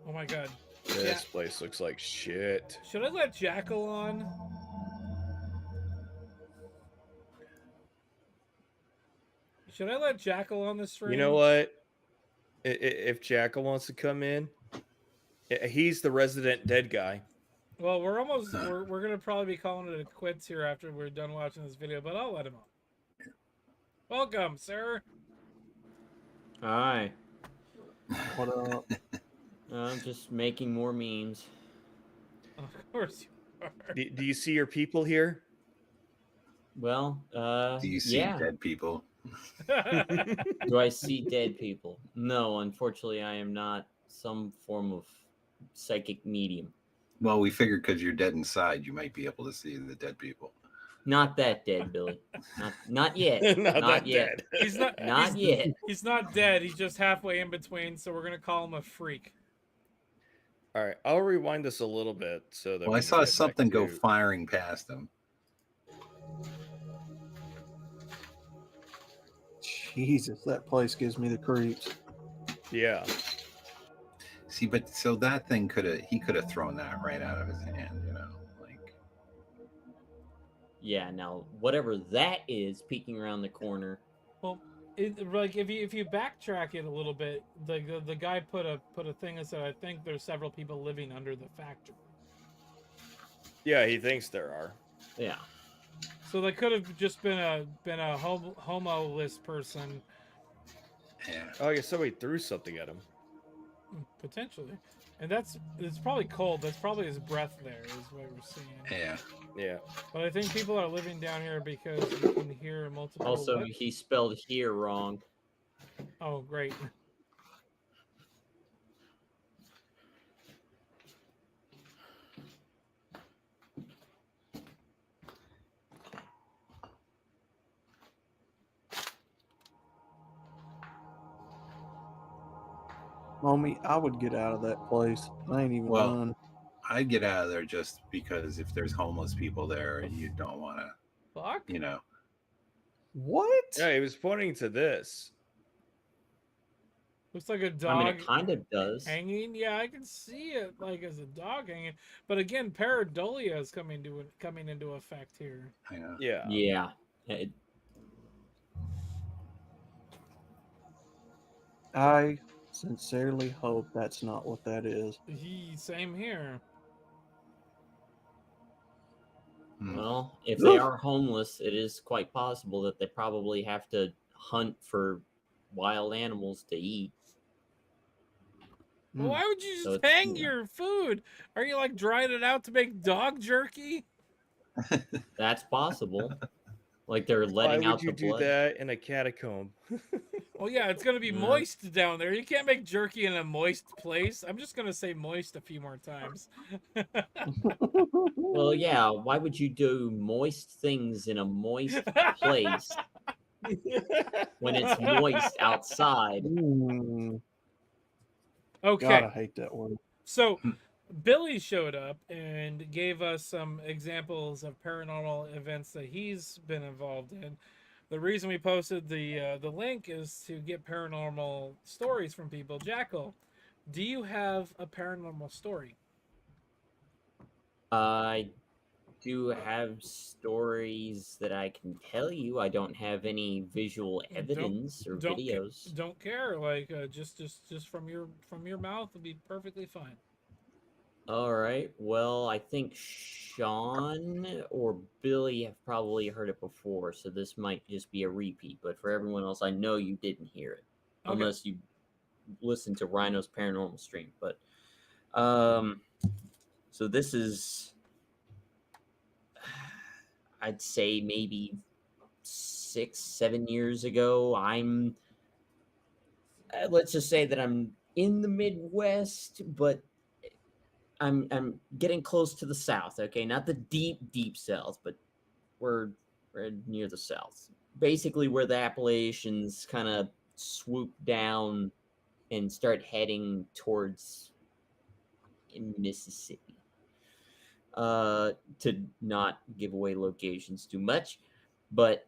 Oh my god. This place looks like shit. Should I let Jackal on? Should I let Jackal on the stream? You know what? If Jackal wants to come in, he's the resident dead guy. Well, we're gonna probably be calling it a quits here after we're done watching this video, but I'll let him on. Welcome, sir. Hi. What I'm just making more memes. Of course. Do you see your people here? Well, Do you see yeah. dead people? Do I see dead people? No, unfortunately, I am not some form of psychic medium. Well, we figured because you're dead inside, you might be able to see the dead people. Not that dead, Billy. Not yet. Not that yet. dead. He's not. Not he's, yet. He's not dead. He's just halfway in between. So we're gonna call him a freak. All right, I'll rewind this a little bit so that Well, we I can saw get back something go to- firing past them. Jesus, that place gives me the creeps. Yeah. See, but so that thing he could have thrown that right out of his hand, like. Yeah. Now, whatever that is peeking around the corner. Well, like if you backtrack it a little bit, the guy put a thing that said, I think there's several people living under the factory. Yeah, he thinks there are. Yeah. So they could have just been a homo-less person, Yeah. Oh, I guess somebody threw something at him. potentially, and it's probably cold. That's probably his breath. There is what we're seeing. Yeah. Yeah. But I think people are living down here because you can hear multiple. Also, what? he spelled here wrong. Oh, great. Mommy, I would get out of that place. I ain't even Well, run. I'd get out of there just because if there's homeless people there, you don't want to, Fuck. What? Yeah, he was pointing to this. Looks like a I dog mean, it kind of does. hanging. Yeah, I can see it like as a dog hanging. But again, pareidolia is coming into effect here. I know. Yeah. Yeah. I sincerely hope that's not what that is. Same here. Hmm. Well, if they are homeless, it is quite possible that they probably have to hunt for wild animals to eat. Well, why would you So just it's, hang your food? Are you like drying it out to make dog jerky? That's possible. Like they're Why letting would out you the do blood. that in a catacomb? Well, yeah, it's gonna be Yeah. moist down there. You can't make jerky in a moist place. I'm just gonna say moist a few more times. Well, yeah. Why would you do moist things in a moist place when it's moist outside? God, Okay, I hate that word. so Billy showed up and gave us some examples of paranormal events that he's been involved in. The reason we posted the link is to get paranormal stories from people. Jackal, do you have a paranormal story? I do have stories that I can tell you. I don't have any visual evidence or videos. Don't care. Like just from your mouth would be perfectly fine. All right. Well, I think Sean or Billy have probably heard it before, so this might just be a repeat. But for everyone else, I know you didn't hear it Okay. unless you listened to Rhino's paranormal stream. But so this is, I'd say maybe 6-7 years ago. Let's just say that I'm in the Midwest, but I'm getting close to the South. Okay, not the deep South, but we're near the South. Basically, where the Appalachians kind of swoop down and start heading towards Mississippi. To not give away locations too much, but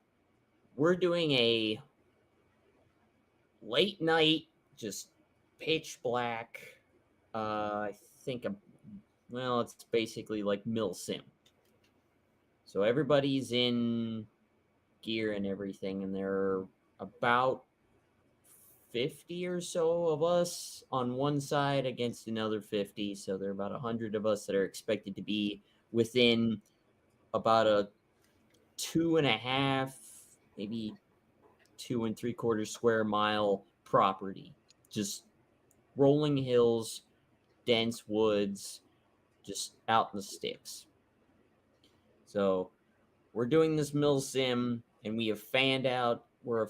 we're doing a late night, just pitch black. I think it's basically like mill sim. So everybody's in gear and everything, and there are about 50 or so of us on one side against another 50. So there are about 100 of us that are expected to be within about a 2.5, maybe 2 3/4 square mile property. Just rolling hills, dense woods, just out in the sticks. So we're doing this mill sim, and we have fanned out. We're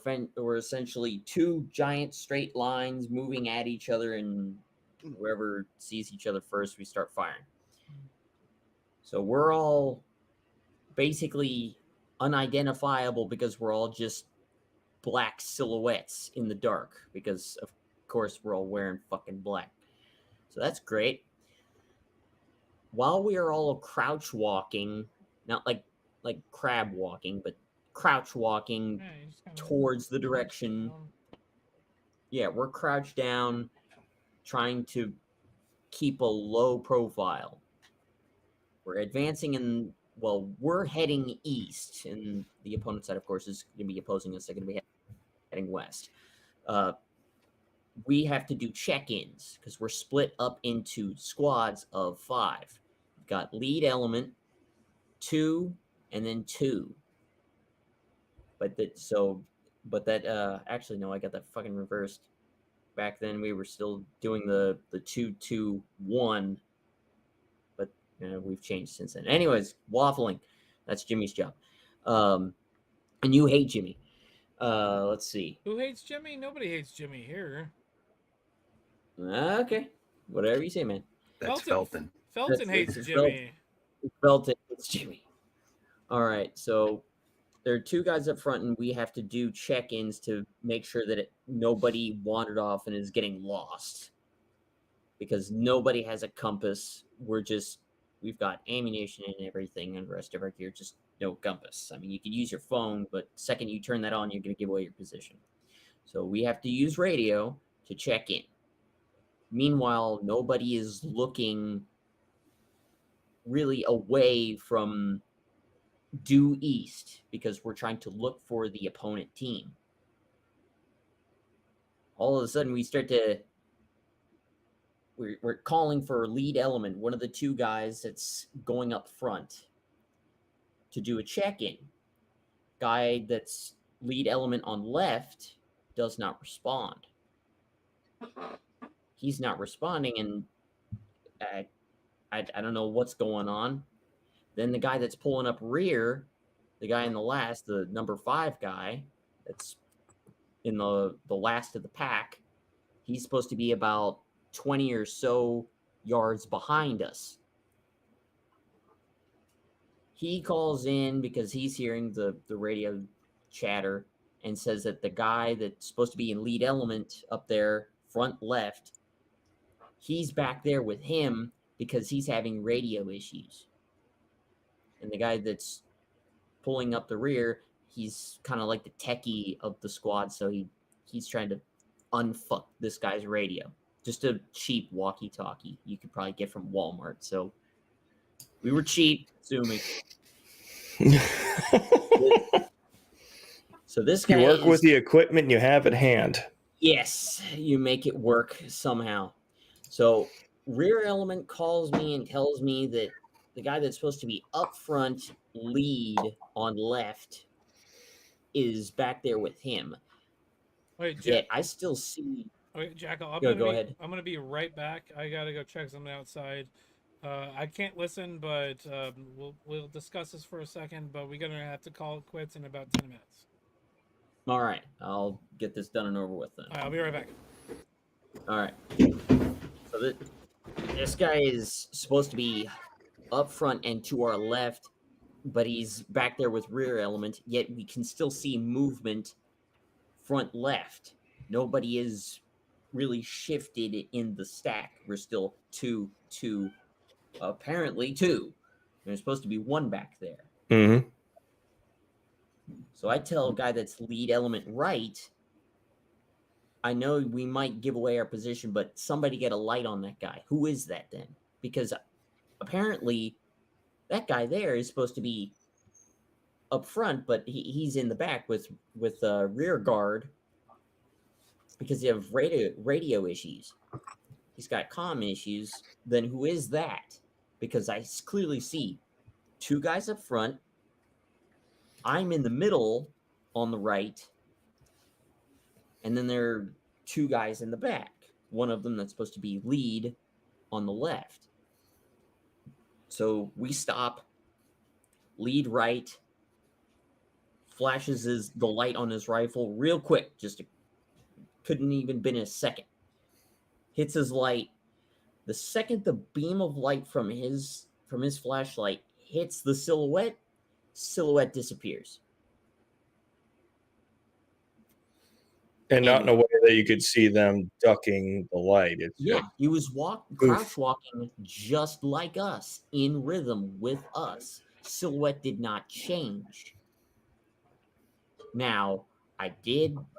essentially two giant straight lines moving at each other, and whoever sees each other first, we start firing. So we're all basically unidentifiable because we're all just black silhouettes in the dark because, of course, we're all wearing fucking black. So that's great. While we are all crouch walking, not like crab walking, but crouch walking Yeah, you just kinda towards the crouch direction. down. Yeah, we're crouched down, trying to keep a low profile. We're advancing in, well, we're heading east, and the opponent side, of course, is going to be opposing us. They're going to be heading west. We have to do check-ins because we're split up into squads of 5. We've got lead element, 2, and then 2. Actually, no, I got that fucking reversed. Back then we were still doing the 2-2-1, but we've changed since then. Anyways, waffling. That's Jimmy's job. And you hate Jimmy. Let's see. Who hates Jimmy? Nobody hates Jimmy here. Okay. Whatever you say, man. That's Felton. Felton hates It's Jimmy. Felton hates Jimmy. All right, so there are 2 guys up front, and we have to do check-ins to make sure that nobody wandered off and is getting lost. Because nobody has a compass. We've got ammunition and everything, and the rest of our gear, just no compass. I mean, you could use your phone, but the second you turn that on, you're going to give away your position. So we have to use radio to check in. Meanwhile, nobody is looking really away from due east because we're trying to look for the opponent team. All of a sudden, we're calling for lead element, one of the 2 guys that's going up front, to do a check-in. Guy that's lead element on left does not respond. He's not responding, and I don't know what's going on. Then the guy that's pulling up rear, the guy in the last, the number 5 guy that's in the last of the pack, he's supposed to be about 20 or so yards behind us. He calls in because he's hearing the radio chatter and says that the guy that's supposed to be in lead element up there, front left, he's back there with him because he's having radio issues. And the guy that's pulling up the rear, he's kind of like the techie of the squad, so he's trying to unfuck this guy's radio. Just a cheap walkie-talkie you could probably get from Walmart. So we were cheap, sue me. So this guy You work with the equipment you have at hand. Yes, you make it work somehow. So rear element calls me and tells me that the guy that's supposed to be up front, lead on left, is back there with him. Wait, Yet I still see. Okay, Jack, Go ahead. I'm gonna be right back. I gotta go check something outside. I can't listen, but we'll discuss this for a second. But we're gonna have to call it quits in about 10 minutes. All right, I'll get this done and over with then. All right, I'll be right back. All right. So this guy is supposed to be up front and to our left, but he's back there with rear element. Yet we can still see movement front left. Nobody is really shifted in the stack. We're still 2, apparently 2. There's supposed to be 1 back there. Mm-hmm. So I tell a guy that's lead element right, I know we might give away our position, but somebody get a light on that guy. Who is that then? Because apparently that guy there is supposed to be up front, but he's in the back with rear guard because they have radio issues. He's got comm issues. Then who is that? Because I clearly see 2 guys up front. I'm in the middle on the right. And then there are 2 guys in the back. One of them that's supposed to be lead on the left. So we stop. lead right, flashes the light on his rifle real quick, couldn't even been a second. Hits his light. The second the beam of light from his flashlight hits the silhouette disappears. And not in a And way that you could see them ducking the light. It's yeah, just he was Oof. crouch walking just like us, in rhythm with us. Silhouette did not change. Now, I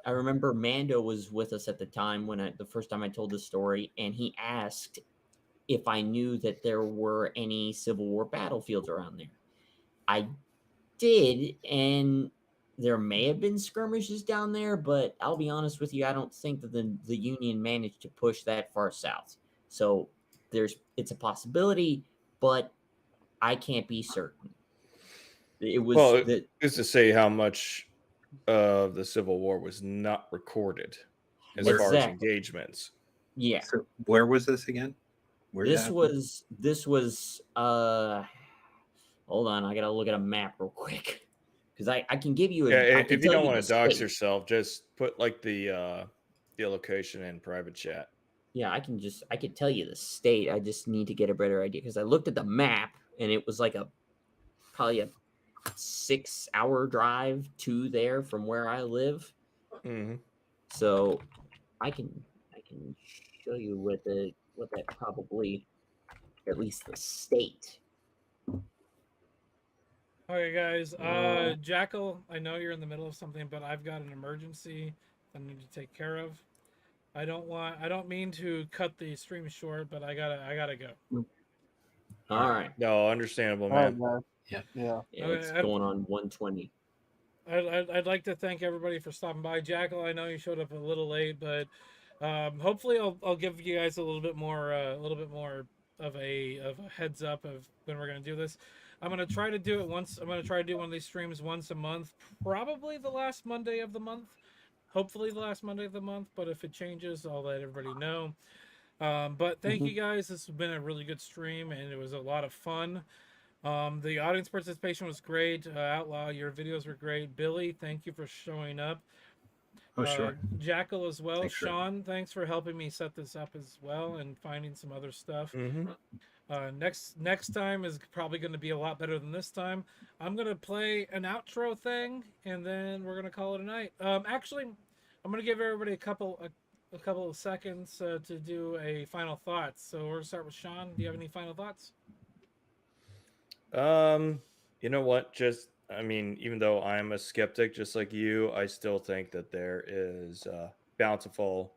remember Mando was with us at the time the first time I told this story, and he asked if I knew that there were any Civil War battlefields around there. I did, and there may have been skirmishes down there, but I'll be honest with you, I don't think that the Union managed to push that far south. So it's a possibility, but I can't be certain. It was well, it's to say how much of the Civil War was not recorded as far as Exactly. engagements. Yeah. So where was this again? Where This was hold on, I gotta look at a map real quick. Because I can give you Yeah, I can if you tell don't you want the to dox state. yourself, just put like the location in private chat. Yeah, I can tell you the state. I just need to get a better idea because I looked at the map and it was like probably a 6-hour drive to there from where I live. Mm-hmm. So I can show you what that probably, at least the state. Okay, guys. Jackal, I know you're in the middle of something, but I've got an emergency I need to take care of. I don't mean to cut the stream short, but I gotta go. All right. No, understandable, All right, man. guys. Yeah. Yeah. Yeah, Okay, it's going on 120. I'd like to thank everybody for stopping by. Jackal, I know you showed up a little late, but hopefully I'll give you guys a little bit more of a heads up of when we're gonna do this. I'm gonna try to do it once. I'm gonna try to do one of these streams once a month, probably the last Monday of the month. Hopefully the last Monday of the month, but if it changes, I'll let everybody know. But thank you guys. This has been a really good stream, and it was a lot of fun. The audience participation was great. Outlaw, your videos were great. Billy, thank you for showing up. Oh, sure. Jackal as well. Thanks for- Sean, thanks for helping me set this up as well and finding some other stuff. Mm-hmm. Next time is probably going to be a lot better than this time. I'm going to play an outro thing, and then we're going to call it a night. Actually, I'm going to give everybody a couple of seconds to do a final thoughts. So we're going to start with Sean. Do you have any final thoughts? You know what? Even though I'm a skeptic, just like you, I still think that there is bountiful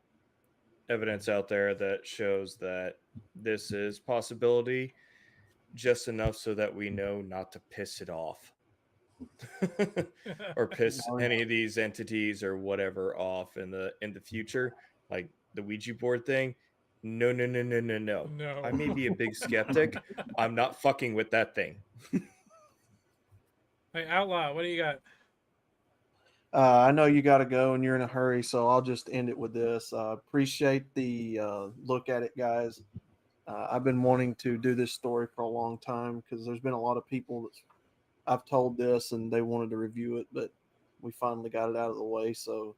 evidence out there that shows that this is possibility, just enough so that we know not to piss it off. Or piss any of these entities or whatever off in the future, like the Ouija board thing. No. No. I may be a big skeptic. I'm not fucking with that thing. Hey, Outlaw, what do you got? I know you got to go and you're in a hurry, so I'll just end it with this. Appreciate the look at it, guys. I've been wanting to do this story for a long time because there's been a lot of people that I've told this and they wanted to review it, but we finally got it out of the way. So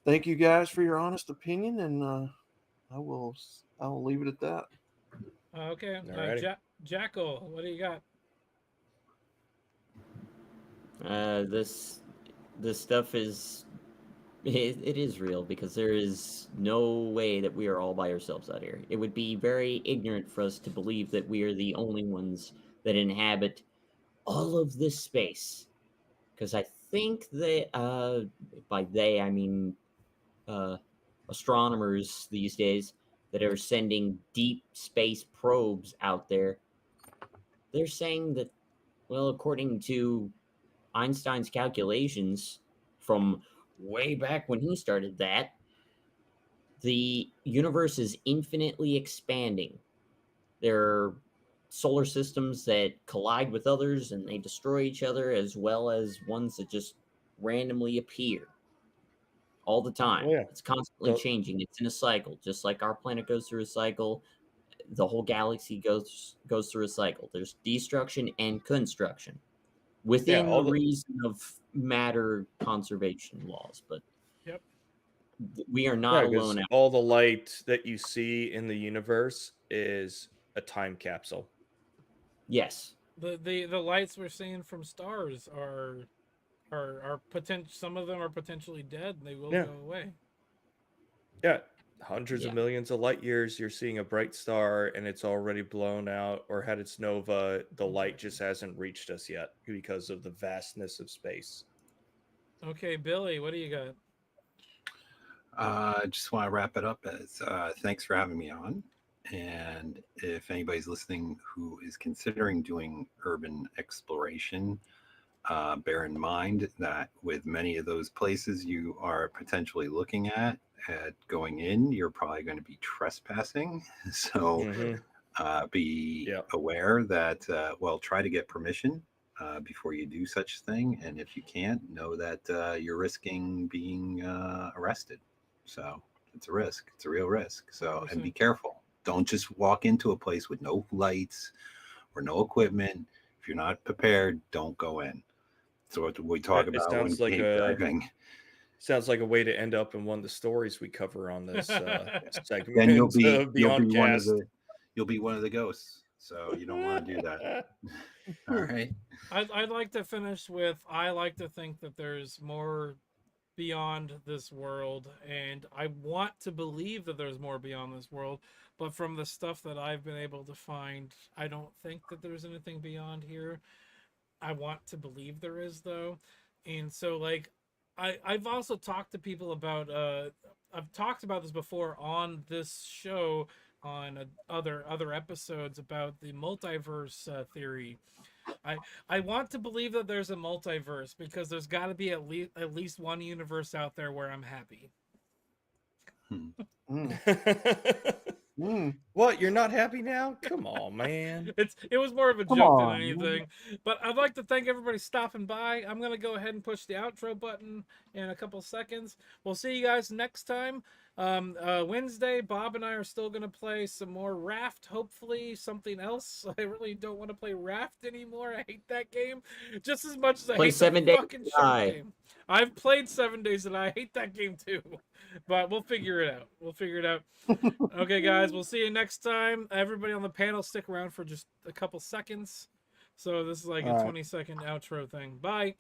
thank you guys for your honest opinion, and I will leave it at that. Okay, Alrighty. Jackal, what do you got? This stuff is it is real because there is no way that we are all by ourselves out here. It would be very ignorant for us to believe that we are the only ones that inhabit all of this space. Because I think that by they I mean astronomers these days that are sending deep space probes out there. They're saying that, well, according to Einstein's calculations from way back when he started that, the universe is infinitely expanding. There are solar systems that collide with others and they destroy each other, as well as ones that just randomly appear all the time. Oh, yeah. It's constantly So- changing. It's in a cycle, just like our planet goes through a cycle. The whole galaxy goes through a cycle. There's destruction and construction. within all the the- reason of matter conservation laws. But Yep. we are Yeah, not 'cause alone. all the light that you see in the universe is a time capsule. Yes. The lights we're seeing from stars are potential. Some of them are potentially dead, and they will Yeah. go away. Yeah, hundreds Yeah. of millions of light years, you're seeing a bright star and it's already blown out or had its nova. The light just hasn't reached us yet because of the vastness of space. Okay, Billy, what do you got? I just want to wrap it up as thanks for having me on. And if anybody's listening who is considering doing urban exploration, bear in mind that with many of those places you are potentially looking at going in, you're probably going to be trespassing. So be Yep. aware that, well, try to get permission before you do such thing. And if you can't, know that you're risking being arrested. So it's a risk. It's a real risk. So, and be careful. Don't just walk into a place with no lights or no equipment. If you're not prepared, don't go in. So what we talk It about when sounds like cave diving. Sounds like a way to end up in one of the stories we cover on this segment. Then you'll of be Beyond one of Cast. the ghosts. So you don't want to do that. All right. I'd like to finish with, I like to think that there's more beyond this world, and I want to believe that there's more beyond this world, but from the stuff that I've been able to find, I don't think that there's anything beyond here. I want to believe there is, though. And so, like, I've also talked to people about I've talked about this before on this show, on other episodes, about the multiverse theory. I want to believe that there's a multiverse, because there's got to be at least one universe out there where I'm happy. What? You're not happy now? Come on, man. It was more of a Come joke than on, man. anything. But I'd like to thank everybody stopping by. I'm gonna go ahead and push the outro button in a couple seconds. We'll see you guys next time. Wednesday, Bob and I are still gonna play some more Raft. Hopefully, something else. I really don't want to play Raft anymore. I hate that game just as much as I Play hate 7 the Days fucking to shark Die. game. I've played 7 Days and I hate that game too. But we'll figure it out. Okay, guys, we'll see you next time. Everybody on the panel, stick around for just a couple seconds. So this is like a 20-second outro thing. Bye.